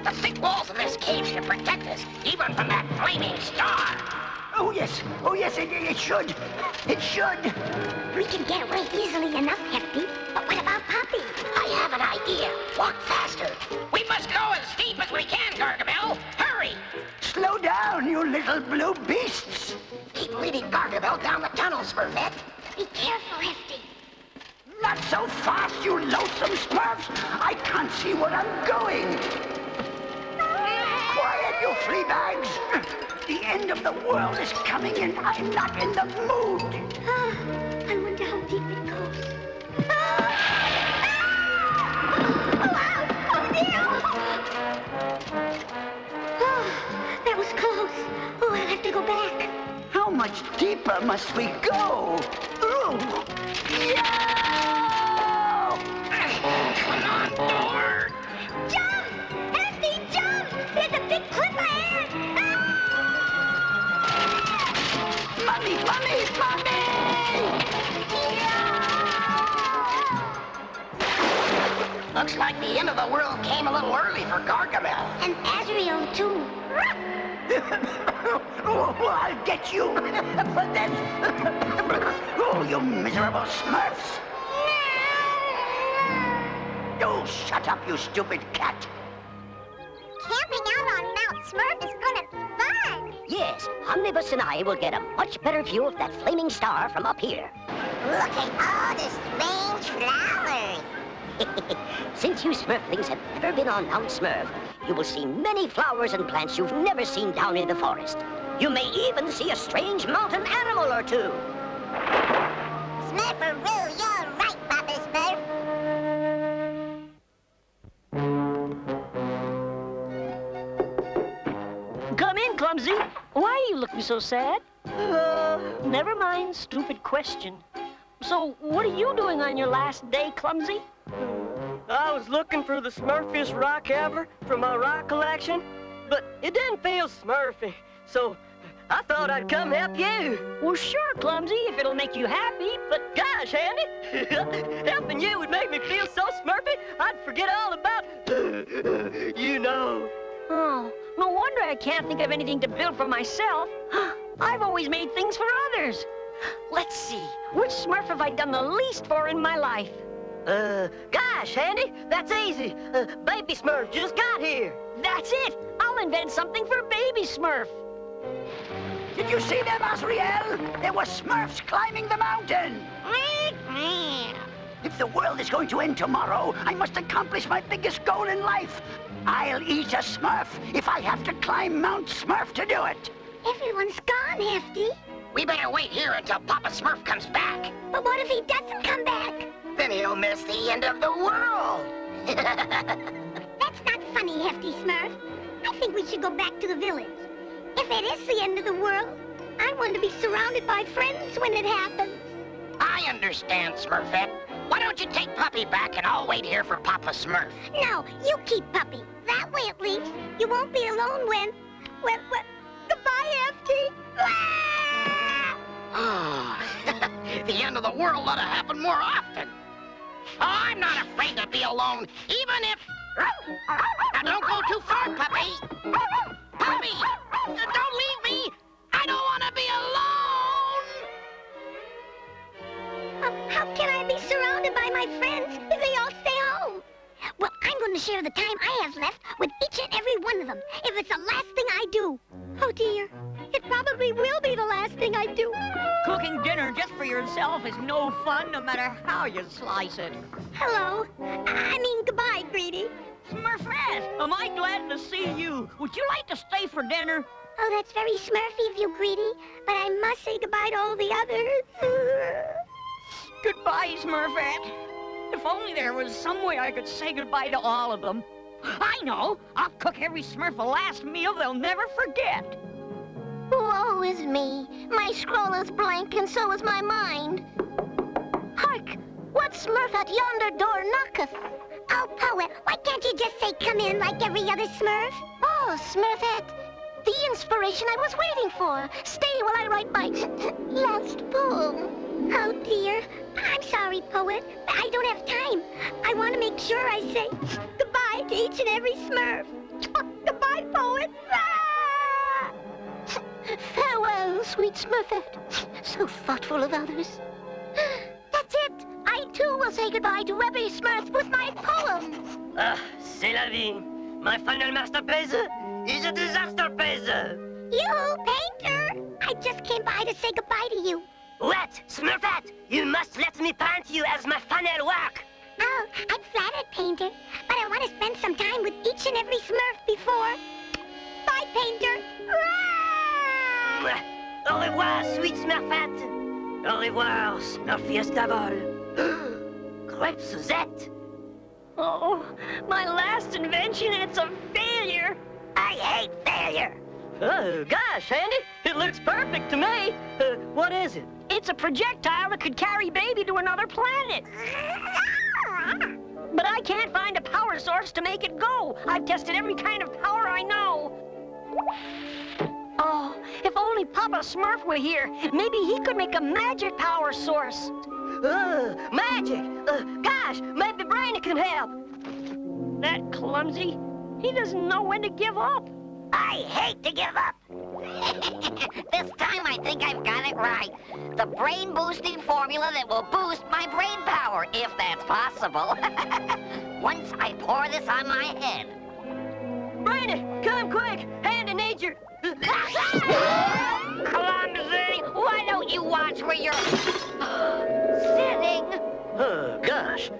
The thick walls of this cave should protect us, even from that flaming star. Oh, yes, it should. It should. We can get away easily enough, Hefty. But what about Puppy? I have an idea. Walk faster. We must go as steep as we can, Gargamel. Hurry! Slow down, you little blue beasts. Keep leading Gargamel down the tunnel, Smurfette. Be careful, Hefty. Not so fast, you loathsome Smurfs. I can't see where I'm going. Quiet, you flea bags. The end of the world is coming and I'm not in the mood. I wonder how deep it goes. That was close. Oh, I'll have to go back. How much deeper must we go? Ooh. Yeah! Come on, door. Jump! Hefty, jump! There's a big cliff ahead! Mommy! Yeah! Looks like the end of the world came a little early for Gargamel. And Azrael, too. I'll get you for this. Oh, you miserable Smurfs. Oh, shut up, you stupid cat. Camping out on Mount Smurf is gonna be fun. Yes, Omnibus and I will get a much better view of that flaming star from up here. Look at all the strange flowers. Since you Smurflings have never been on Mount Smurf, you will see many flowers and plants you've never seen down in the forest. You may even see a strange mountain animal or two. Smurfaroo, you're right, Papa Smurf. Come in, Clumsy. Why are you looking so sad? Never mind, stupid question. So, what are you doing on your last day, Clumsy? I was looking for the smurfiest rock ever from my rock collection, but it didn't feel smurfy, so I thought I'd come help you. Well, sure, Clumsy, if it'll make you happy, but gosh, Andy, helping you would make me feel so smurfy, I'd forget all about, you know. Oh, no wonder I can't think of anything to build for myself. I've always made things for others. Let's see, which Smurf have I done the least for in my life? Gosh, Andy, that's easy. Baby Smurf just got here. That's it. I'll invent something for Baby Smurf. Did you see them, Azrael? There were Smurfs climbing the mountain. If the world is going to end tomorrow, I must accomplish my biggest goal in life. I'll eat a Smurf if I have to climb Mount Smurf to do it. Everyone's gone, Hefty. We better wait here until Papa Smurf comes back. But what if he doesn't come back? Then he'll miss the end of the world. That's not funny, Hefty Smurf. I think we should go back to the village. If it is the end of the world, I want to be surrounded by friends when it happens. I understand, Smurfette. Why don't you take Puppy back and I'll wait here for Papa Smurf? No, you keep Puppy. That way, at least, you won't be alone when... Goodbye, Hefty. Oh, the end of the world ought to happen more often. Oh, I'm not afraid to be alone, even if... Now, don't go too far, Puppy. Puppy, don't leave me. I don't want to be alone. How can I be surrounded by my friends if they all stay home? Well, I'm going to share the time I have left with each and every one of them, if it's the last thing I do. Oh, dear. It probably will be the last thing I do. Cooking dinner just for yourself is no fun, no matter how you slice it. Hello. I mean, goodbye, Greedy. Smurfette, am I glad to see you? Would you like to stay for dinner? Oh, that's very Smurfy of you, Greedy. But I must say goodbye to all the others. Goodbye, Smurfette. If only there was some way I could say goodbye to all of them. I know! I'll cook every Smurf a last meal they'll never forget. Woe is me. My scroll is blank, and so is my mind. Hark! What Smurf at yonder door knocketh? Oh, Poet, why can't you just say come in like every other Smurf? Oh, Smurfette. The inspiration I was waiting for. Stay while I write my last poem. Oh, dear. I'm sorry, Poet. I don't have time. I want to make sure I say goodbye to each and every Smurf. Goodbye, Poet. Ah! Farewell, sweet Smurfette. So thoughtful of others. That's it. I, too, will say goodbye to every Smurf with my poem. Ah, c'est la vie. My final masterpiece is a disaster piece. You, Painter! I just came by to say goodbye to you. What? Smurfette, you must let me paint you as my final work. Oh, I'm flattered, Painter. But I want to spend some time with each and every Smurf before. Bye, Painter. Au revoir, sweet Smurfette. Au revoir, Smurfiest d'avol. Crêpe Suzette. Oh, my last invention, it's a failure. I hate failure. Oh, gosh, Andy, it looks perfect to me. What is it? It's a projectile that could carry Baby to another planet. But I can't find a power source to make it go. I've tested every kind of power I know. Oh, if only Papa Smurf were here. Maybe he could make a magic power source. Magic! Gosh, maybe Brainy can help. That clumsy. He doesn't know when to give up. I hate to give up. This time I think I've got it right. The brain-boosting formula that will boost my brain power, if that's possible. Once I pour this on my head. Brainy, come quick! Andy needs you. Clumsy! Why don't you watch where you're sitting? Oh, gosh.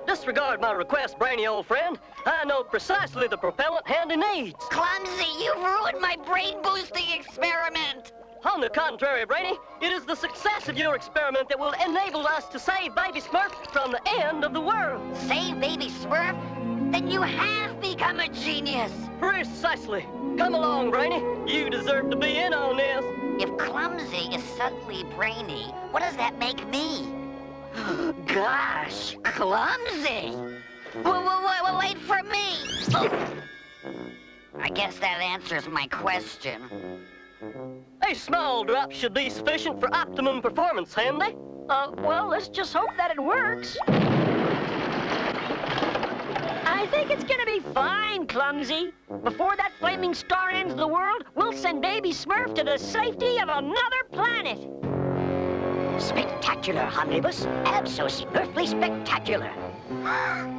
Disregard my request, Brainy, old friend. I know precisely the propellant Handy needs. Clumsy, you've ruined my brain-boosting experiment. On the contrary, Brainy, it is the success of your experiment that will enable us to save Baby Smurf from the end of the world. Save Baby Smurf? Then you have become a genius. Precisely. Come along, Brainy. You deserve to be in on this. If Clumsy is suddenly brainy, what does that make me? Gosh, Clumsy! Wait for me! Oh. I guess that answers my question. A small drop should be sufficient for optimum performance, Handy. Well, let's just hope that it works. I think it's gonna be fine, Clumsy. Before that flaming star ends the world, we'll send Baby Smurf to the safety of another planet. Spectacular, Omnibus. Abso-smurfly spectacular.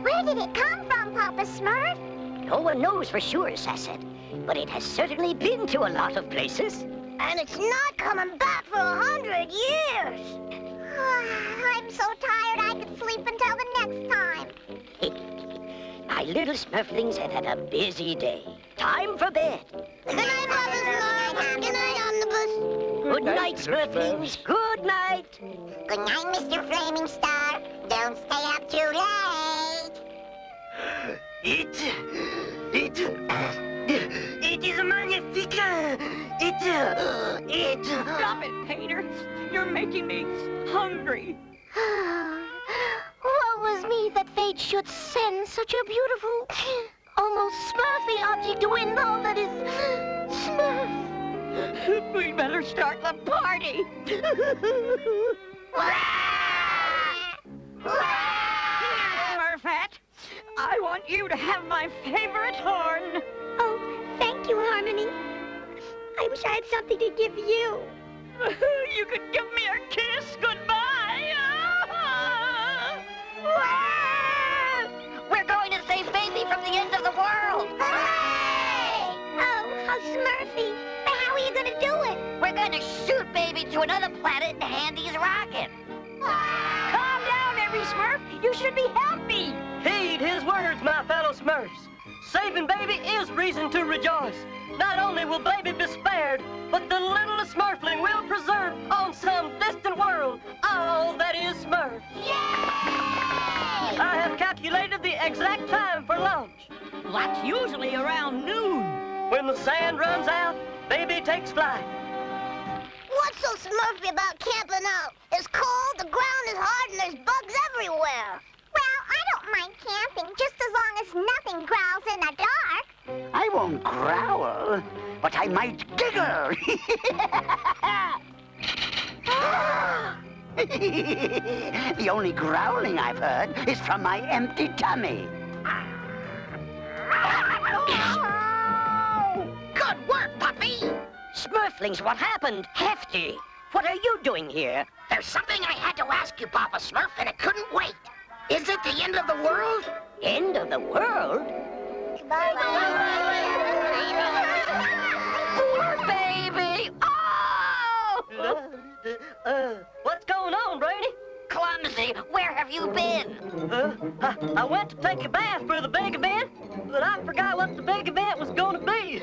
Where did it come from, Papa Smurf? No one knows for sure, Sassette, but it has certainly been to a lot of places. And it's not coming back for 100 years. I'm so tired I could sleep until the next time. My little Smurflings have had a busy day. Time for bed. Good night, Papa Smurf. Good night, night, Smurflings. Good night. Good night, Mr. Flaming Star. Don't stay up too late. It is magnifique. Stop it, Painter. You're making me hungry. Woe was me that fate should send such a beautiful, almost Smurfy object to win all that is Smurf. We better start the party. Smurfette, I want you to have my favorite horn. Oh, thank you, Harmony. I wish I had something to give you. You could give me a kiss goodbye. We're going to save Baby from the end of the world. Hooray! Oh, how Smurfy. But how are you going to do it? We're going to shoot Baby to another planet in Handy's rocket. Calm down, every Smurf. You should be happy. Heed his words, my fellow Smurfs. Saving Baby is reason to rejoice. Not only will Baby be spared, but the littlest Smurfling will preserve on some distant world all that is Smurf. Yay! I have calculated the exact time for launch. That's usually around noon. When the sand runs out, Baby takes flight. What's so Smurfy about camping out? It's cold, the ground is hard, and there's bugs everywhere. Well, I don't mind camping, just as long as nothing growls in the dark. I won't growl, but I might giggle. The only growling I've heard is from my empty tummy. Good work, Puppy. Smurflings, what happened? Hefty, what are you doing here? There's something I had to ask you, Papa Smurf, and it couldn't wait. Is it the end of the world? End of the world? Poor Baby. Oh! What's going on, Brainy? Clumsy, where have you been? I went to take a bath for the big event, but I forgot what the big event was going to be.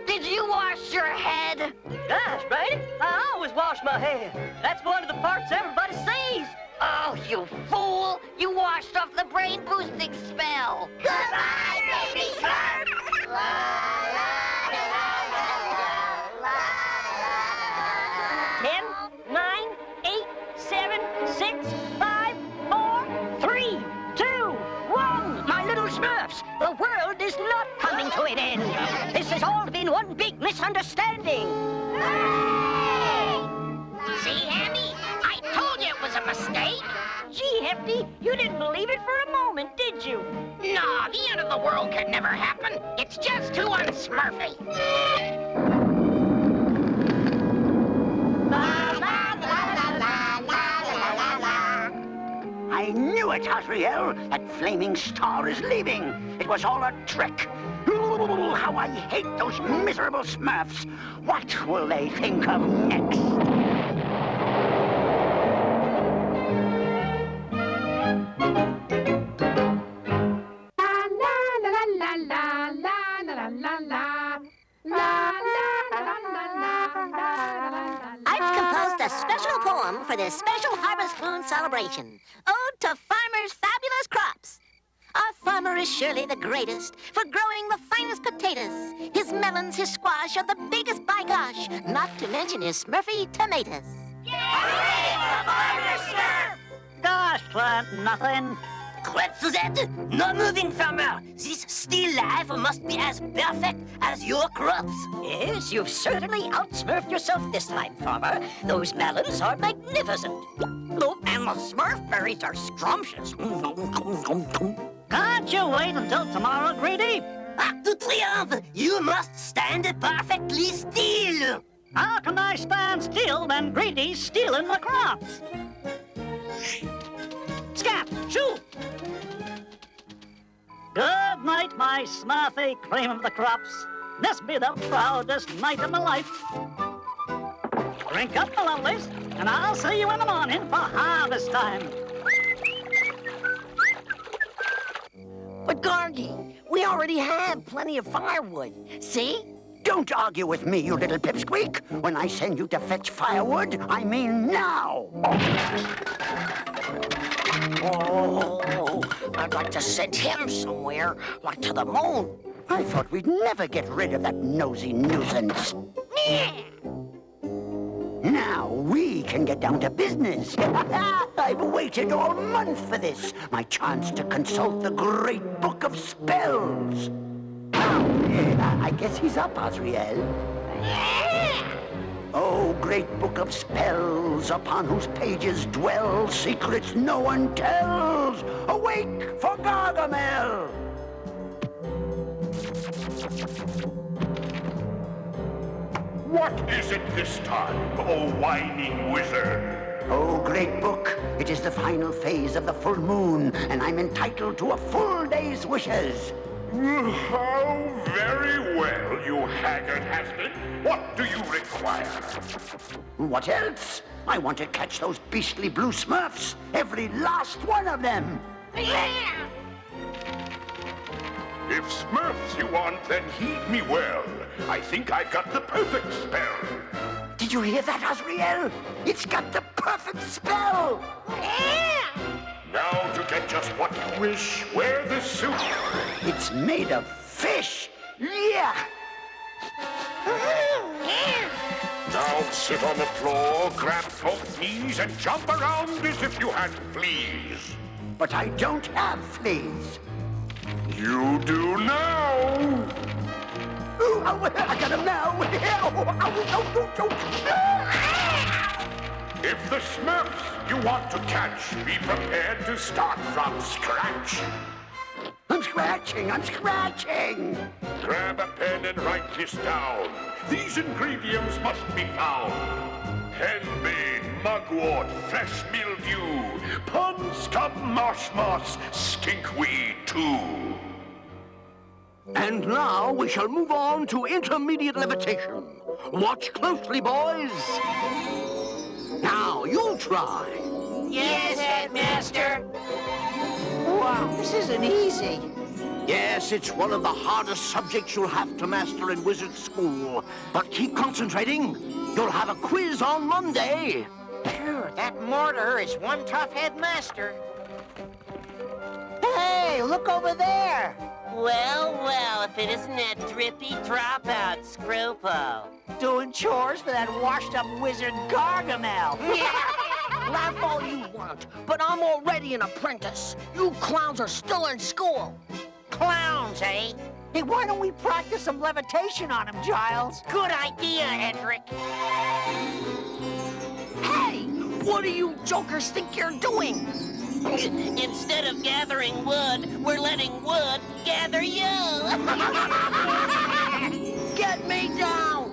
Did you wash your head? Gosh, Brainy, I always wash my head. That's one of the parts everybody sees. Oh, you fool! You washed off the brain-boosting spell! Goodbye, Baby Smurf! 10, 9, 8, 7, 6, 5, 4, 3, 2, 1. My little Smurfs, the world is not coming to an end. This has all been one big misunderstanding. See, Handy? I told you it was a mistake. Gee, Hefty, you didn't believe it for a moment, did you? No, the end of the world could never happen. It's just too unsmurfy. I knew it, Azrael. That flaming star is leaving. It was all a trick. Ooh, how I hate those miserable Smurfs. What will they think of next? I've composed a special poem for this special Harvest Moon celebration. Ode to farmers' fabulous crops. Our farmer is surely the greatest for growing the finest potatoes. His melons, his squash are the biggest by gosh, not to mention his Smurfy tomatoes. Gosh, nothing. What for that? No moving, farmer. This still life must be as perfect as your crops. Yes, you've certainly outsmurfed yourself this time, Farmer. Those melons are magnificent. Oh, and the Smurf berries are scrumptious. Can't you wait until tomorrow, Greedy? To triumph, you must stand perfectly still. How can I stand still when Greedy's stealing the crops? Scat, shoo! Good night, my Smurfy cream of the crops. This be the proudest night of my life. Drink up, my lovelies, and I'll see you in the morning for harvest time. But Gargy, we already have plenty of firewood. See? Don't argue with me, you little pipsqueak. When I send you to fetch firewood, I mean now. Oh, I'd like to send him somewhere, like to the moon. I thought we'd never get rid of that nosy nuisance. Now we can get down to business. I've waited all month for this. My chance to consult the great book of spells. I guess he's up, Azrael. Oh, great book of spells, upon whose pages dwell secrets no one tells. Awake for Gargamel! What is it this time, oh whining wizard? Oh, great book, it is the final phase of the full moon, and I'm entitled to a full day's wishes. Oh, very well, you haggard has-been. What do you require? What else? I want to catch those beastly blue Smurfs, every last one of them. If Smurfs you want, then heed me well. I think I've got the perfect spell. Did you hear that, Azrael? It's got the perfect spell. Now to get just what you wish, wear this suit. It's made of fish. Yeah. Now sit on the floor, grab both knees, and jump around as if you had fleas. But I don't have fleas. You do now. Ooh, I got him now. If the Smurfs you want to catch, be prepared to start from scratch. I'm scratching. Grab a pen and write this down. These ingredients must be found. Henbane, mugwort, flesh mildew, pond scum, marsh moss, stinkweed too. And now we shall move on to intermediate levitation. Watch closely, boys. Now, you try. Yes, Headmaster. Wow, this isn't easy. Yes, it's one of the hardest subjects you'll have to master in wizard school. But keep concentrating. You'll have a quiz on Monday. Phew, that mortar is one tough headmaster. Hey, look over there. Well, well, if it isn't that drippy dropout, Screwpo. Doing chores for that washed-up wizard Gargamel. Laugh all you want, but I'm already an apprentice. You clowns are still in school. Clowns, eh? Hey, why don't we practice some levitation on him, Giles? Good idea, Edric. Hey, what do you jokers think you're doing? Instead of gathering wood, we're letting wood gather you. Get me down!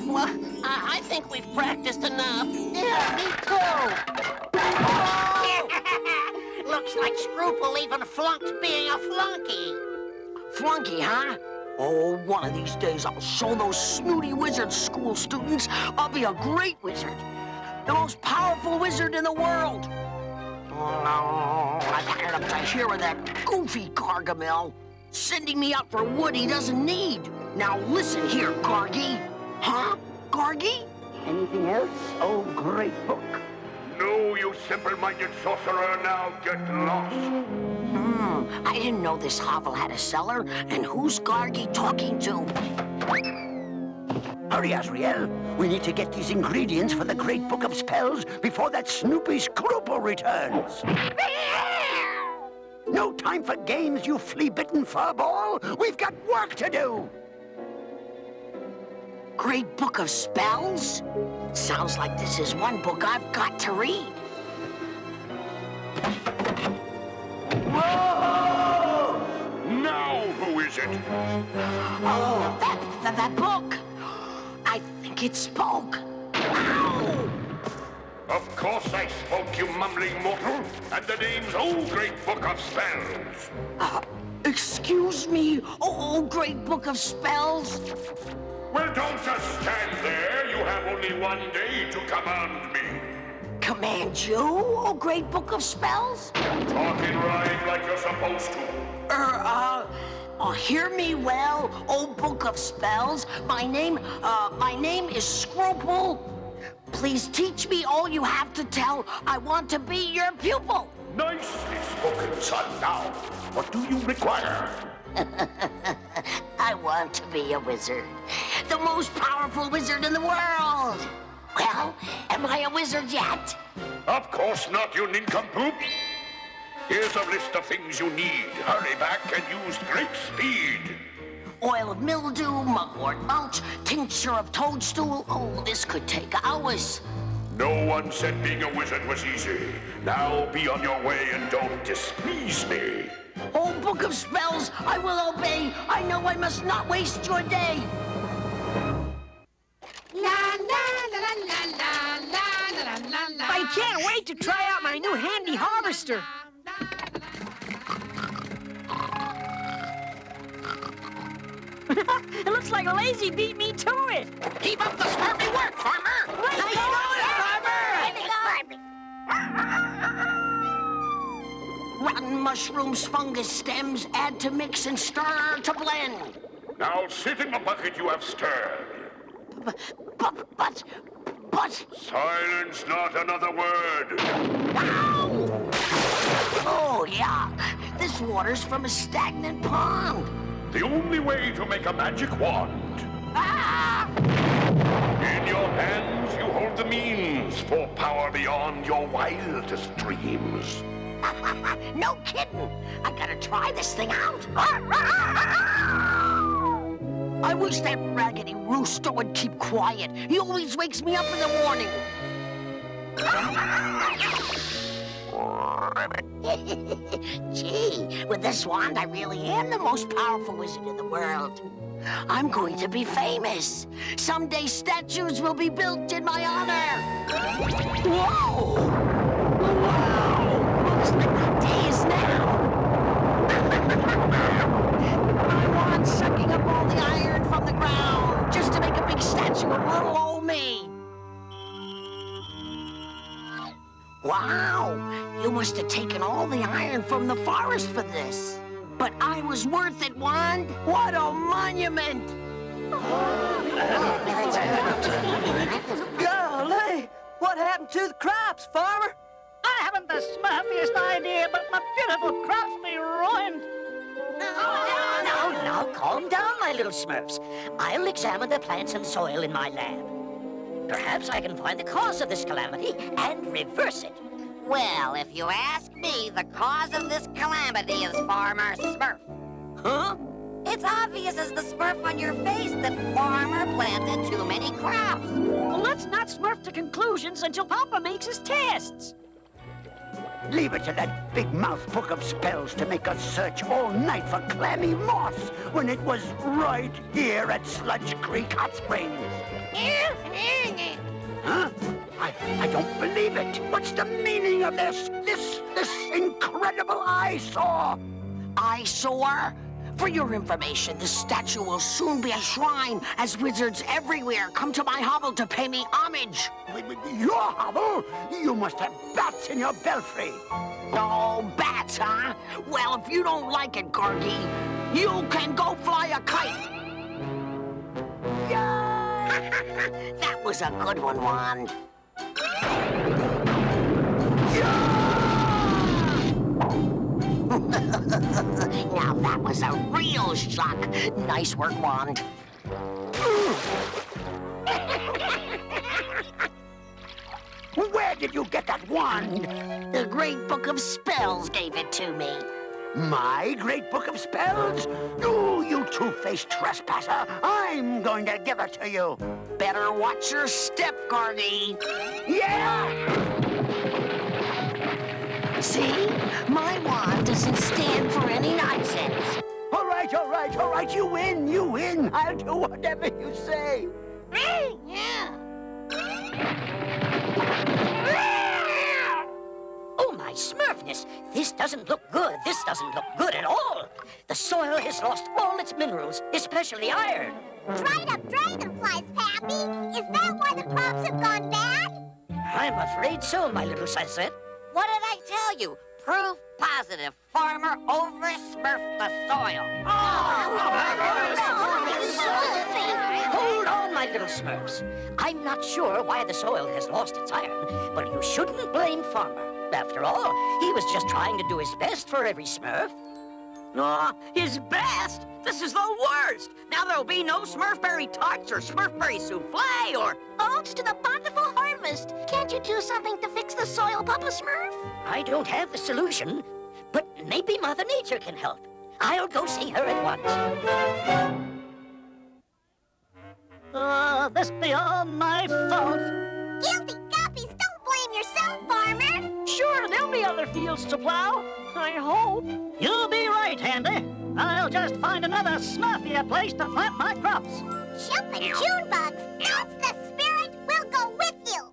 Well, I think we've practiced enough. Yeah, me too. Looks like Screwple even flunked being a flunky. Flunky, huh? Oh, one of these days I'll show those snooty wizard school students I'll be a great wizard. The most powerful wizard in the world. Oh, I've had it up to here with that goofy Gargamel, sending me out for wood he doesn't need. Now listen here, Gargy. Huh? Gargy? Anything else? Oh, great book. No, you simple-minded sorcerer, now get lost. I didn't know this hovel had a cellar, and who's Gargy talking to? Hurry, Azrael. We need to get these ingredients for the great book of spells before that Snoopy Scruple returns. No time for games, you flea-bitten furball. We've got work to do. Great book of spells? Sounds like this is one book I've got to read. Whoa! Now who is it? Oh, that book. I think it spoke. Ow! Of course I spoke, you mumbling mortal, and the name's Old Great Book of Spells. Excuse me, oh, great book of spells? Well, don't just stand there. You have only one day to command me. Command you, oh, great book of spells? Talk in rhyme like you're supposed to. Hear me well, old book of spells. My name is Scruple. Please teach me all you have to tell. I want to be your pupil. Nicely spoken, son. Now, what do you require? I want to be a wizard. The most powerful wizard in the world. Well, am I a wizard yet? Of course not, you nincompoop. Here's a list of things you need. Hurry back and use great speed. Oil of mildew, mugwort mulch, tincture of toadstool. Oh, this could take hours. No one said being a wizard was easy. Now be on your way and don't displease me. Oh, book of spells, I will obey. I know I must not waste your day. I can't wait to try out my new handy harvester. It looks like Lazy beat me to it. Keep up the Smurfy work, Farmer. Nice going, Rotten mushrooms, fungus stems, add to mix and stir to blend. Now sit in the bucket you have stirred. But... Silence, not another word. Oh, yuck. This water's from a stagnant pond. The only way to make a magic wand. In your hands, you hold the means for power beyond your wildest dreams. No kidding. I gotta try this thing out. I wish that raggedy rooster would keep quiet. He always wakes me up in the morning. Gee, with this wand, I really am the most powerful wizard in the world. I'm going to be famous. Someday statues will be built in my honor. Whoa! Wow! Looks like the day is now. My wand's sucking up all the iron from the ground just to make a big statue of little old me. Wow! You must have taken all the iron from the forest for this. But I was worth it, Wand. What a monument! Golly! What happened to the crops, Farmer? I haven't the smurfiest idea, but my beautiful crops be ruined. Now, calm down, my little Smurfs. I'll examine the plants and soil in my lab. Perhaps I can find the cause of this calamity and reverse it. Well, if you ask me, the cause of this calamity is Farmer Smurf. Huh? It's obvious as the Smurf on your face that Farmer planted too many crops. Well, let's not Smurf to conclusions until Papa makes his tests. Leave it to that big-mouth book of spells to make us search all night for clammy moss when it was right here at Sludge Creek Hot Springs. Huh? I don't believe it. What's the meaning of this incredible eyesore? Eyesore? For your information, this statue will soon be a shrine as wizards everywhere come to my hovel to pay me homage. Your hovel? You must have bats in your belfry. Oh, bats, huh? Well, if you don't like it, Gargy, you can go fly a kite. That was a good one, Wand. Now that was a real shock. Nice work, Wand. Where did you get that wand? The Great Book of Spells gave it to me. My Great Book of Spells? Oh, you two-faced trespasser. I'm going to give it to you. Better watch your step, Gargy. Yeah! See? My wand doesn't stand for any nonsense. All right. You win. I'll do whatever you say. Yeah. Oh, my Smurfness! This doesn't look good. This doesn't look good at all. The soil has lost all its minerals, especially iron. Dried up dragonflies, Pappy. Is that why the crops have gone bad? I'm afraid so, my little sunset. What did I tell you? proof positive farmer over Smurf the soil. Hold on, my little Smurfs. I'm not sure why the soil has lost its iron, but you shouldn't blame Farmer. After all, he was just trying to do his best for every Smurf. His best? This is the worst! Now there'll be no Smurfberry tarts or Smurfberry souffle or... Oats to the bountiful harvest. Can't you do something to fix the soil, Papa Smurf? I don't have the solution, but maybe Mother Nature can help. I'll go see her at once. This be all my fault. Guilty guppies, don't blame yourself, Farmer. Sure, there'll be other fields to plow. I hope. You'll be right, Handy. I'll just find another smurfier place to plant my crops. Jumping June bugs, that's the spirit. We'll go with you.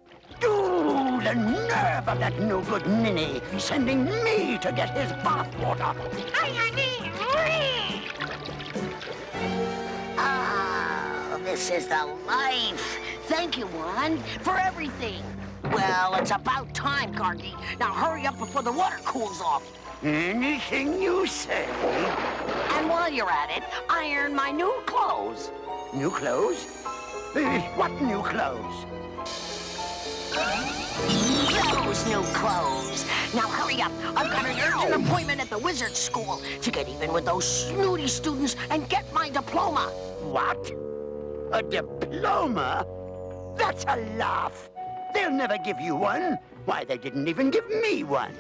Ooh, the nerve of that no-good ninny sending me to get his bathwater. Ah, this is the life. Thank you, Wand, for everything. Well, it's about time, Gargy. Now hurry up before the water cools off. Anything you say. And while you're at it, iron my new clothes. New clothes? What new clothes? Those new clothes. Now hurry up. I've got an urgent appointment at the wizard school to get even with those snooty students and get my diploma. What? A diploma? That's a laugh. They'll never give you one. Why, they didn't even give me one.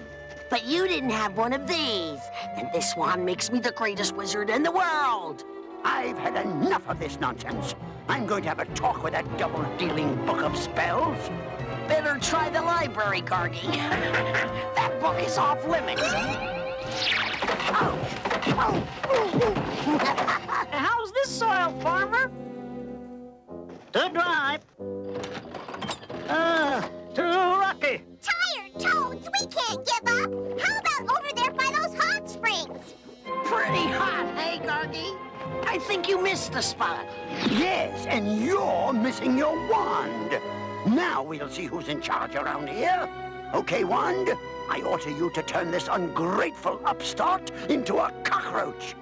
But you didn't have one of these. And this one makes me the greatest wizard in the world. I've had enough of this nonsense. I'm going to have a talk with that double-dealing book of spells. Better try the library, Gargy. That book is off limits. How's this soil, Farmer? Too dry. Too rocky. Tired toads, we can't give up. How about over there by those hot springs? Pretty hot, hey, Gargy? I think you missed the spot. Yes, and you're missing your wand. Now we'll see who's in charge around here. Okay, Wand, I order you to turn this ungrateful upstart into a cockroach.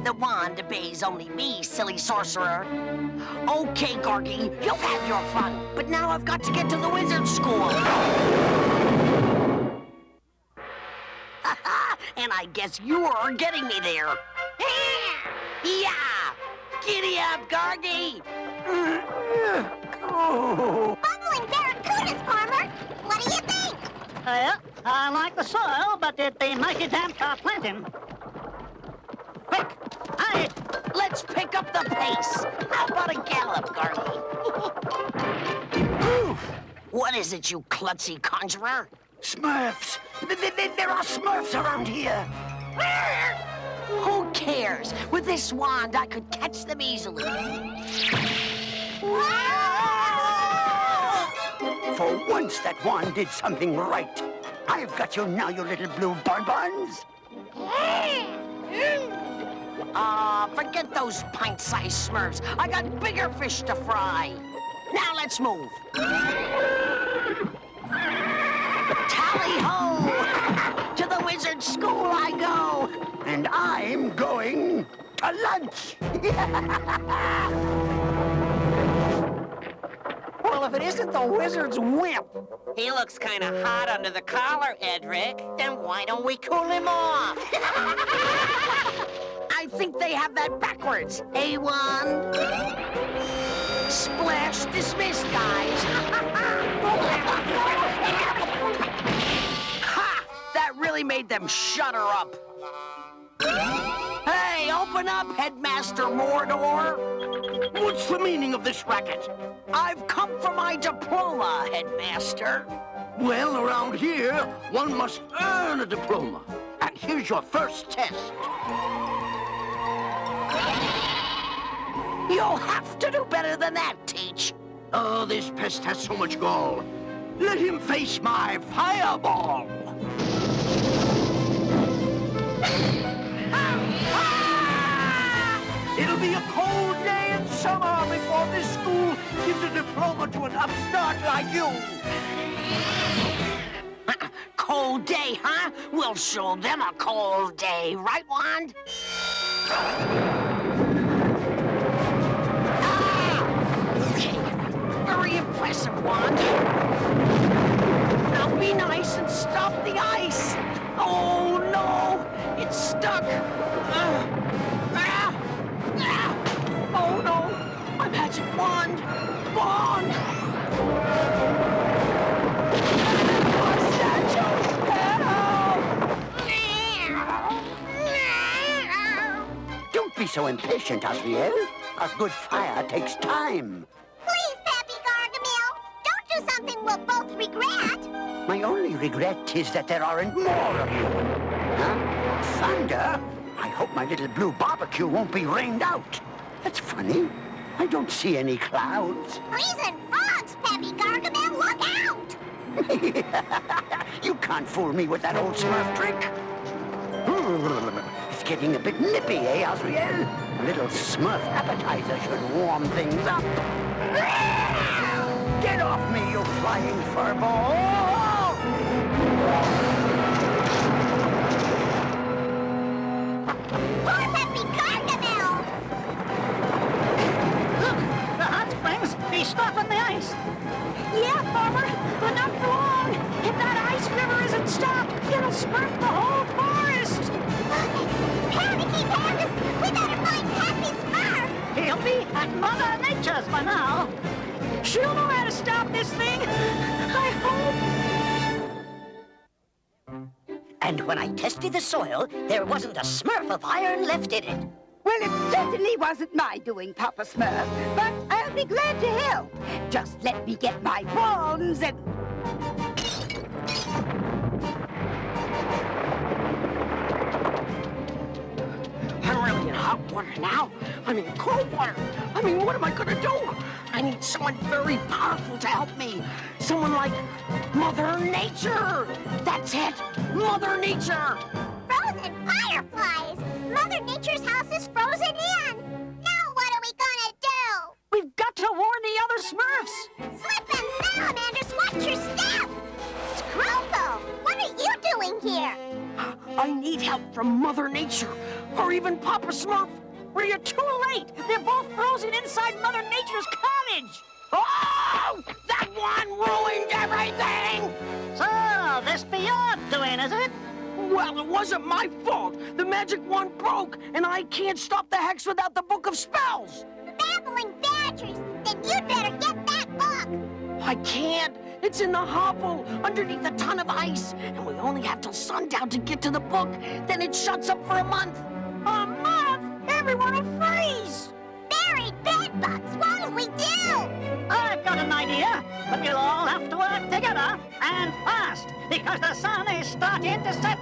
The wand obeys only me, silly sorcerer. Okay, Gargy, you've had your fun, but now I've got to get to the wizard school. And I guess you're getting me there. Yeah! Giddy up, Gargy! Bubbling barracudas, Farmer. What do you think? I like the soil, but it'd be mighty damp to plant him. Quick! Let's pick up the pace. How about a gallop, Gargy? What is it, you klutzy conjurer? Smurfs! There are Smurfs around here! Who cares? With this wand, I could catch them easily. For once, that wand did something right. I've got you now, you little blue bonbons. Forget those pint-sized Smurfs. I got bigger fish to fry. Now let's move. Tally-ho! To the wizard school I go. And I'm going to lunch. Well, if it isn't the wizard's wimp. He looks kind of hot under the collar, Edric. Then why don't we cool him off? I think they have that backwards. A1. Splash dismissed, guys. Ha! That really made them shut her up. Hey, open up, Headmaster Mordor. What's the meaning of this racket? I've come for my diploma, Headmaster. Well, around here, one must earn a diploma. And here's your first test. You'll have to do better than that, Teach. Oh, this pest has so much gall. Let him face my fireball. It'll be a cold day in summer before this school gives a diploma to an upstart like you. cold day, huh? We'll show them a cold day, right, Wand? Okay, very impressive, Wand. Now be nice and stop the ice. Oh, no, it's stuck. Oh, no, my magic wand. Wand. Don't be so impatient, Asriel. A good fire takes time. Please, Pappy Gargamel, don't do something we'll both regret. My only regret is that there aren't more of you. Huh? Thunder? I hope my little blue barbecue won't be rained out. That's funny. I don't see any clouds. Freezing frogs, Pappy Gargamel, look out! You can't fool me with that old Smurf trick. It's getting a bit nippy, eh, Asriel? A little Smurf appetizer should warm things up. Get off me, you flying furball! Poor Pappy Gargamel! Look, the hot springs, they stop on the ice. Yeah, Farmer, but not for long. If that ice river isn't stopped, it'll smurf the whole forest. Panicky Candace, we better find Pappy Smurf! He'll be at Mother Nature's by now. She'll know how to stop this thing. I hope. And when I tested the soil, there wasn't a smurf of iron left in it. Well, it certainly wasn't my doing, Papa Smurf, but I'll be glad to help. Just let me get my wands and... I'm really in hot water now. I'm in cold water. I mean, what am I gonna do? I need someone very powerful to help me. Someone like Mother Nature. That's it, Mother Nature. Frozen fireflies! Mother Nature's house is frozen in! Now what are we gonna do? We've got to warn the other Smurfs. Slip and salamanders, watch your step! Screwball, what are you doing here? I need help from Mother Nature, or even Papa Smurf. Well, you're too late. They're both frozen inside Mother Nature's cottage. Oh! That one ruined everything! So, this be your doing, is it? Well, it wasn't my fault. The magic wand broke, and I can't stop the hex without the book of spells. Babbling badgers! Then you'd better get that book! I can't. It's in the hovel, underneath a ton of ice, and we only have till sundown to get to the book. Then it shuts up for a month. A month? Everyone will freeze! Buried bedbugs, what'll we do? I've got an idea, but we'll all have to work together, and fast, because the sun is starting to set.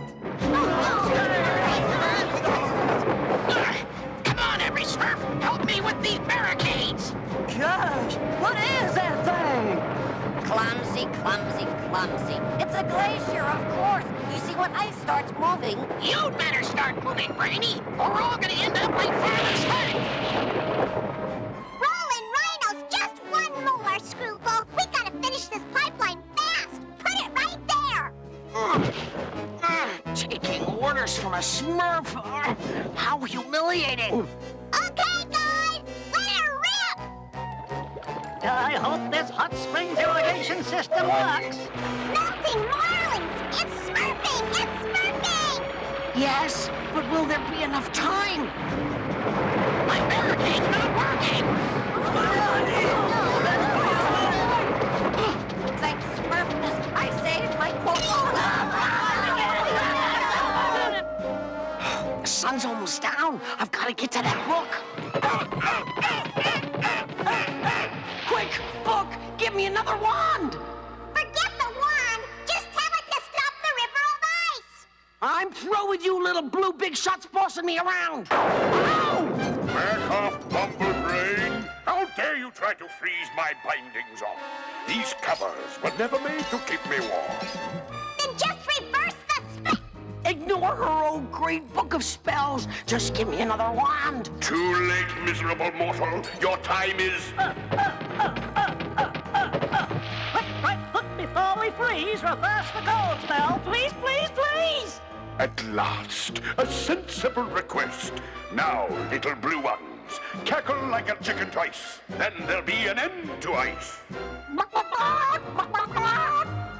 Come on, every Smurf! Help me with these barricades! Gosh, what is that thing? Clumsy, clumsy, clumsy. It's a glacier, of course. You see, when ice starts moving... You'd better start moving, Brainy, or we're all gonna end up like Farmer's Hut! Rolling rhinos, just one more, Screwball. We gotta finish this pipeline fast. Put it right there. Taking orders from a Smurf. How humiliating. Okay, guys, let it rip. I hope this hot springs irrigation system works. Melting marlins, it's smurfing, it's smurfing. Yes, but will there be enough time? My barricade's not working! Thank Smurfness, I saved my The sun's almost down. I've got to get to that book. Quick, book, give me another wand. Forget the wand. Just tell it to stop the river of ice. I'm through with you little blue big shots bossing me around. Ow! Back off, Bumble Brain! How dare you try to freeze my bindings off? These covers were never made to keep me warm. Then just reverse the spell. Ignore her old great book of spells. Just give me another wand. Too late, miserable mortal. Your time is... Right foot before we freeze, reverse the cold spell. Please, please, please! At last, a sensible request. Now, little blue ones, cackle like a chicken twice. Then there'll be an end to ice.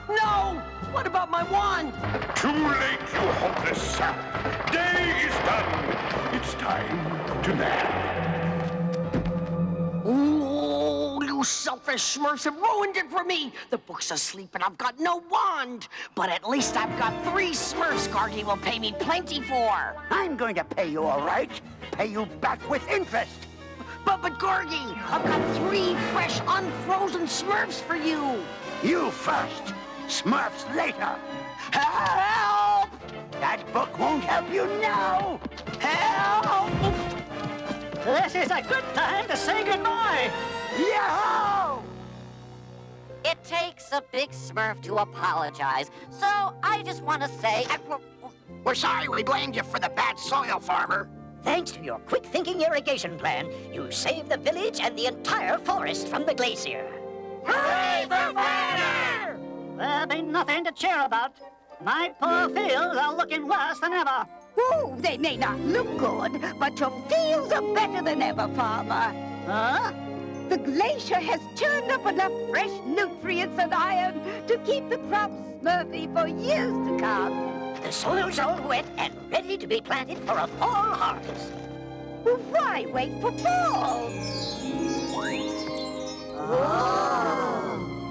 No! What about my wand? Too late, you hopeless sap. Day is done. It's time to nap. Ooh, you selfish Smurfs have ruined it for me. The book's asleep and I've got no wand. But at least I've got 3 Smurfs Gargy will pay me plenty for. I'm going to pay you, all right? Pay you back with interest. But Gargy, I've got 3 fresh, unfrozen Smurfs for you. You first. Smurfs later. Help! That book won't help you now. Help! This is a good time to say goodbye. Yo! It takes a big Smurf to apologize, so I just want to say... We're sorry we blamed you for the bad soil, farmer. Thanks to your quick-thinking irrigation plan, you saved the village and the entire forest from the glacier. Hooray for Banner! There be nothing to cheer about. My poor fields are looking worse than ever. Ooh, they may not look good, but your fields are better than ever, Farmer. Huh? The glacier has turned up enough fresh nutrients and iron to keep the crops smurfy for years to come. The soil's all wet and ready to be planted for a fall harvest. Well, why wait for fall?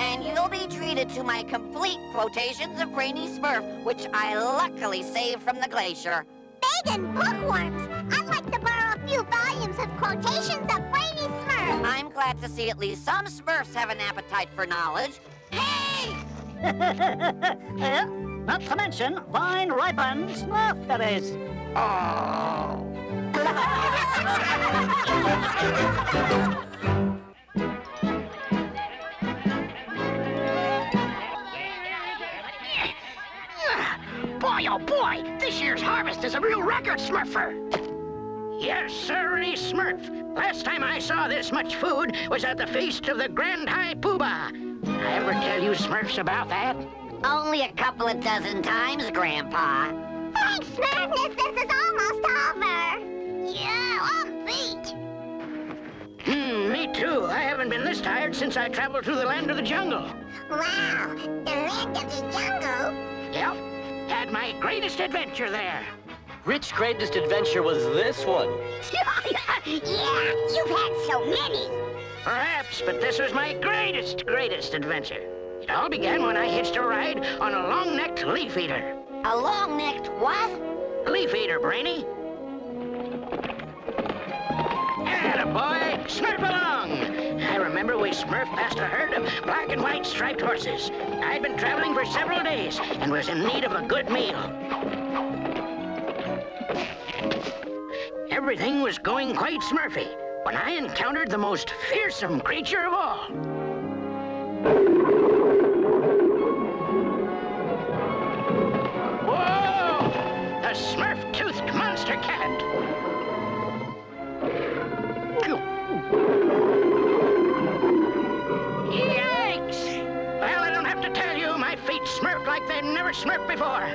And you'll be treated to my complete quotations of Brainy Smurf, which I luckily saved from the glacier. Begging bookworms! I'd like to borrow a few volumes of quotations of Brainy Smurf. I'm glad to see at least some Smurfs have an appetite for knowledge. Hey! Yeah, not to mention vine-ripened Smurfberries. Oh. Boy, oh boy, this year's harvest is a real record, Smurfer. Yes, sirree, Smurf. Last time I saw this much food was at the feast of the Grand High Poobah. I ever tell you Smurfs about that? Only a couple of dozen times, Grandpa. Thanks, Smurfness, this is almost over. Yeah, I'm beat. Me too. I haven't been this tired since I traveled through the land of the jungle. Wow, the land of the jungle? Yep. Had my greatest adventure there. Which greatest adventure was this one? Yeah, you've had so many. Perhaps, but this was my greatest adventure. It all began when I hitched a ride on a long-necked leaf eater. A long-necked what? Leaf eater, Brainy. Attaboy, Smurf along. I remember we smurfed past a herd of black and white striped horses. I'd been traveling for several days and was in need of a good meal. Everything was going quite smurfy when I encountered the most fearsome creature of all. Whoa! A smurf-toothed monster cat. Yikes! Well, I don't have to tell you, my feet smurfed like they've never smurfed before.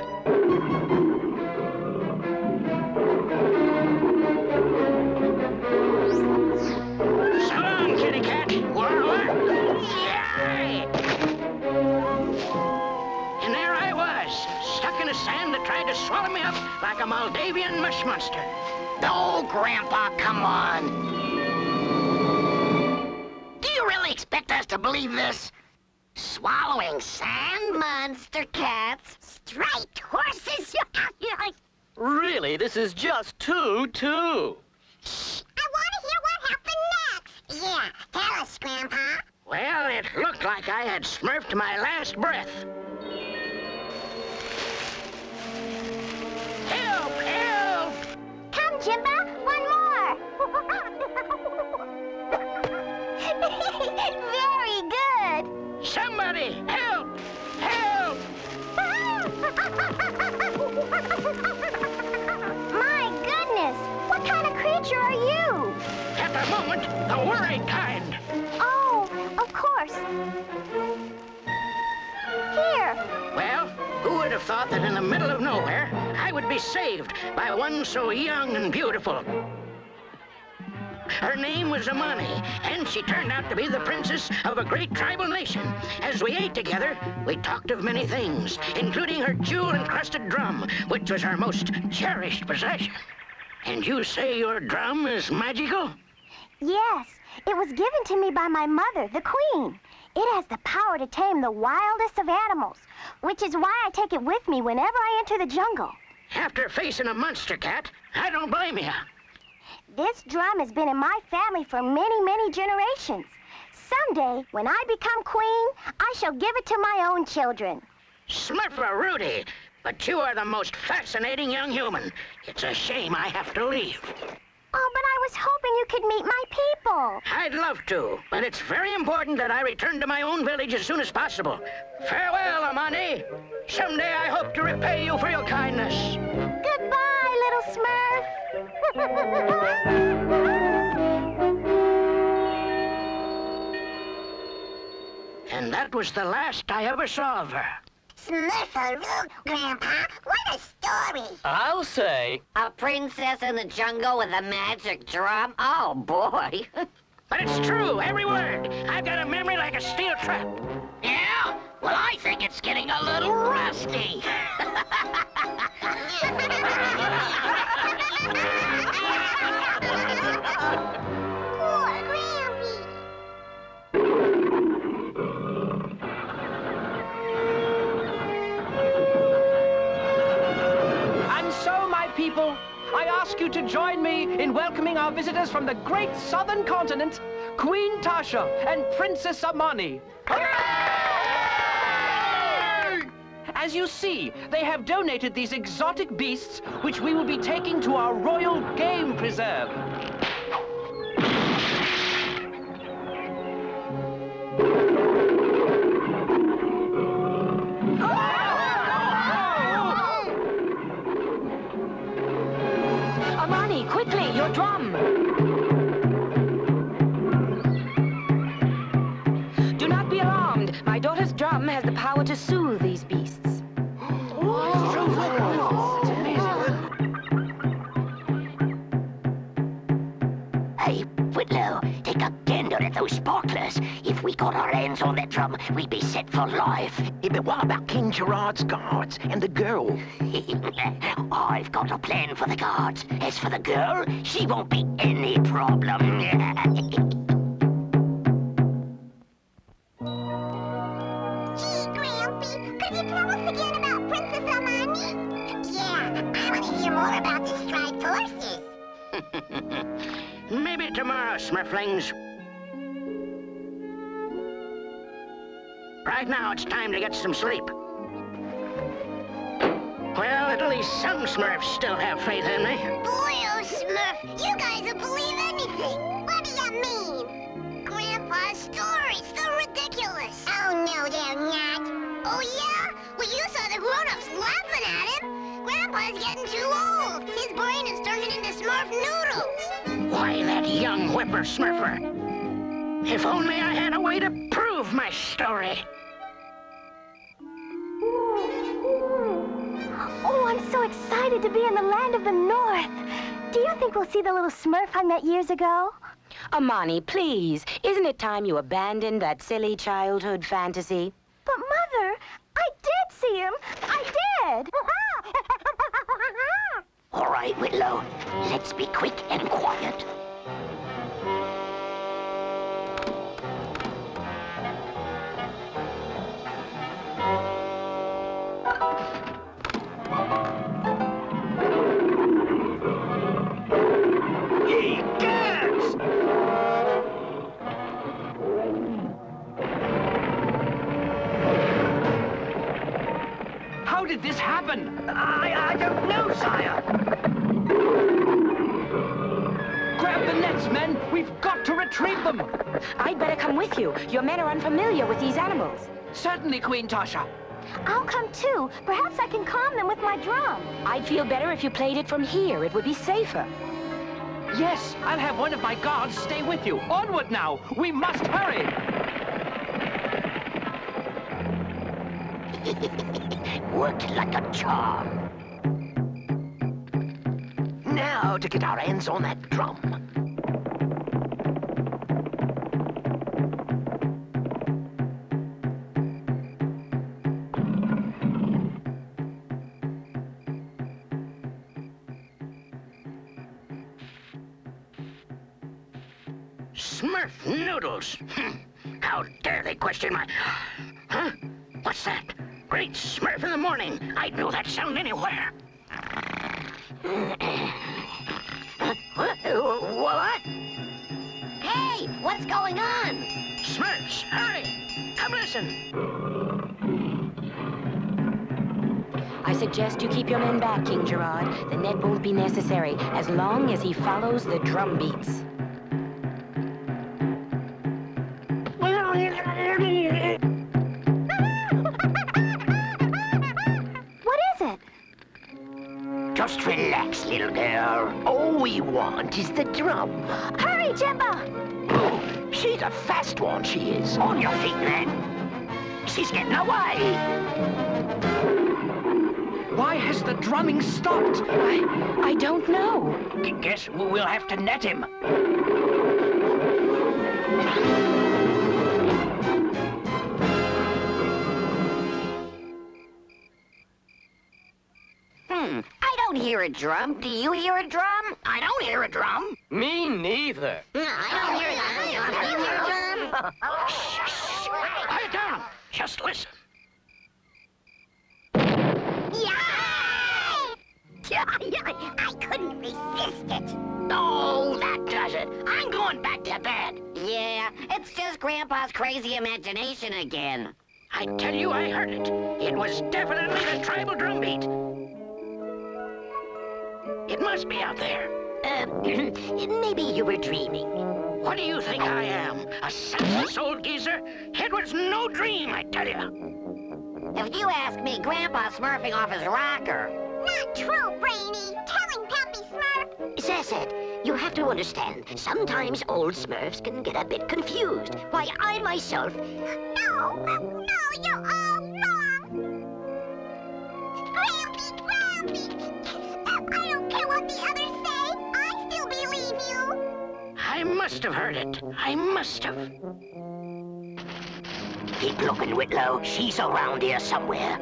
So long, kitty cat. Yay! And there I was, stuck in the sand that tried to swallow me up like a Moldavian mush monster. Oh, Grandpa, come on. Do you really expect us to believe this? Swallowing sand? Monster cats, striped horses. Really, this is just too. Shh, I want to hear what happened next. Yeah, tell us, Grandpa. Well, it looked like I had smurfed my last breath. Help! Help! Come, Jimba, one more. Very good. Somebody, help! Help! My goodness, what kind of creature are you? At the moment, the worried kind. Oh, of course. Here, have thought that in the middle of nowhere, I would be saved by one so young and beautiful. Her name was Amani, and she turned out to be the princess of a great tribal nation. As we ate together, we talked of many things, including her jewel-encrusted drum, which was her most cherished possession. And you say your drum is magical? Yes, it was given to me by my mother, the queen. It has the power to tame the wildest of animals, which is why I take it with me whenever I enter the jungle. After facing a monster cat, I don't blame you. This drum has been in my family for many, many generations. Someday, when I become queen, I shall give it to my own children. Smurf-a-Rudy, but you are the most fascinating young human. It's a shame I have to leave. Oh, but I was hoping you could meet my people. I'd love to, but it's very important that I return to my own village as soon as possible. Farewell, Amani. Someday I hope to repay you for your kindness. Goodbye, little Smurf. And that was the last I ever saw of her. Smurf-a-Roo, Grandpa. What a story. I'll say. A princess in the jungle with a magic drum? Oh, boy. But it's true, every word. I've got a memory like a steel trap. Yeah? Well, I think it's getting a little rusty. Poor Grampy. And so, my people, I ask you to join me in welcoming our visitors from the great southern continent, Queen Tasha and Princess Amani. As you see, they have donated these exotic beasts, which we will be taking to our royal game preserve. Amani, quickly, your drum. Do not be alarmed. My daughter's drum has the power to soothe these beasts. Hey, Whitlow, take a gander at those sparklers. If we got our hands on that drum, we'd be set for life. Yeah, but what about King Gerard's guards and the girl? I've got a plan for the guards. As for the girl, she won't be any problem. Gee, Grampy, could you tell us again about Princess Amani? Yeah, I want to hear more about the striped horses. Maybe tomorrow, Smurflings. Right now, it's time to get some sleep. Well, at least some Smurfs still have faith in me. Boy, oh, Smurf, you guys will believe anything. What do you mean? Grandpa's story's so ridiculous. Oh, no, they're not. Oh, yeah? Well, you saw the grown-ups laughing at him. Grandpa's getting too old. His brain is turning into Smurf noodles. Why, that young whippersmurfer. If only I had a way to prove my story. Oh, I'm so excited to be in the land of the North. Do you think we'll see the little Smurf I met years ago? Amani, please, isn't it time you abandoned that silly childhood fantasy? But, Mother, I did see him. I did. All right, Whitlow, let's be quick and quiet. How did this happen? I don't know, sire. Grab the nets, men. We've got to retrieve them. I'd better come with you. Your men are unfamiliar with these animals. Certainly, Queen Tasha. I'll come too. Perhaps I can calm them with my drum. I'd feel better if you played it from here. It would be safer. Yes, I'll have one of my guards stay with you. Onward now. We must hurry. Worked like a charm. Now to get our hands on that drum. Smurf noodles. How dare they question my... Huh? What's that? Great Smurf in the morning. I'd know that sound anywhere. What? Hey, what's going on? Smurfs, hurry! Come listen. I suggest you keep your men back, King Gerard. The net won't be necessary, as long as he follows the drum beats. What is it? Just relax, little girl. All we want is the drum. Hurry, Jimbo! Oh, she's a fast one, she is. On your feet, man. She's getting away. Why has the drumming stopped? I don't know. Guess we'll have to net him. I don't hear a drum. Do you hear a drum? I don't hear a drum. Me neither. I don't hear a drum. Do you hear a drum? Quiet down. Just listen. I couldn't resist it. Oh, that does it. I'm going back to bed. Yeah, it's just Grandpa's crazy imagination again. I tell you, I heard it. It was definitely the tribal drum beat. It must be out there. Maybe you were dreaming. What do you think I am? A senseless old geezer? It was no dream, I tell you. If you ask me, Grandpa's smurfing off his rocker. Not true, Brainy. Telling Pappy Smurf. Sassette, you have to understand, sometimes old Smurfs can get a bit confused. Why, I myself... No, you're all wrong. Grampy. I don't care what the others say. I still believe you. I must have heard it. I must have. Keep looking, Whitlow. She's around here somewhere.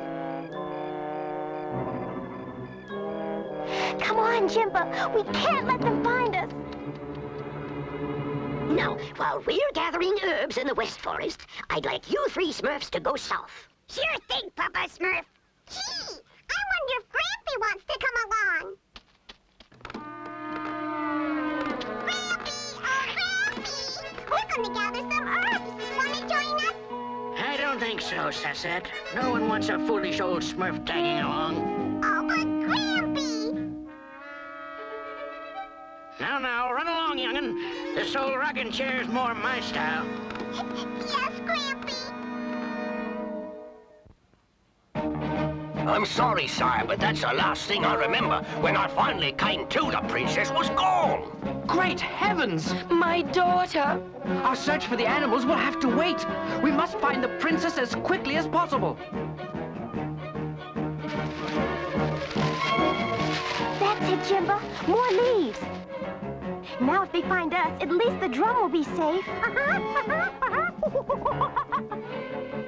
Come on, Jimbo. We can't let them find us. Now, while we're gathering herbs in the West Forest, I'd like you three Smurfs to go south. Sure thing, Papa Smurf. Gee, I wonder if Grampy wants to come along. Grampy! We're going to gather some herbs. Want to join us? I don't think so, Sassette. No one wants a foolish old Smurf tagging along. Oh, but Grampy! Now, run along, young'un. This old rocking chair's more my style. Yes, Grampy. I'm sorry, sire, but that's the last thing I remember. When I finally came to, the princess was gone. Great heavens! My daughter! Our search for the animals will have to wait. We must find the princess as quickly as possible. That's it, Jimbo. More leaves. Now if they find us, at least the drum will be safe.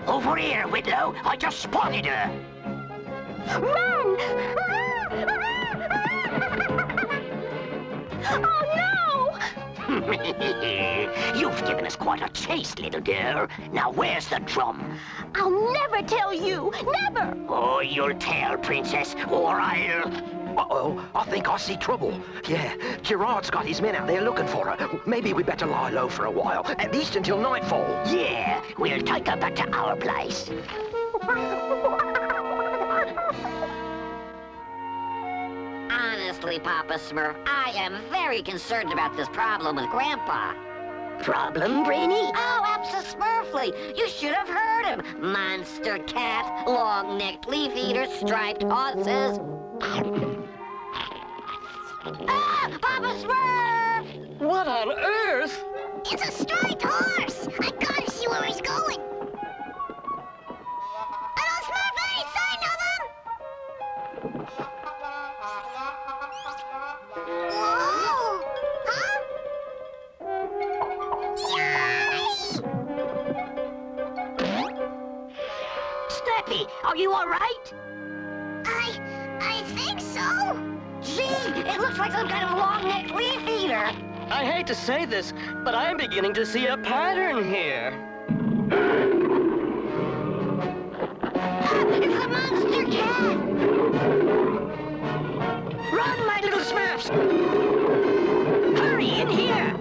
Over here, Whitlow. I just spotted her. Run! Oh, no! You've given us quite a chase, little girl. Now, where's the drum? I'll never tell you! Never! Oh, you'll tell, princess, or I'll... Uh-oh, I think I see trouble. Yeah, Gerard's got his men out there looking for her. Maybe we better lie low for a while, at least until nightfall. Yeah, we'll take her back to our place. Honestly, Papa Smurf, I am very concerned about this problem with Grandpa. Problem, Brainy? Oh, abso-smurfly! You should have heard him. Monster cat, long-necked leaf eater, striped horses. Ah! Papa Smurf! What on earth? It's a striped horse! I gotta see where he's going. Hello, Smurfette! Snappy, are you all right? I think so. Gee, it looks like some kind of long-necked leaf eater. I hate to say this, but I'm beginning to see a pattern here. It's a monster cat! Run, my little Smurfs! Hurry, in here!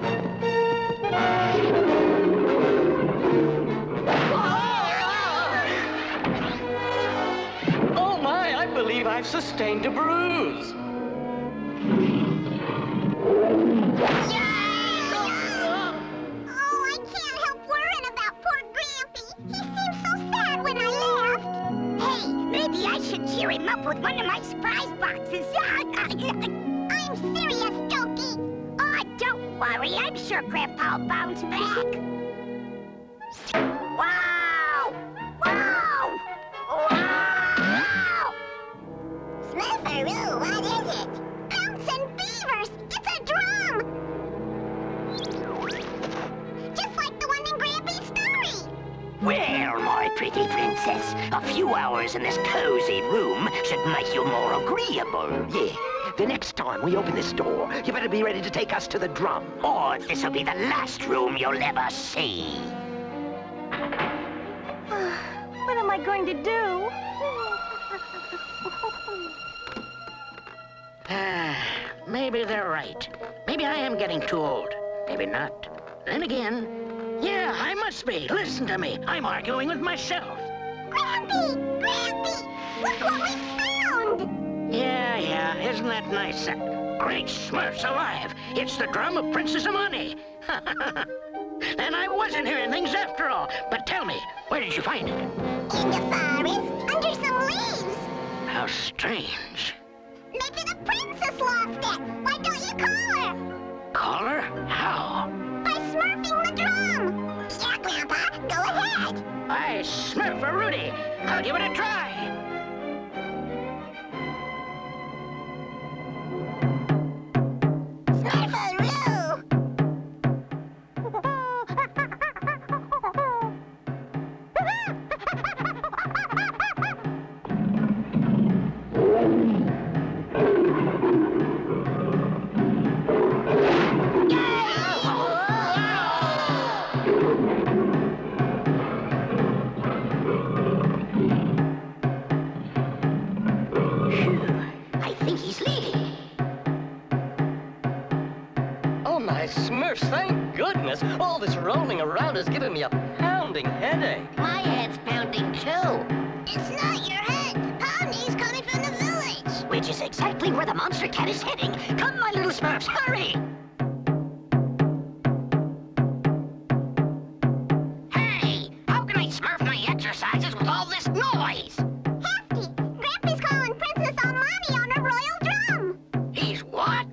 Oh my, I believe I've sustained a bruise. Oh, I can't help worrying about poor Grampy. He seemed so sad when I left. Hey, maybe I should cheer him up with one of my surprise boxes. I'm serious, Dopey. Oh, don't worry. I'm sure Grandpa'll bounce back. Wow! Wow! Wow! Smurfaroo, what is it? Bouncing beavers! It's a drum! Just like the one in Grampy's story. Well, my pretty princess, a few hours in this cozy room should make you more agreeable. Yeah, the next time we open this door, you better be ready to take us to the drum. Or this'll be the last room you'll ever see. What am I going to do? Maybe they're right. Maybe I am getting too old. Maybe not. Then again, yeah, I must be. Listen to me. I'm arguing with myself. Grampy! Grampy! Look what we found! Yeah, isn't that nice? Great Smurfs alive! It's the drum of Princess Amani! Then I wasn't hearing things after all. But tell me, where did you find it? In the forest, under some leaves. How strange. Maybe the princess lost it. Why don't you call her? Call her? How? By smurfing the drum. Yeah, Grandpa, go ahead. I Smurf-a-Rudy. I'll give it a try. Smurf-a-Roo. I think he's leading. Oh my Smurfs, thank goodness. All this rolling around is giving me a pounding headache. My head's pounding too. It's not your head. Pounding's coming from the village. Which is exactly where the monster cat is heading. Come, my little Smurfs, hurry! Hey, how can I smurf my exercises with all this noise? Hefty, Grampy's calling Princess Amani on a royal drum. He's what?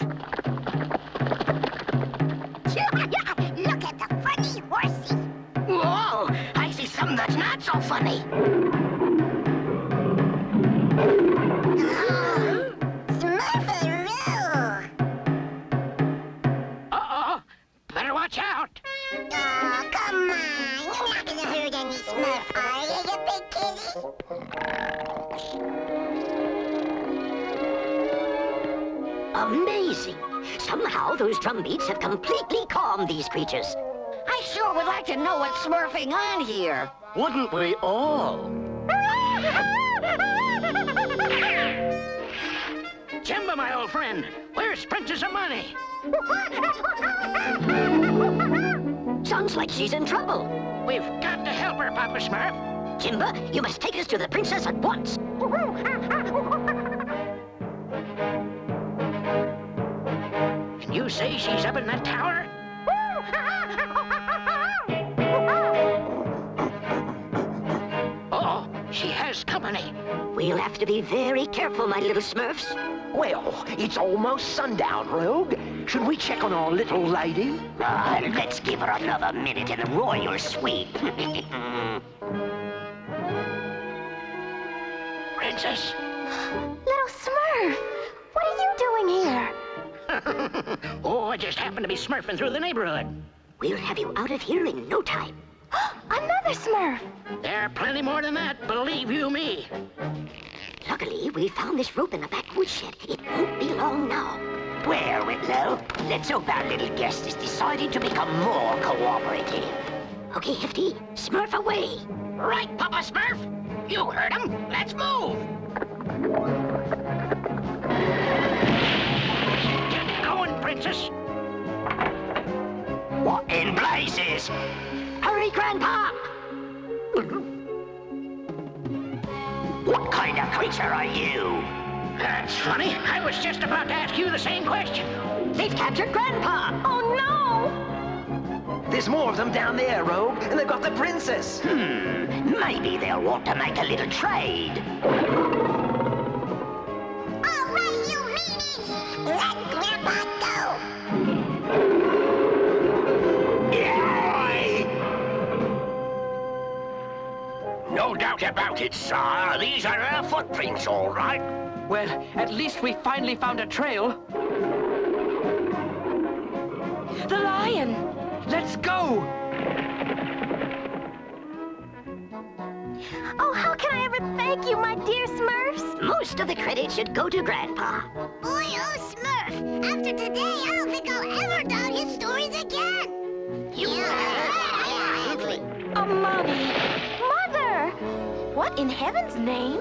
Look at the funny horsey. Whoa, I see something that's not so funny. Smurfaroo. Uh-oh. Better watch out. Oh, come on. You're not gonna hurt any Smurf, are you, you big kitty? Amazing. Somehow those drum beats have completely calmed these creatures. I sure would like to know what's smurfing on here. Wouldn't we all? Jimba, my old friend, where's Princess Amani? Sounds like she's in trouble. We've got to help her, Papa Smurf. Jimba, you must take us to the princess at once. And you say she's up in that tower? Uh-oh, she has company. We'll have to be very careful, my little Smurfs. Well, it's almost sundown, Rogue. Should we check on our little lady? Let's give her another minute in the royal suite. Princess? Little Smurf, what are you doing here? Oh, I just happened to be smurfing through the neighborhood. We'll have you out of here in no time. Another another Smurf. There are plenty more than that, believe you me. Luckily, we found this rope in the back woodshed. It won't be long now. Well, Whitlow, let's hope our little guest has decided to become more cooperative. Okay, Hefty, Smurf away. Right, Papa Smurf. You heard him. Let's move. Get going, Princess. What in blazes? Hurry, Grandpa! What kind of creature are you? That's funny. I was just about to ask you the same question. They've captured Grandpa! Oh, no! There's more of them down there, Rogue, and they've got the princess. Maybe they'll want to make a little trade. All right, you meanies! Let Grandpa go! No doubt about it, sir. These are our footprints, all right. Well, at least we finally found a trail. The lion! Let's go! Oh, how can I ever thank you, my dear Smurfs? Most of the credit should go to Grandpa. Boy, oh, Smurf. After today, I don't think I'll ever doubt his stories again. Oh, Mommy! Mother! What in heaven's name?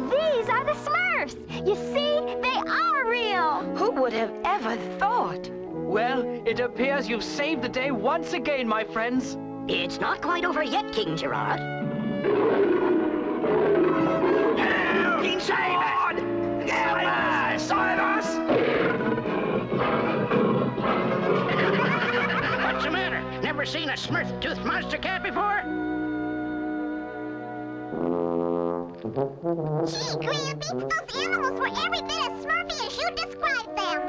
These are the Smurfs. You see, they are real. Who would have ever thought? Well, it appears you've saved the day once again, my friends. It's not quite over yet, King Gerard. King Simon! Save us! What's the matter? Never seen a Smurf-toothed monster cat before? Gee, Grampy, those animals were every bit as Smurfy as you described them.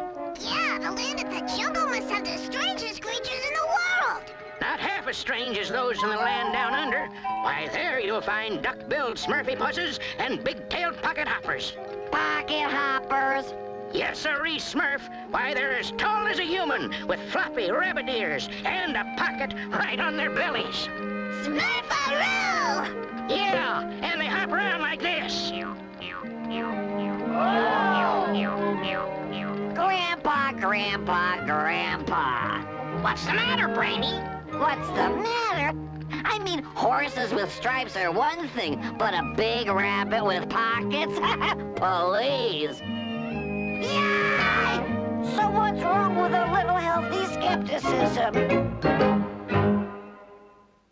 Yeah, the land of the jungle must have the strangest creatures in the world. Not half as strange as those in the land down under. Why, there you'll find duck-billed Smurfy pusses and big-tailed pocket hoppers. Pocket hoppers? Yes, sirree, Smurf. Why, they're as tall as a human, with floppy rabbit ears and a pocket right on their bellies. Smurfaroo! Yeah, and they hop around like this. Grandpa. What's the matter, Brainy? What's the matter? I mean, horses with stripes are one thing, but a big rabbit with pockets? Please. Yay! So what's wrong with a little healthy skepticism?